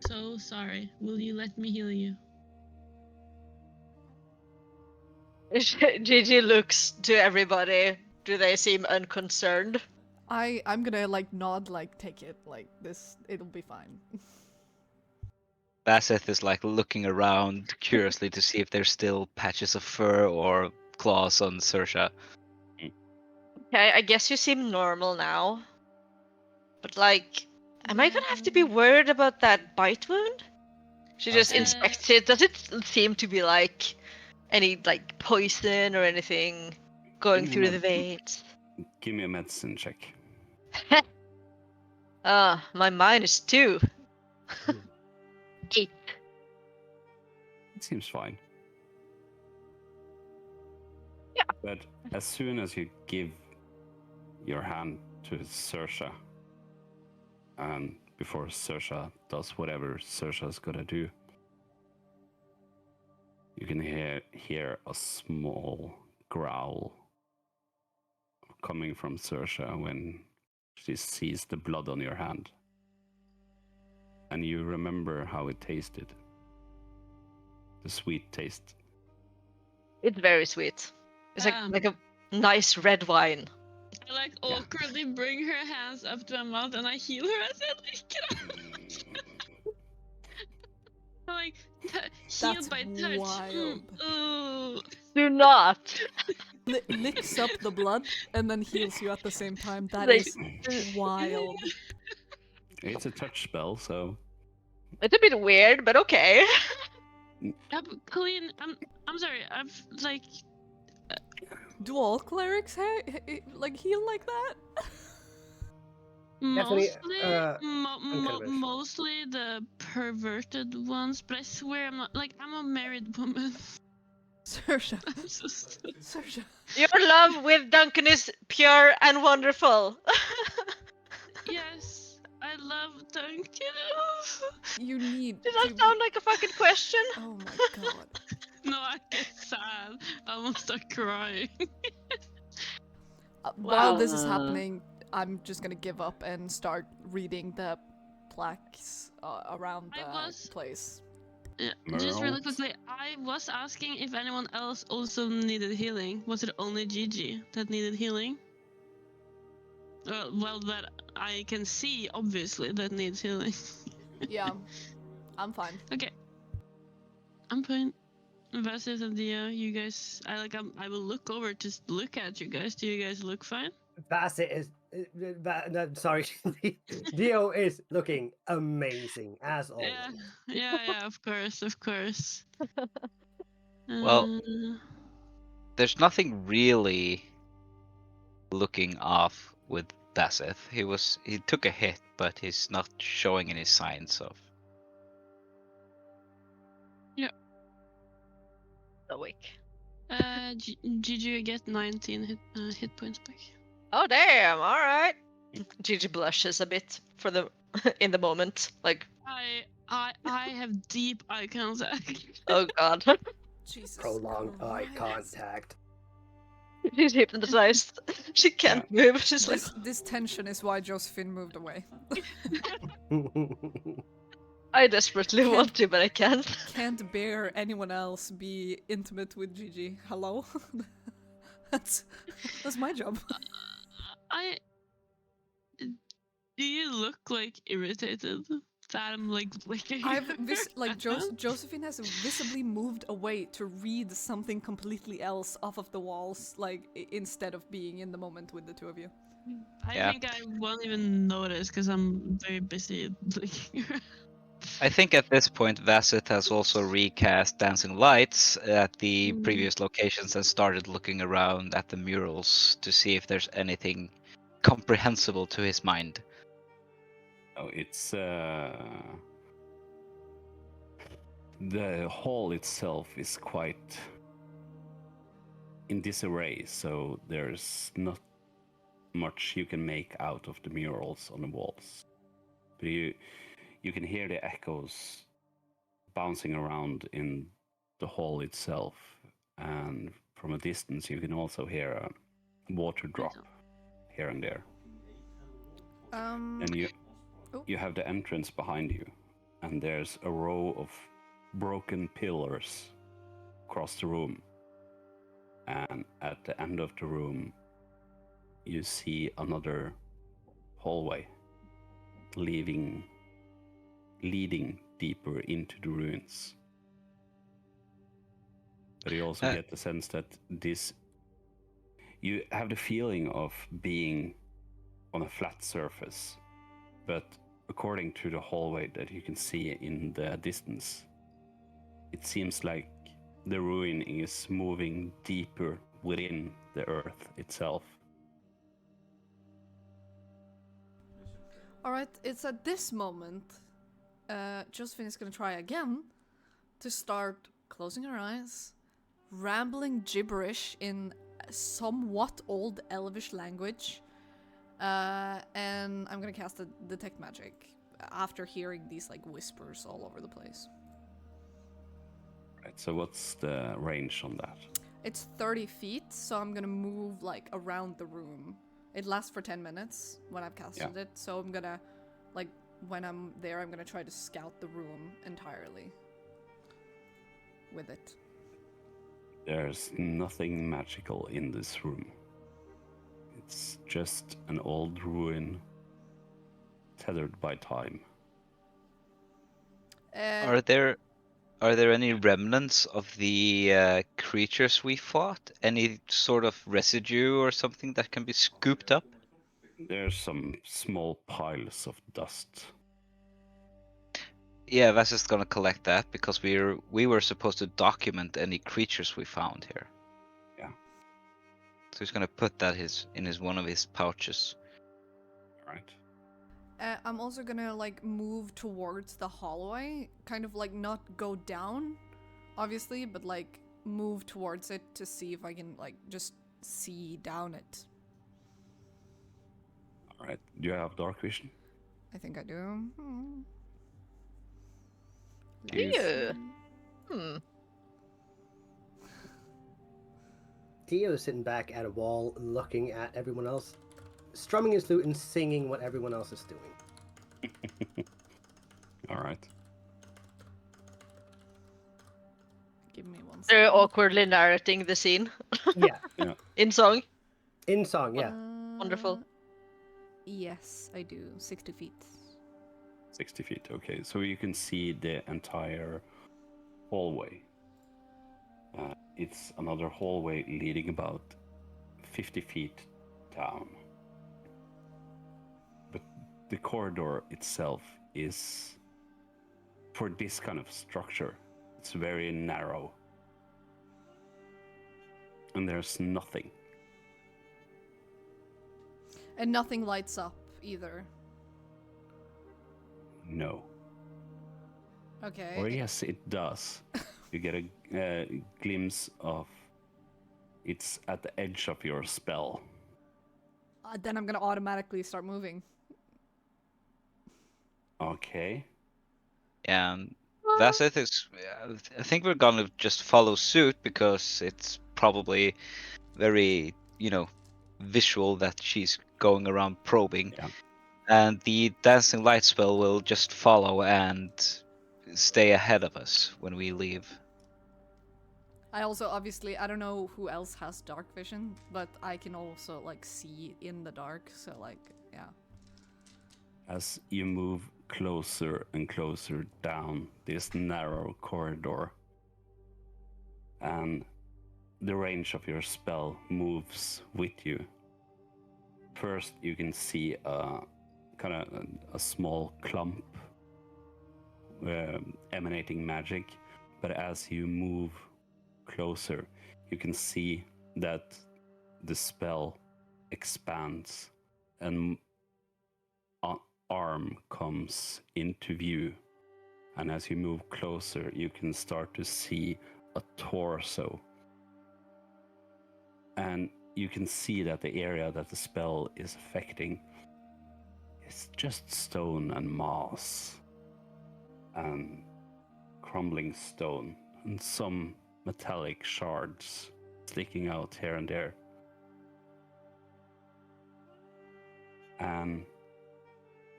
so sorry. Will you let me heal you? Gigi looks to everybody. Do they seem unconcerned? I'm gonna like nod, like take it, like this. It'll be fine. Bassett is like looking around curiously to see if there's still patches of fur or claws on Sersha. Okay, I guess you seem normal now. But like, am I gonna have to be worried about that bite wound? She just Okay. inspects it. Does it seem to be like any like poison or anything going Give me through a the veins? Give me a medicine check. My -2. 8. It seems fine. Yeah. But as soon as you give your hand to Sersha, and before Sersha does whatever Sersha's gonna do, you can hear a small growl coming from Sersha when she sees the blood on your hand. And you remember how it tasted. The sweet taste. It's very sweet. It's Um. like a nice red wine. I like Yeah. awkwardly bring her hands up to my mouth and I heal her as I lick it up. I'm like healed That's by touch. wild. Ooh. Do not. Licks up the blood and then heals you at the same time. That Like, is wild. It's a touch spell, so it's a bit weird, but okay. Colleen, I'm sorry. I've like Do all clerics like heal like that? Definitely, mostly mostly the perverted ones, but I swear I'm not like I'm a married woman. Sersha. I'm just Sersha. Your love with Duncan is pure and wonderful. yes, I love Duncan. You need Does to. that sound like a fucking question? Oh my god. No, I get sad. I almost start crying. While this is Wow. happening, I'm just gonna give up and start reading the plaques around I the was- place. Yeah, just really Merle? quickly, I was asking if anyone else also needed healing. Was it only Gigi that needed healing? Well, that I can see, obviously, that needs healing. Yeah, I'm fine. Okay. I'm fine. Vassis and Dio, you guys, I will look over to look at you guys. Do you guys look fine? Bassett is. No, sorry, Dio is looking amazing as always. Yeah, of course. Well- Uh, There's nothing really looking off with Bassett. He took a hit, but he's not showing any signs of. Awake. Gigi, you get 19 hit points back. Oh damn! All right. Gigi blushes a bit for the in the moment. Like, I have deep eye contact. oh god, Jesus. Prolonged eye Christ. contact. she's hypnotized. She can't move. She's like, This tension is why Josephine moved away. I desperately want to, but I can't. Can't bear anyone else be intimate with Gigi. Hello? that's my job. Do you look like irritated that I'm like licking? Josephine has visibly moved away to read something completely else off of the walls, like instead of being in the moment with the two of you. I Yeah. think I won't even notice because I'm very busy licking her. I think at this point, Vasset has also recast Dancing Lights at the previous locations and started looking around at the murals to see if there's anything comprehensible to his mind. Oh, it's the hall itself is quite in disarray, so there's not much you can make out of the murals on the walls. But you can hear the echoes bouncing around in the hall itself, and from a distance you can also hear a water drop here and there. And you have the entrance behind you, and there's a row of broken pillars across the room. And at the end of the room, you see another hallway leading deeper into the ruins. But you also get the sense that you have the feeling of being on a flat surface, but according to the hallway that you can see in the distance, it seems like the ruin is moving deeper within the earth itself. Alright, it's at this moment Josephine is gonna try again to start closing her eyes, rambling gibberish in somewhat old elvish language, and I'm gonna cast a detect magic after hearing these like whispers all over the place. Right, so what's the range on that? It's 30 feet, so I'm gonna move like around the room. It lasts for 10 minutes when I've casted it, so I'm gonna, like, when I'm there, I'm gonna try to scout the room entirely with it. There's nothing magical in this room. It's just an old ruin tethered by time. Are there any remnants of the creatures we fought? Any sort of residue or something that can be scooped up? There's some small piles of dust. Yeah, Vas is gonna collect that because we were supposed to document any creatures we found here. Yeah. So he's gonna put that in one of his pouches. Right. I'm also gonna like move towards the hallway, kind of like not go down, obviously, but like move towards it to see if I can like just see down it. All right. Do you have dark vision? I think I do. Do you? Dio is sitting back at a wall looking at everyone else, strumming his flute and singing what everyone else is doing. All right. Give me one They're second. awkwardly narrating the scene Yeah, in song. in song, yeah. Wonderful. Yes, I do. 60 feet. 60 feet. Okay, so you can see the entire hallway. It's another hallway leading about 50 feet down. But the corridor itself is, for this kind of structure, it's very narrow. And there's nothing. And nothing lights up either. No. Okay. Or yes, it does. You get a glimpse of it's at the edge of your spell. Then I'm gonna automatically start moving. Okay. And Vaseth is. I think we're gonna just follow suit because it's probably very, visual that she's going around probing. Yeah. And the dancing light spell will just follow and stay ahead of us when we leave. I also obviously I don't know who else has dark vision, but I can also like see in the dark, so like yeah. As you move closer and closer down this narrow corridor, and the range of your spell moves with you. First, you can see a small clump emanating magic, but as you move closer, you can see that the spell expands and an arm comes into view. And as you move closer, you can start to see a torso. And you can see that the area that the spell is affecting is just stone and moss and crumbling stone and some metallic shards sticking out here and there. And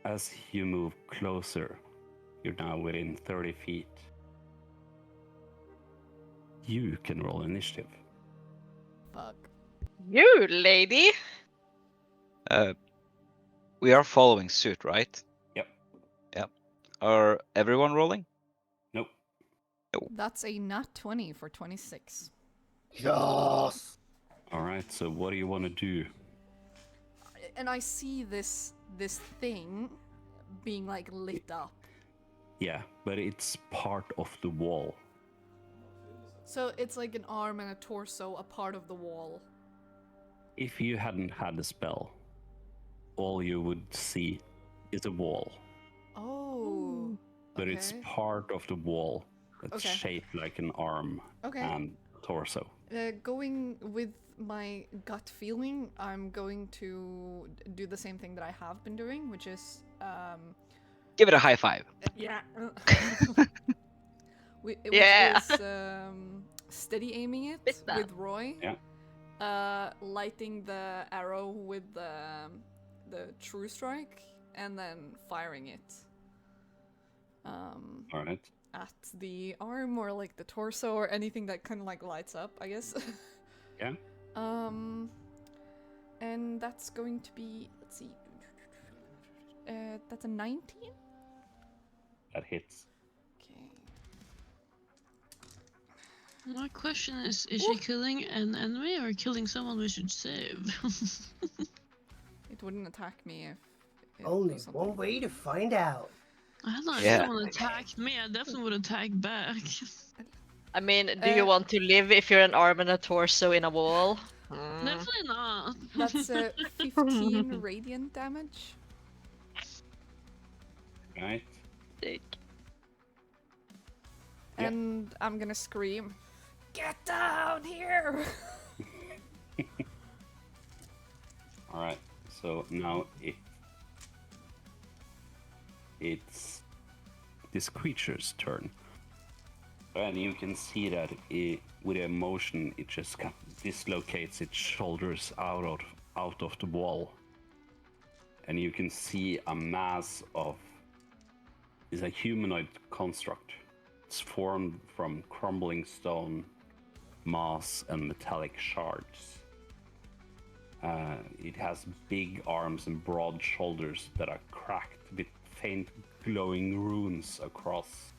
as you move closer, you're now within 30 feet. You can roll initiative. Fuck. You lady. We are following suit, right? Yep. Yep. Are everyone rolling? Nope. That's a nat 20 for 26. Yes. All right, so what do you want to do? And I see this thing being like lit up. Yeah, but it's part of the wall. So it's like an arm and a torso, a part of the wall. If you hadn't had the spell, all you would see is a wall. Oh. But it's okay. part of the wall that's Okay. shaped like an arm Okay. and torso. Going with my gut feeling, I'm going to do the same thing that I have been doing, which is Give it a high five. yeah. Which Yeah. is steady aiming it Bit that. with Roy. Yeah. Lighting the arrow with the true strike, and then firing it. All right. At the arm or like the torso or anything that kind of like lights up, I guess. Yeah. And that's going to be, let's see, that's a 19? That hits. Okay. My question is she killing an enemy or killing someone we should save? It wouldn't attack me if it Only was something. one way to find out. I thought Yeah. if someone attacked me, I definitely would attack back. I mean, do you want to live if you're an arm and a torso in a wall? Definitely not. That's 15 radiant damage. Right. Dick. Yeah. And I'm gonna scream, "Get down here!" All right. So now it's this creature's turn. And you can see that with emotion, it just kind of dislocates its shoulders out of the wall. And you can see a mass of... It's a humanoid construct. It's formed from crumbling stone, moss, and metallic shards. It has big arms and broad shoulders that are cracked with faint glowing runes across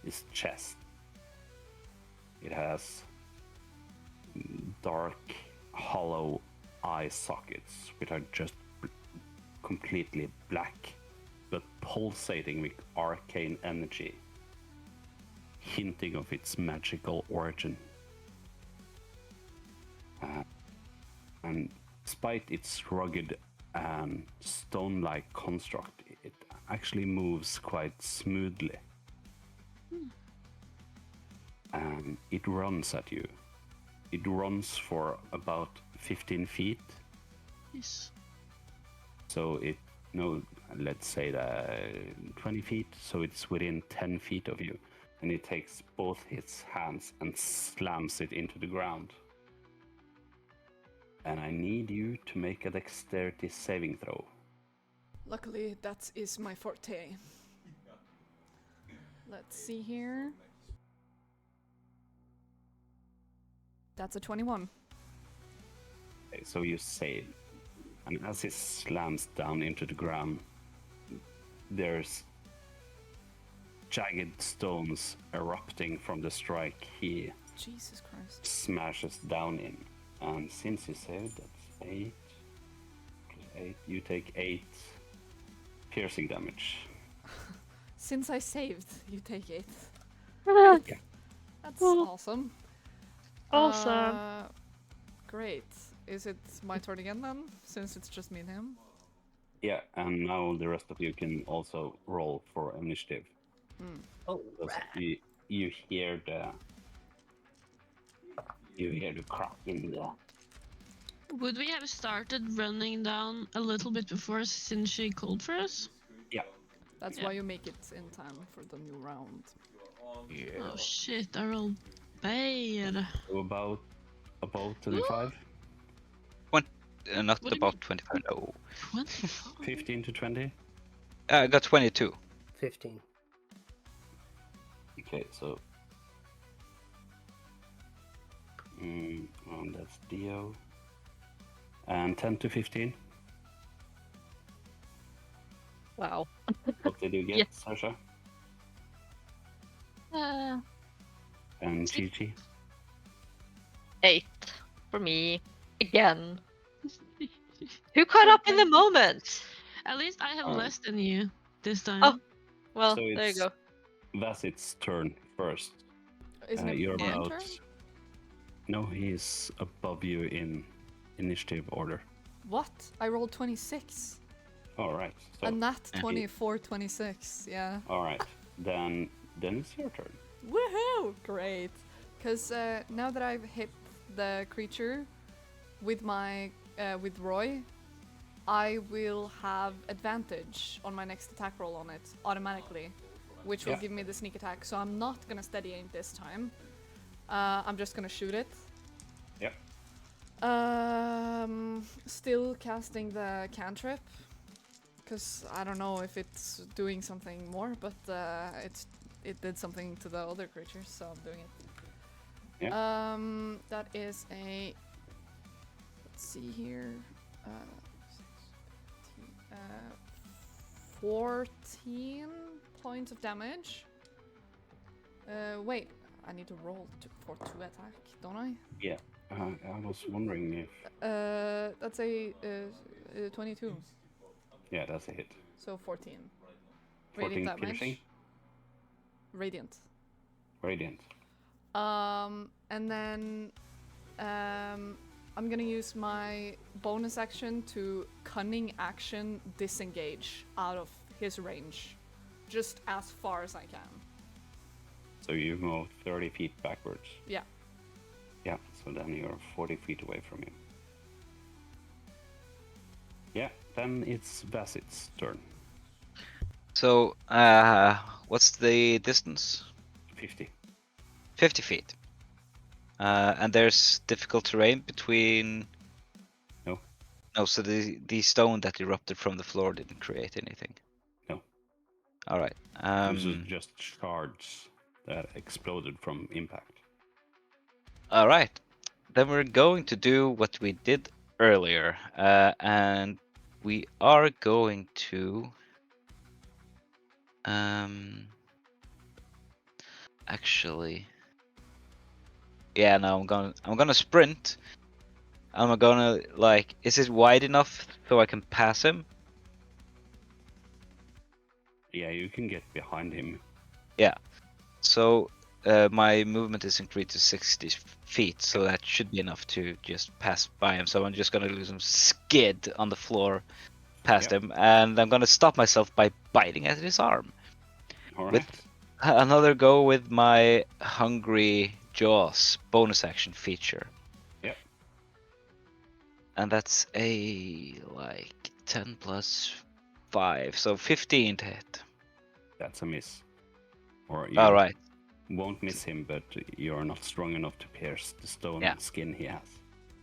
its chest. It has dark, hollow eye sockets, which are just completely black, but pulsating with arcane energy, hinting of its magical origin. And despite its rugged and stone-like construct, it actually moves quite smoothly. And it runs at you. It runs for about 15 feet. Yes. So let's say that 20 feet, so it's within 10 feet of you. And it takes both its hands and slams it into the ground. And I need you to make a dexterity saving throw. Luckily, that is my forte. Let's see here. That's a 21. Okay, so you save. And as it slams down into the ground, there's jagged stones erupting from the strike he Jesus Christ. smashes down in. And since you saved, that's 8 plus 8, you take 8 piercing damage. Since I saved, you take 8. Yeah. That's Cool. awesome. Awesome. Great. Is it my turn again then? Since it's just me and him? Yeah, and now the rest of you can also roll for initiative. Oh, Because right. you hear the crack in the. Would we have started running down a little bit before since she called for us? Yeah. That's Yeah. why you make it in time for the new round. Oh shit, I rolled bad. So about 25, Not What do you about mean? 25. No. 25? 15 to 20. I got 22. 15. Okay, so. And that's Dio. And 10 to 15. Wow. What did you get, Yeah. Sasha? Uh, And Gigi? 8 for me. Again. Who caught up in the moment? At least I have Alright. less than you this time. Oh. Well, So there you it's go. Vasit's turn first. Isn't it You're my about. turn? No, he's above you in initiative order. What? I rolled 26. Alright. So, And that Yeah. 24, 26. Yeah. alright. Then it's your turn. Woohoo! Great. Because now that I've hit the creature with my with Roy, I will have advantage on my next attack roll on it automatically, which will Yeah. give me the sneak attack. So I'm not gonna steady aim this time. I'm just gonna shoot it. Yep. Still casting the cantrip, because I don't know if it's doing something more, but it did something to the other creatures, so I'm doing it. Yeah. That is a. Let's see here. 14 points of damage. Wait, I need to roll for 2 attack, don't I? Yeah. I was wondering if. That's a 22. Yeah, that's a hit. So 14. 14 Radiant damage. piercing. Radiant. Radiant. And then I'm gonna use my bonus action to cunning action disengage out of his range, just as far as I can. So you move 30 feet backwards. Yeah. Yeah, so then you're 40 feet away from him. Yeah, then it's Vasit's turn. So, what's the distance? 50. 50 feet. And there's difficult terrain between. No. No, so the stone that erupted from the floor didn't create anything. No. All right. This is just shards that exploded from impact. All right. Then we're going to do what we did earlier, and we are going to. Actually. Yeah, no, I'm gonna sprint. I'm gonna like. Is it wide enough so I can pass him? Yeah, you can get behind him. Yeah. So my movement is increased to 60 feet, so that should be enough to just pass by him. So I'm just gonna do some skid on the floor past Yep. him, and I'm gonna stop myself by biting at his arm. All right. With another go with my hungry jaws bonus action feature. Yep. And that's a like 10 plus 5, so 15 to hit. That's a miss. Or you All right. won't miss him, but you're not strong enough to pierce the stone Yeah. skin he has.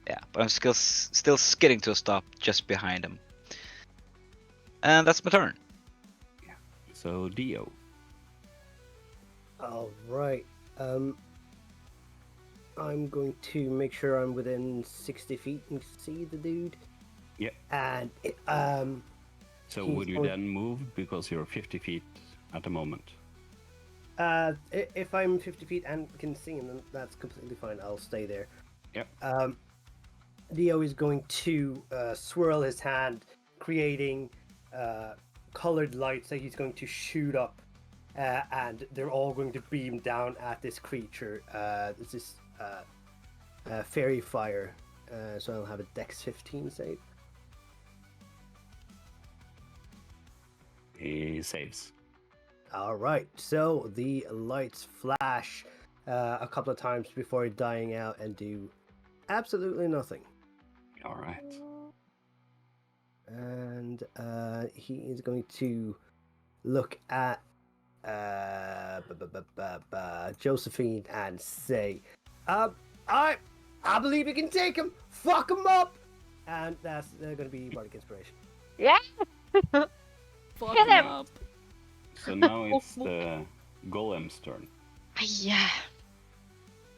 Yeah, but I'm still skidding to a stop just behind him. And that's my turn. So Dio. All right. I'm going to make sure I'm within 60 feet and see the dude. Yep. And So he's would you going- then move because you're 50 feet at the moment? if I'm 50 feet and can see him, then that's completely fine. I'll stay there. Yep. Dio is going to swirl his hand, creating colored lights that he's going to shoot up and they're all going to beam down at this creature. This is fairy fire, so I'll have a Dex 15 save. He saves. All right, so the lights flash a couple of times before dying out and do absolutely nothing. All right. And he is going to look at Josephine and say, I believe you can take him. Fuck him up. And that's going to be bardic inspiration. Yeah. Fuck Hit him. up. So now it's the golem's turn. Yeah.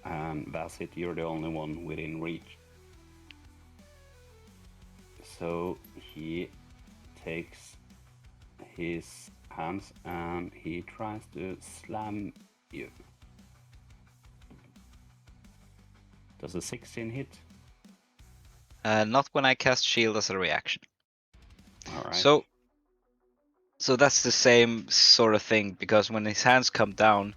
And Bassett, you're the only one within reach. So he takes his hands and he tries to slam you. Does a 16 hit? Not when I cast shield as a reaction. Alright. So that's the same sort of thing, because when his hands come down,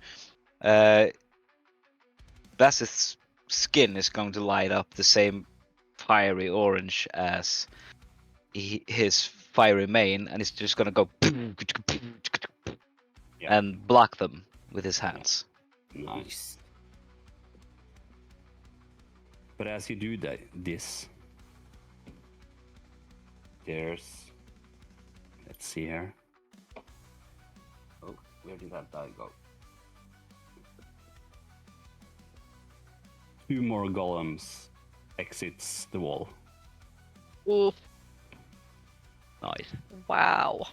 Bassett's skin is going to light up the same fiery orange as his fiery mane, and he's just gonna go and block them with his hands. Nice. But as you do this, there's... Let's see here. Oh, where did that die go? 2 more golems exits the wall. Ooh. Nice. Wow.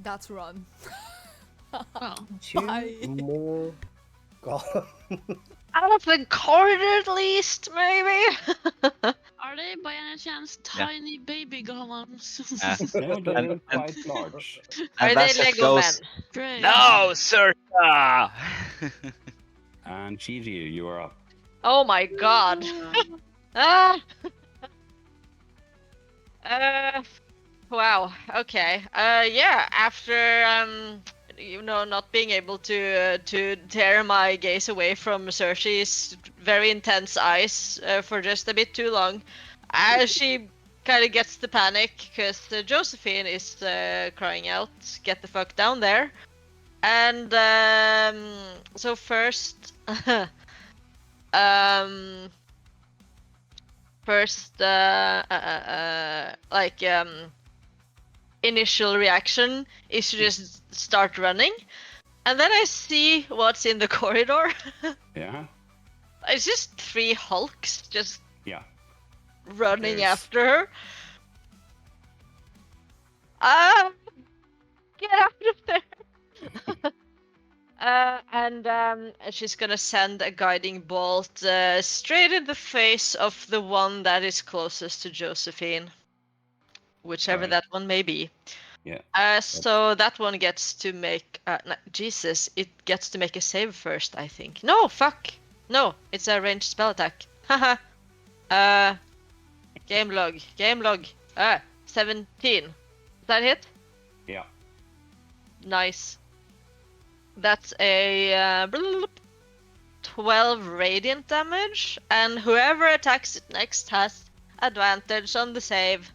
That's run. Well, 2 Bye. more golems. Out of the corridor, at least, maybe. are they by any chance tiny baby golems? No, they're And- quite large. Are they Bassett Lego men? goes, Great. "No, Saoirse!" And Gigi, you are up. Oh my god. Ah. Wow. Okay. Yeah. After not being able to tear my gaze away from Cersei's very intense eyes for just a bit too long, she kind of gets the panic because Josephine is crying out, "Get the fuck down there!" And so first, initial reaction is to just start running, and then I see what's in the corridor. Yeah? It's just 3 hulks just Yeah. running There's- after her. Ah, get out of there! And she's gonna send a guiding bolt straight in the face of the one that is closest to Josephine, whichever Right. that one may be. Yeah. So that one gets to make. Jesus, it gets to make a save first, I think. No, fuck. No, it's a ranged spell attack. Haha. Game log. 17. Does that hit? Yeah. Nice. That's a 12 radiant damage, and whoever attacks it next has advantage on the save.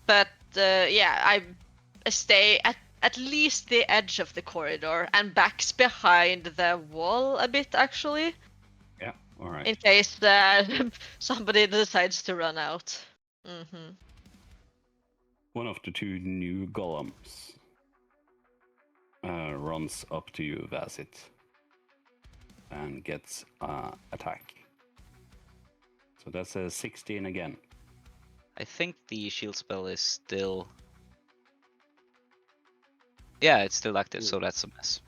But yeah, I stay at least the edge of the corridor and backs behind the wall a bit, actually, Yeah. Alright. in case somebody decides to run out. Mm-hmm. One of the 2 new golems runs up to you, Bassett, and gets attack. So that's a 16 again. I think the shield spell is still... Yeah, it's still active, so that's a mess.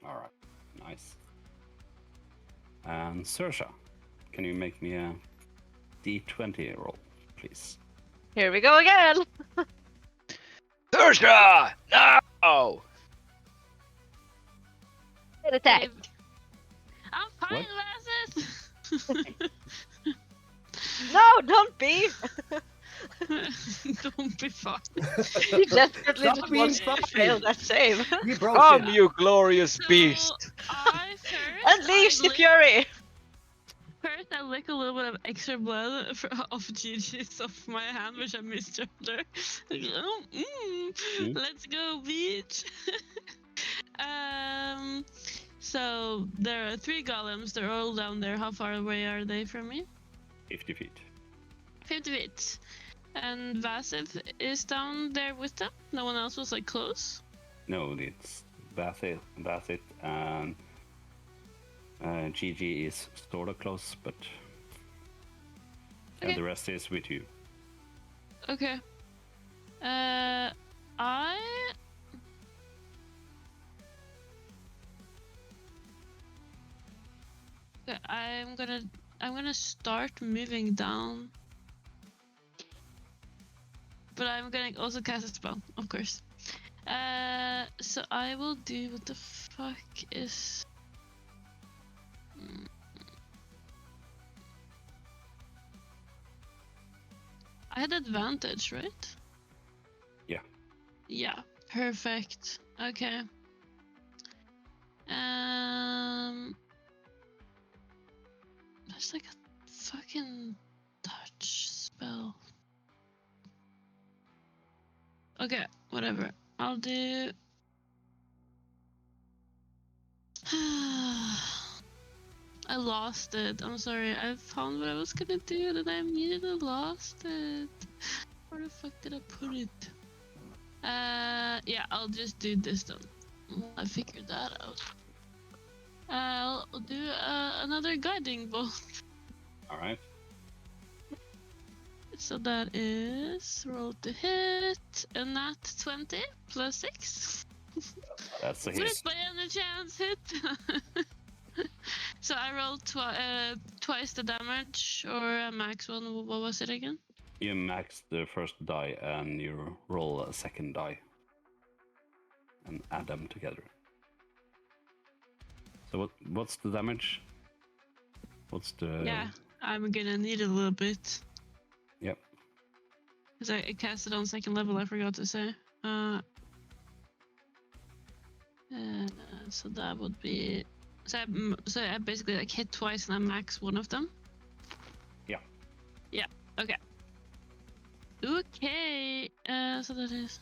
Alright, nice. And Saoirse, can you make me a d20 roll, please? Here we go again. Saoirse! No! Hit attack. I'm fine, Lasses. No, don't be. Don't be fucked. He desperately Stop just being wants to fussy. fail that save. We broke Come, it. you glorious So beast! I first Unleash the fury! First, I lick a little bit of extra blood of Gigi's off my hand, which I misjudged. Oh, let's go, beach. So there are 3 golems. They're all down there. How far away are they from me? 50 feet. 50 feet. And Vasith is down there with them. No one else was like close. No, it's Bassett, and GG is sort of close, but Okay. the rest is with you. Okay. Okay, I'm gonna start moving down. But I'm gonna also cast a spell, of course. So I will do what the fuck is. I had advantage, right? Yeah. Yeah, perfect. Okay. There's like a fucking touch spell. Okay, whatever. I'll do. I lost it. I'm sorry. I found what I was gonna do and I immediately lost it. Where the fuck did I put it? Yeah, I'll just do this then. I figured that out. I'll do another guiding bolt. Alright. So that is roll to hit, a nat 20 plus 6. That's a Would hit. it by any chance hit? So I rolled twice the damage, or a max one. What was it again? You max the first die and you roll a second die. And add them together. So what's the damage? What's the... Yeah, I'm gonna need a little bit. Yep. Because I cast it on 2nd level, I forgot to say. So that would be... So I basically like hit twice and I max one of them? Yeah. Yeah, okay. Okay, so that is...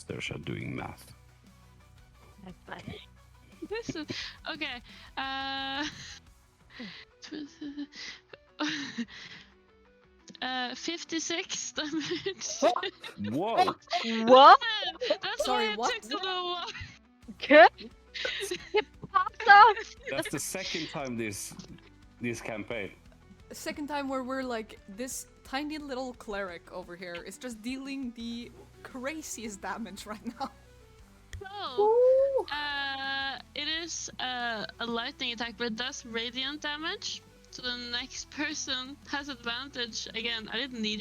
Saoirse doing math. That's funny. This is... Okay, 56 damage. Whoa! What? That's Sorry, why it what? took a little while. Good? He popped off! That's the second time this campaign. Second time where we're like, this tiny little cleric over here is just dealing the craziest damage right now. So, it is a lightning attack, but it does radiant damage. So the next person has advantage. Again, I didn't need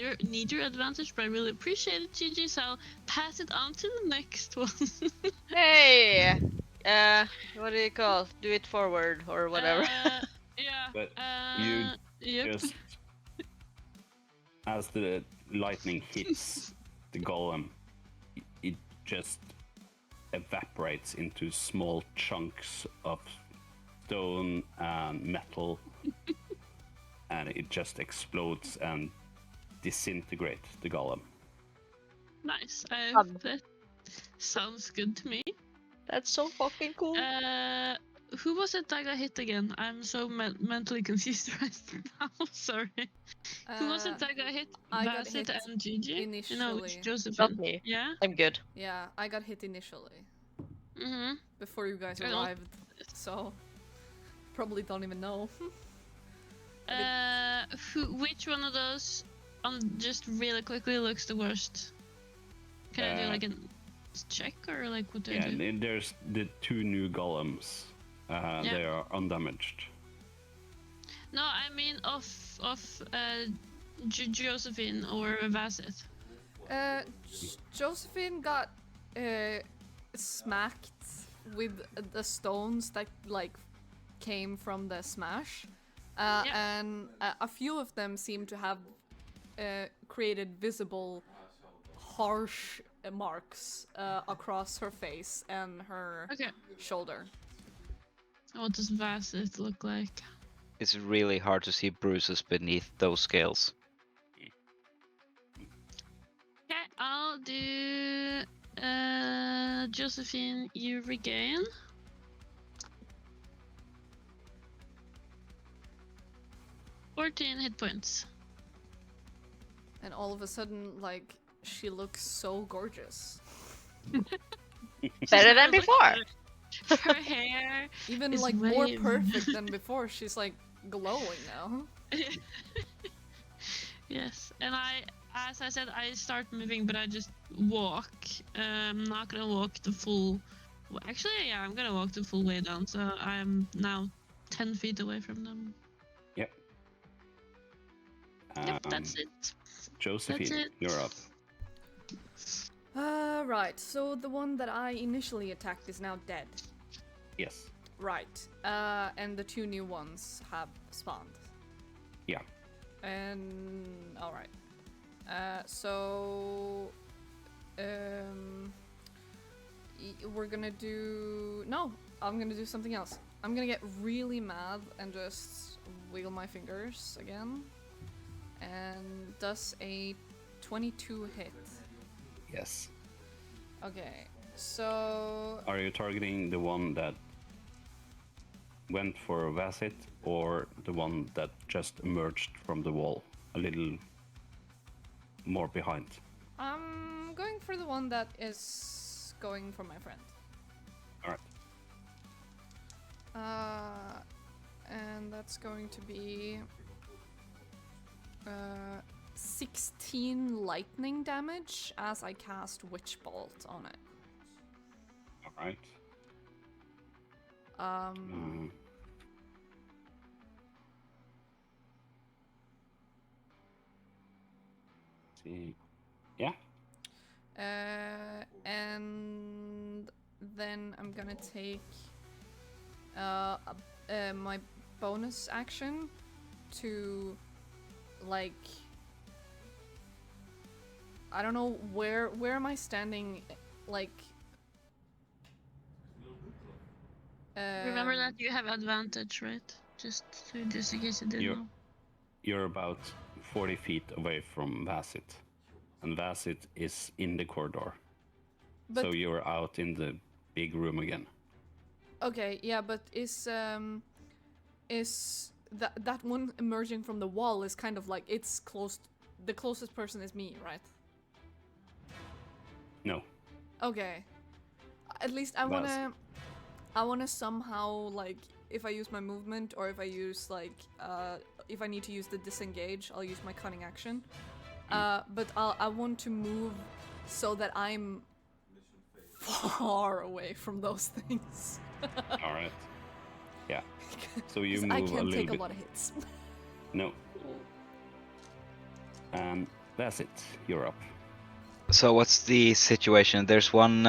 your advantage, but I really appreciate it, Gigi. So I'll pass it on to the next one. Hey! What do you call? Do it forward or whatever. Yeah. But you Yep. just... As the lightning hits the golem, it just evaporates into small chunks of stone and metal. And it just explodes and disintegrates the golem. Nice. That sounds good to me. That's so fucking cool. Who was it that got hit again? I'm so mentally confused right now. Sorry. Who was it that got hit? I got Bassett hit and Gigi? No, initially. it's Josephine. Not me. Yeah? I'm good. Yeah, I got hit initially. Mm-hmm. Before you guys I don't- arrived, so probably don't even know. Which one of those, just really quickly, looks the worst? Can I do like a check, or like what do I Yeah, do? and there's the 2 new golems. Yeah. They are undamaged. No, I mean of Josephine or Bassett. Josephine got smacked with the stones that like came from the smash, and a few of them seem to have created visible, harsh marks across her face and her shoulder. What does Vasit look like? It's really hard to see bruises beneath those scales. Okay, I'll do Josephine, you regain 14 hit points. And all of a sudden, like, she looks so gorgeous. Better than Like, before. her hair Even is like more wavy. perfect than before. She's like glowing now. Yes, and as I said, I start moving, but I just walk. I'm not gonna walk the full. Actually, yeah, I'm gonna walk the full way down. So I'm now 10 feet away from them. Yep. Yep, that's it. Josephine, That's it. you're up. Right. So the one that I initially attacked is now dead. Yes. Right. And the two new ones have spawned. Yeah. And all right. So we're gonna do I'm gonna do something else. I'm gonna get really mad and just wiggle my fingers again. And does a 22 hit? Yes. Okay. So Are you targeting the one that went for Vasit or the one that just emerged from the wall a little more behind? I'm going for the one that is going for my friend. All right. And that's going to be 16 lightning damage as I cast Witch Bolt on it. All right. See. Yeah. And then I'm gonna take my bonus action to, like, I don't know where am I standing, like. Remember that you have advantage, right? Just in case you didn't know. You're about 40 feet away from Vasit, and Vasit is in the corridor. But so you're out in the big room again. okay, yeah, but is that one emerging from the wall is kind of like it's close. The closest person is me, right? No. Okay. At least I wanna somehow, like, if I use my movement or if I use like if I need to use the disengage, I'll use my cunning action. But I want to move so that I'm far away from those things. All right. Yeah. So you move I a little can't take bit. a lot of hits. No. And that's it. You're up. So what's the situation? There's one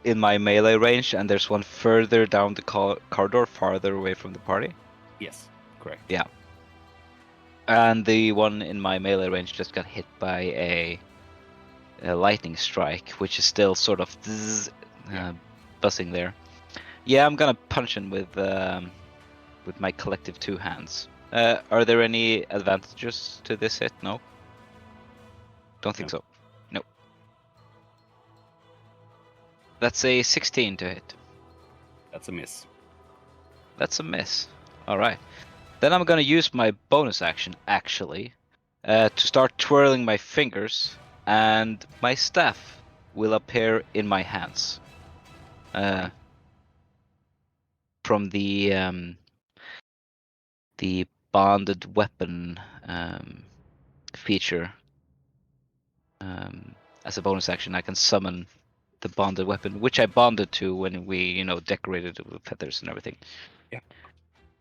in my melee range, and there's one further down the corridor, farther away from the party. Yes, correct. Yeah. And the one in my melee range just got hit by a lightning strike, which is still sort of buzzing there. Yeah, I'm gonna punch him with my collective two hands. Are there any advantages to this hit? No. Don't think so. No. That's a 16 to hit. That's a miss. That's a miss. All right. Then I'm gonna use my bonus action, actually, to start twirling my fingers, and my staff will appear in my hands. From the bonded weapon feature. As a bonus action, I can summon the bonded weapon, which I bonded to when we, decorated it with feathers and everything. Yeah.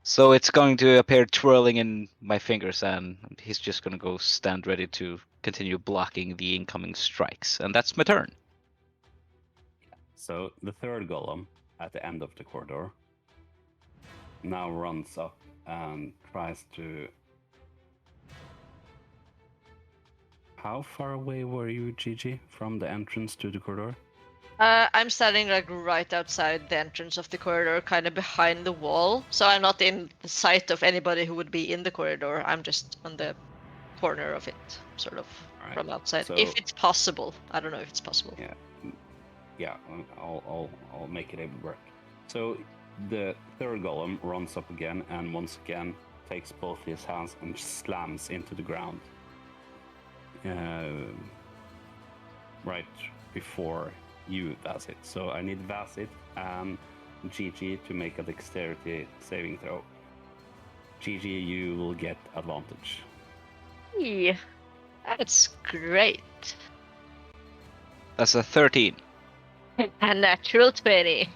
So it's going to appear twirling in my fingers, and he's just going to go stand ready to continue blocking the incoming strikes. And that's my turn. So the third golem at the end of the corridor now runs up and tries to... How far away were you, Gigi, from the entrance to the corridor? I'm standing like right outside the entrance of the corridor, kind of behind the wall. So I'm not in the sight of anybody who would be in the corridor. I'm just on the corner of it, sort of All right. from outside. So, If it's possible. I don't know if it's possible. yeah, I'll make it work. So the third golem runs up again and once again takes both his hands and slams into the ground. Right before you, Vasit. So I need Vasit and Gigi to make a dexterity saving throw. Gigi, you will get advantage. Yeah, that's great. That's a 13. A natural 20.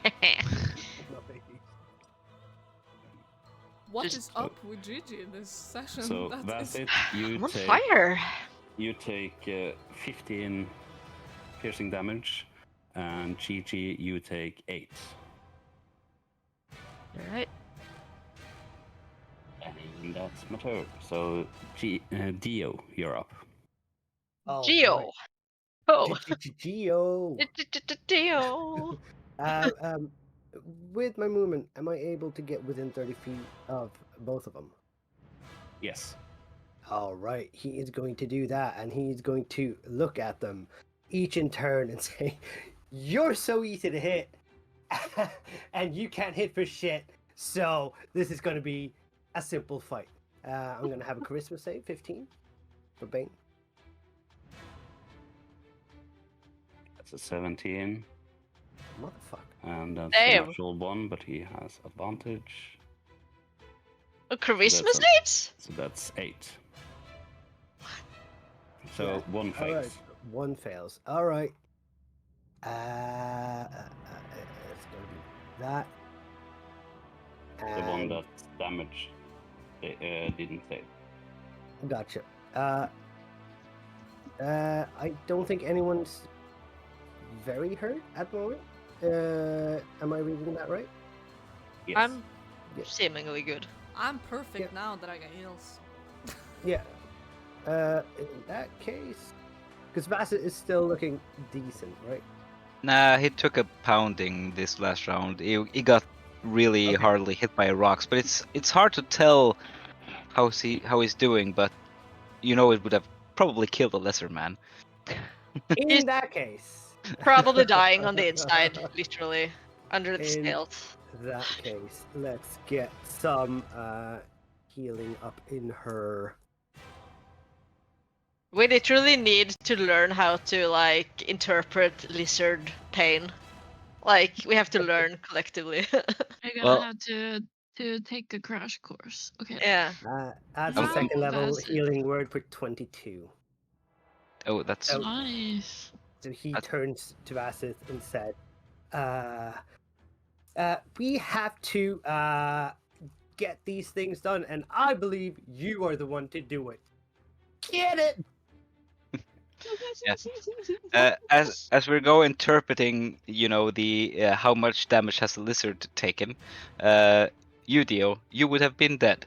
What Just- is up with Gigi in this session? So That is- Vasit, you I'm on take fire. you take 15 piercing damage, and Gigi, you take 8. All right. And that's my turn. So Dio, you're up. All Geo. right. Oh. Geo. Geo. With my movement, am I able to get within 30 feet of both of them? Yes. All right, he is going to do that, and he's going to look at them each in turn and say, "You're so easy to hit, and you can't hit for shit. So this is going to be a simple fight." I'm going to have a charisma save, 15 for Bane. That's a 17, Motherfucker. and that's Damn. a natural 1, but he has advantage. A charisma That's a- saves? So that's 8. So Yeah, one All fails. right, one fails. All right. It's going to be that. The one And- that's damaged didn't save. Gotcha. I don't think anyone's very hurt at the moment. Am I reading that right? Yes. I'm Yeah. seemingly good. I'm perfect Yeah. now that I got heals. Yeah. In that case, because Bassett is still looking decent, right? Nah, he took a pounding this last round. He got really Okay. hardly hit by rocks, but it's hard to tell how he's doing. But you know, it would have probably killed a lesser man. In He's that case, Probably dying on the inside, literally, under the In- stealth. that case, let's get some healing up in her. We literally need to learn how to, like, interpret lizard pain. Like, we have to learn collectively. I'm gonna Well- have to take a crash course. Okay. Yeah. Adds a Wow, second level that's it. healing word for 22. Oh, that's Oh. Nice. So he That's- turns to Vassith and said, "We have to get these things done, and I believe you are the one to do it. Get it?" Yes. As we go interpreting, you know, the how much damage has the lizard taken, you Dio, you would have been dead.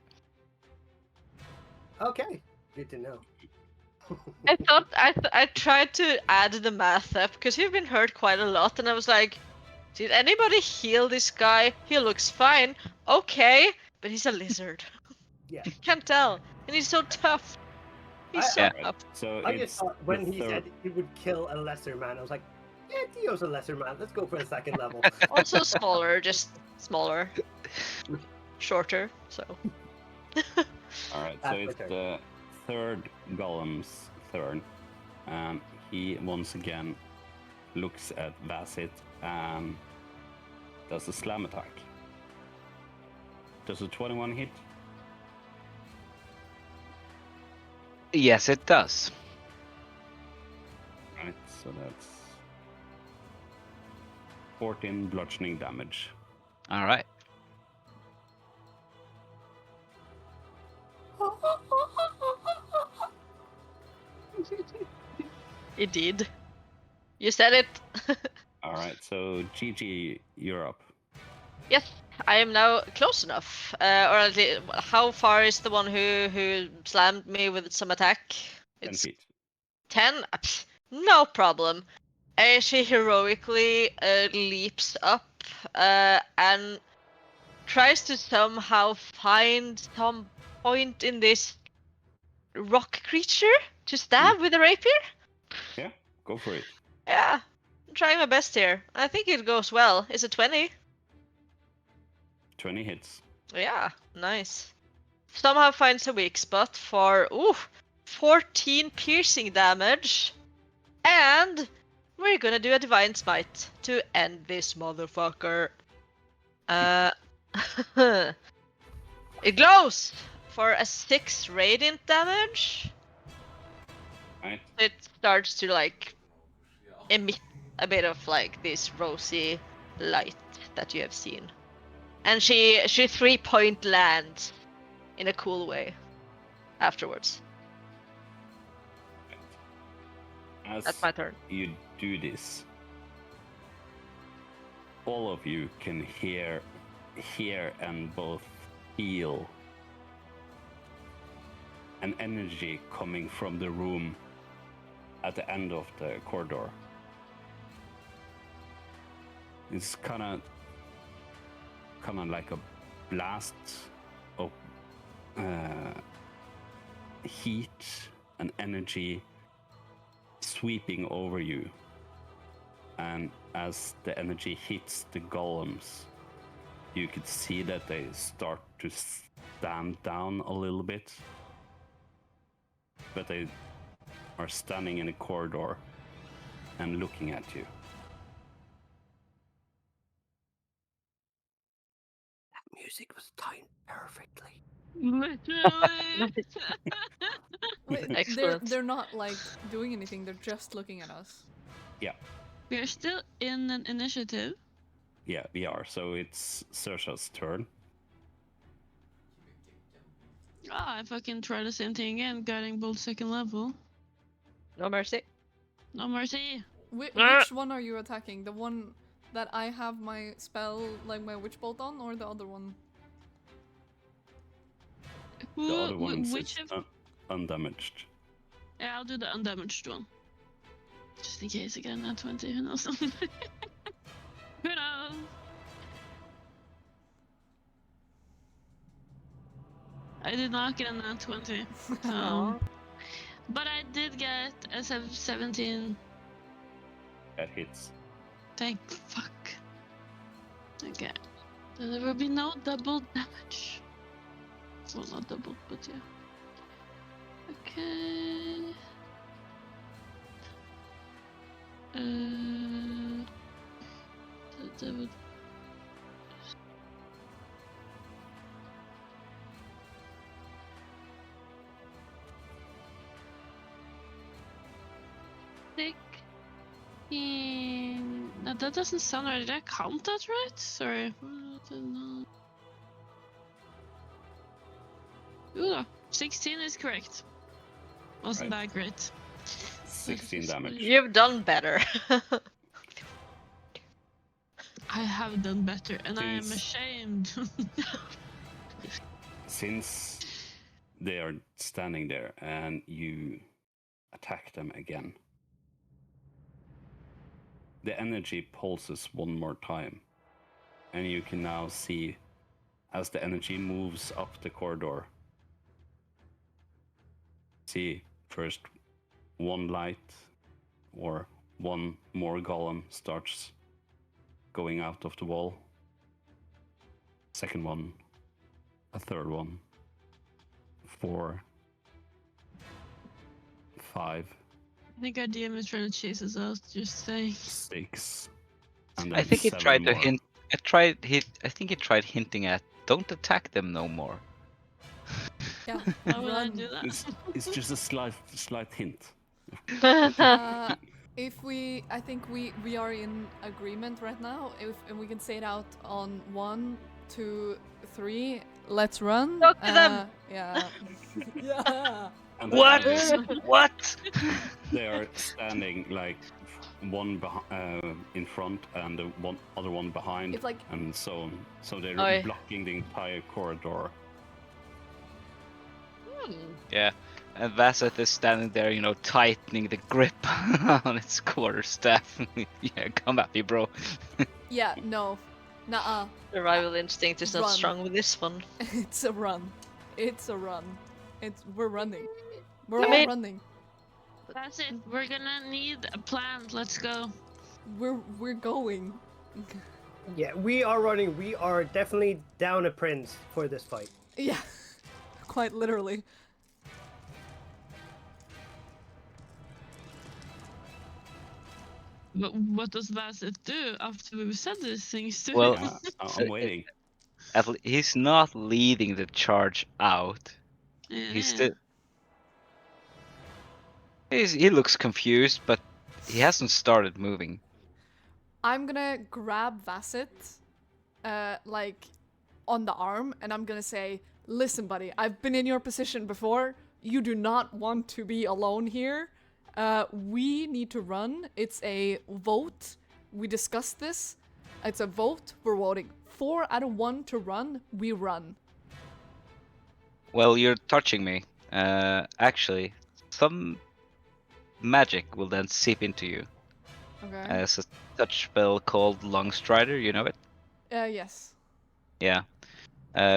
Okay, good to know. I thought I tried to add the math up because he's been hurt quite a lot, and I was like, did anybody heal this guy? He looks fine. Okay, but he's a lizard. Yeah. Can't tell, and he's so tough. He's so Yeah. tough. So I it's just thought when the he third... said he would kill a lesser man, I was like, "Yeah, Dio's a lesser man. Let's go for a second level." Also smaller, just smaller, shorter. So All right, so That's my it's turn. the third golem's turn. He once again looks at Vasit and does a slam attack. Does a 21 hit? Yes, it does. Right, so that's 14 bludgeoning damage. All right. Indeed. You said it. All right, so GG, you're up. Yes, I am now close enough. Or at least, how far is the one who slammed me with some attack? 10 feet. 10? No problem. She heroically leaps up and tries to somehow find some point in this rock creature to stab with a rapier. Yeah, go for it. Yeah, I'm trying my best here. I think it goes well. It's a 20. 20 hits. Yeah, nice. Somehow finds a weak spot for 14 piercing damage. And we're gonna do a divine smite to end this motherfucker. It glows for a 6 radiant damage. Right. It starts to like emit a bit of like this rosy light that you have seen. And she 3-point lands in a cool way afterwards. As That's my turn. you do this, all of you can hear and both feel an energy coming from the room at the end of the corridor. It's kind of like a blast of heat and energy sweeping over you. And as the energy hits the golems, you could see that they start to stand down a little bit. But they are standing in a corridor and looking at you. That music was timed perfectly. Literally. Wait, Excellent. they're not like doing anything. They're just looking at us. Yeah, We are still in an initiative. yeah, we are. So it's Sersha's turn. Ah, if I can try the same thing again, guiding bolt 2nd level. No mercy. No mercy. Which one are you attacking? The one that I have my spell, like my witch bolt on, or the other one? The other one Which is of... undamaged. Yeah, I'll do the undamaged one. Just in case I get a 20, who knows? Who knows? I did not get a nat 20. Aw. But I did get a 17. That hits. Thank fuck. Okay. Then there will be no double damage. Well, not double, but yeah. Okay. That would... No, that doesn't sound right. Did I count that right? Sorry. Ooh, 16 is correct. Wasn't Right. that great? 16 damage. You've done better. I have done better, and I am Since- ashamed. Since they are standing there and you attack them again, the energy pulses one more time. And you can now see as the energy moves up the corridor. See first one light or one more golem starts going out of the wall. Second one, a third one, 4, 5, I think our DM is trying to chase us out, just saying. 6, and I then think he 7 tried to more. hint. I think he tried hinting at, don't attack them no more. Yeah. How will I run. do that? It's just a slight hint. I think we are in agreement right now. And we can say it out on 1, 2, 3. Let's run. Talk to them. Yeah. Yeah. And What? they- What? They are standing like one in front and the other one behind, It's like and so on. So they're Oi. blocking the entire corridor. Yeah. And Vasseth is standing there, you know, tightening the grip on its quarterstaff. Yeah, come at me, bro. yeah, no, nuh-uh. Survival instinct is not Run. strong with this one. It's a run. It's a run. We're running. We're I all mean- running. That's it. We're gonna need a plan. Let's go. We're going. Yeah, we are running. We are definitely down a prince for this fight. Yeah, quite literally. But what does Bassett do after we've said these things to Well, him? Yeah, So- I'm waiting. He's not leading the charge out. He's still. He looks confused, but he hasn't started moving. I'm gonna grab Vassett, like, on the arm, and I'm gonna say, "Listen, buddy, I've been in your position before. You do not want to be alone here. We need to run. It's a vote. We discussed this. It's a vote. We're voting 4 out of 1 to run. We run." Well, you're touching me. Actually, some magic will then seep into you Okay. as a touch spell called Longstrider. You know it? Yes. Yeah.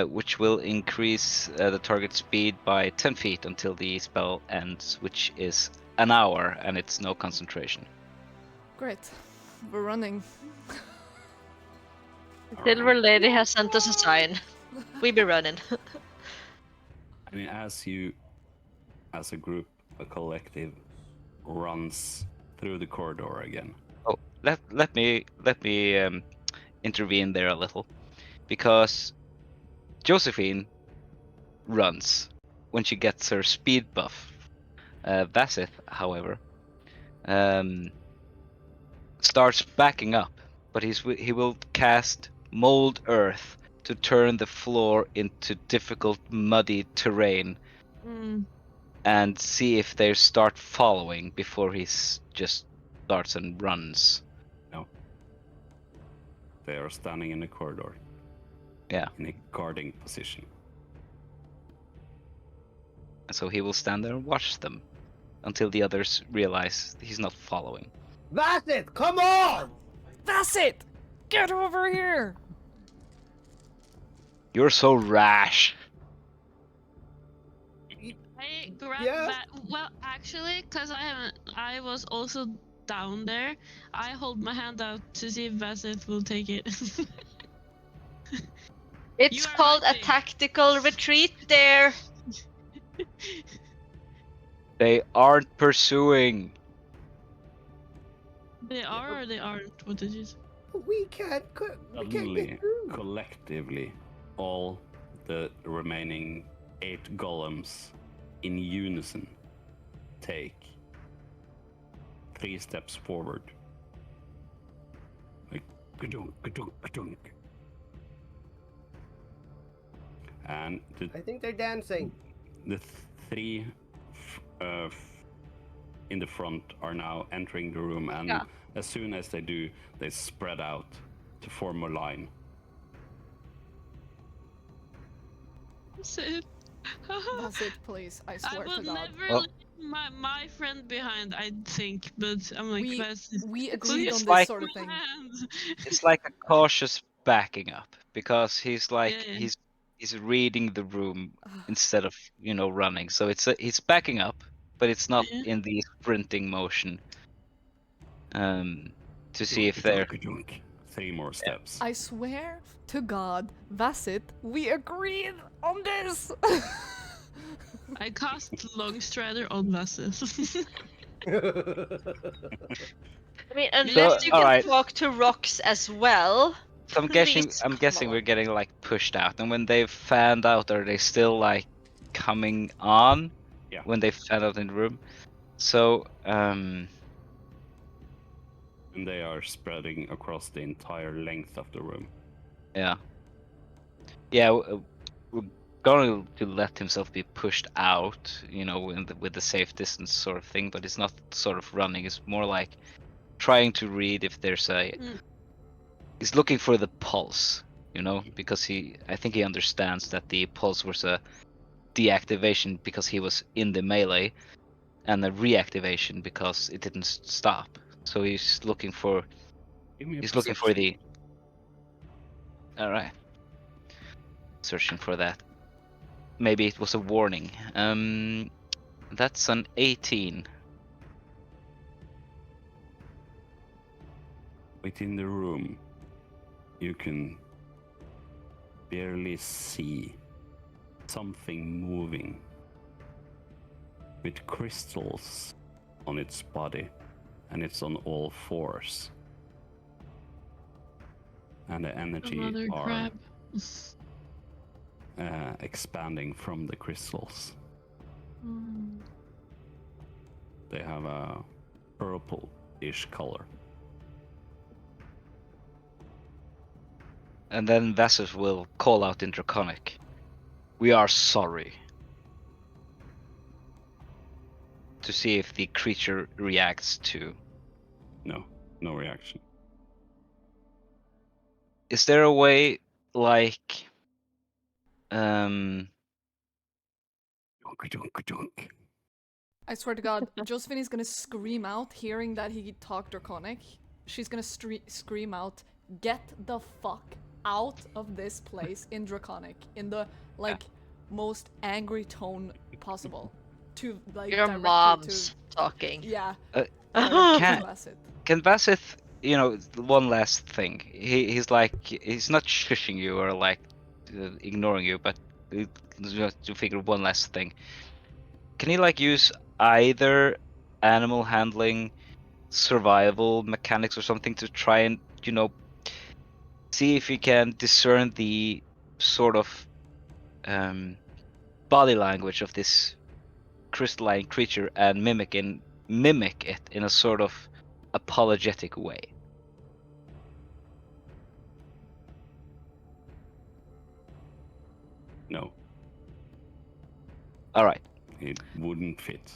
Which will increase the target speed by 10 feet until the spell ends, which is an hour, and it's no concentration. Great. We're running. Silver Lady has sent us a sign. We be running. I mean, as you, as a group, a collective, runs through the corridor again. Oh, let me intervene there a little, because Josephine runs when she gets her speed buff. Vassith, however, starts backing up, but he will cast Mold Earth to turn the floor into difficult, muddy terrain and see if they start following before he just starts and runs. No. They are standing in the corridor. Yeah. In a guarding position. So he will stand there and watch them until the others realize he's not following. Vassett, come on! Vassett! Get over here! You're so rash. I grabbed Yeah. that. Well, actually, because I was also down there. I hold my hand out to see if Bassett will take it. It's You are called a running. tactical retreat there. They aren't pursuing. They are or they aren't? What did you say? We can't Suddenly, get through. collectively, all the remaining 8 golems in unison take 3 steps forward. Like, ka-dunk, ka-dunk, ka-dunk. And I think they're dancing. the 3 in the front are now entering the room, and Yeah. as soon as they do, they spread out to form a line. Bassett. Vassett, please. I I swear will to God. never Well- leave my friend behind, I think, but I'm like, We Bassett, agreed please on this like- sort of thing. hand. It's like a cautious backing up, because he's like Yeah. he's reading the room instead of, you know, running. So he's backing up, but it's not Yeah. in the sprinting motion. To see if Ka-dunk, they're ka-dunk. 3 more steps. I swear to God, Vassett, we agreed on this! I cast Longstrider on Bassett. I mean, unless you can alright. talk to rocks as well. So I'm guessing Please, I'm come guessing on. we're getting like pushed out, and when they've fanned out, are they still like coming on? Yeah. When they fan out in the room. So And they are spreading across the entire length of the room. yeah. Yeah, going to let himself be pushed out, with the safe distance sort of thing, but it's not sort of running. It's more like trying to read if there's a. He's looking for the pulse, because I think he understands that the pulse was a deactivation because he was in the melee, and a reactivation because it didn't stop. So he's looking for. Give me a He's looking for perception. the. All right. Searching for that. Maybe it was a warning. That's an 18. Within the room, you can barely see something moving with crystals on its body, and it's on all fours. And the energy Another are crab. expanding from the crystals. Mm. They have a purple-ish color. And then Vassus will call out in Draconic. We are sorry. To see if the creature reacts to. No reaction. Is there a way, like, Dunk, dunk, dunk. I swear to God, Josephine is gonna scream out, hearing that he talked Draconic. She's gonna scream out, "Get the fuck out of this place in Draconic," in the most angry tone possible. To Your directly mom's to talking. yeah. Can- Bassett. Can Vasith, one last thing. He's not shushing you or ignoring you, but just to figure one last thing. Can he use either animal handling, survival mechanics or something to try and see if he can discern the sort of body language of this crystalline creature and mimic it in a sort of apologetic way? No, All right. it wouldn't fit.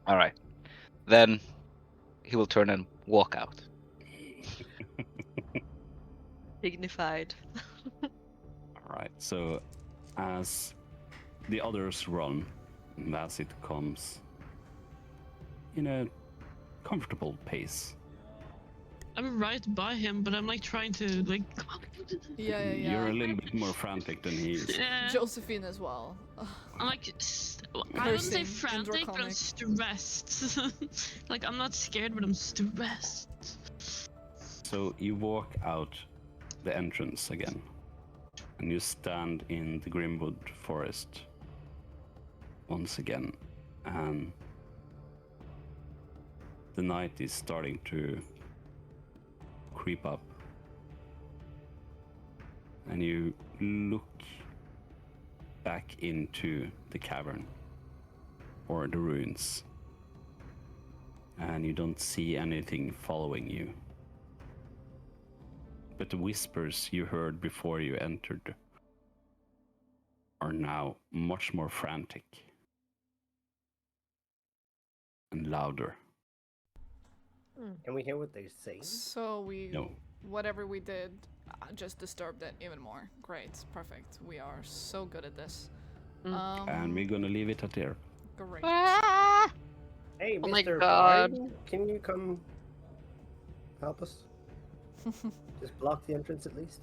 All right. Then he will turn and walk out. Dignified. Alright, so as the others run, and as it comes in a comfortable pace, I'm right by him, but I'm trying to come on. Yeah. you're a little bit more frantic than he is. Yeah. Josephine as well. Ugh. I'm I wouldn't say Cursing in frantic, but I'm Draconic. stressed. I'm not scared, but I'm stressed. So you walk out the entrance again, and you stand in the Grimwood forest once again, and the night is starting to creep up, and you look back into the cavern or the ruins, and you don't see anything following you. But the whispers you heard before you entered are now much more frantic and louder. Can we hear what they say? So No. whatever we did, just disturbed it even more. Great, perfect. We are so good at this. And we're gonna leave it at there. Great. Ah! Hey, Oh my Mr. God. Bard, can you come help us? Just block the entrance at least.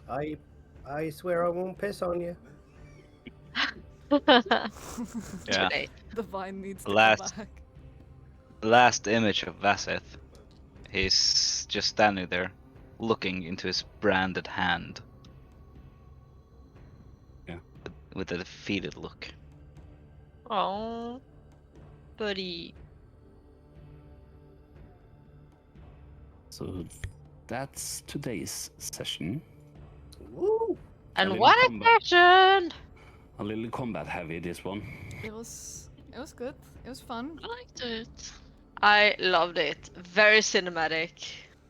I swear I won't piss on you. Yeah. Today. The vine needs to Last- come back. Last image of Vasith. He's just standing there, looking into his branded hand. Yeah. With a defeated look. Oh, buddy. So that's today's session. Woo! And little what a combat. session! A little combat heavy, this one. It was good. It was fun. I liked it. I loved it. Very cinematic.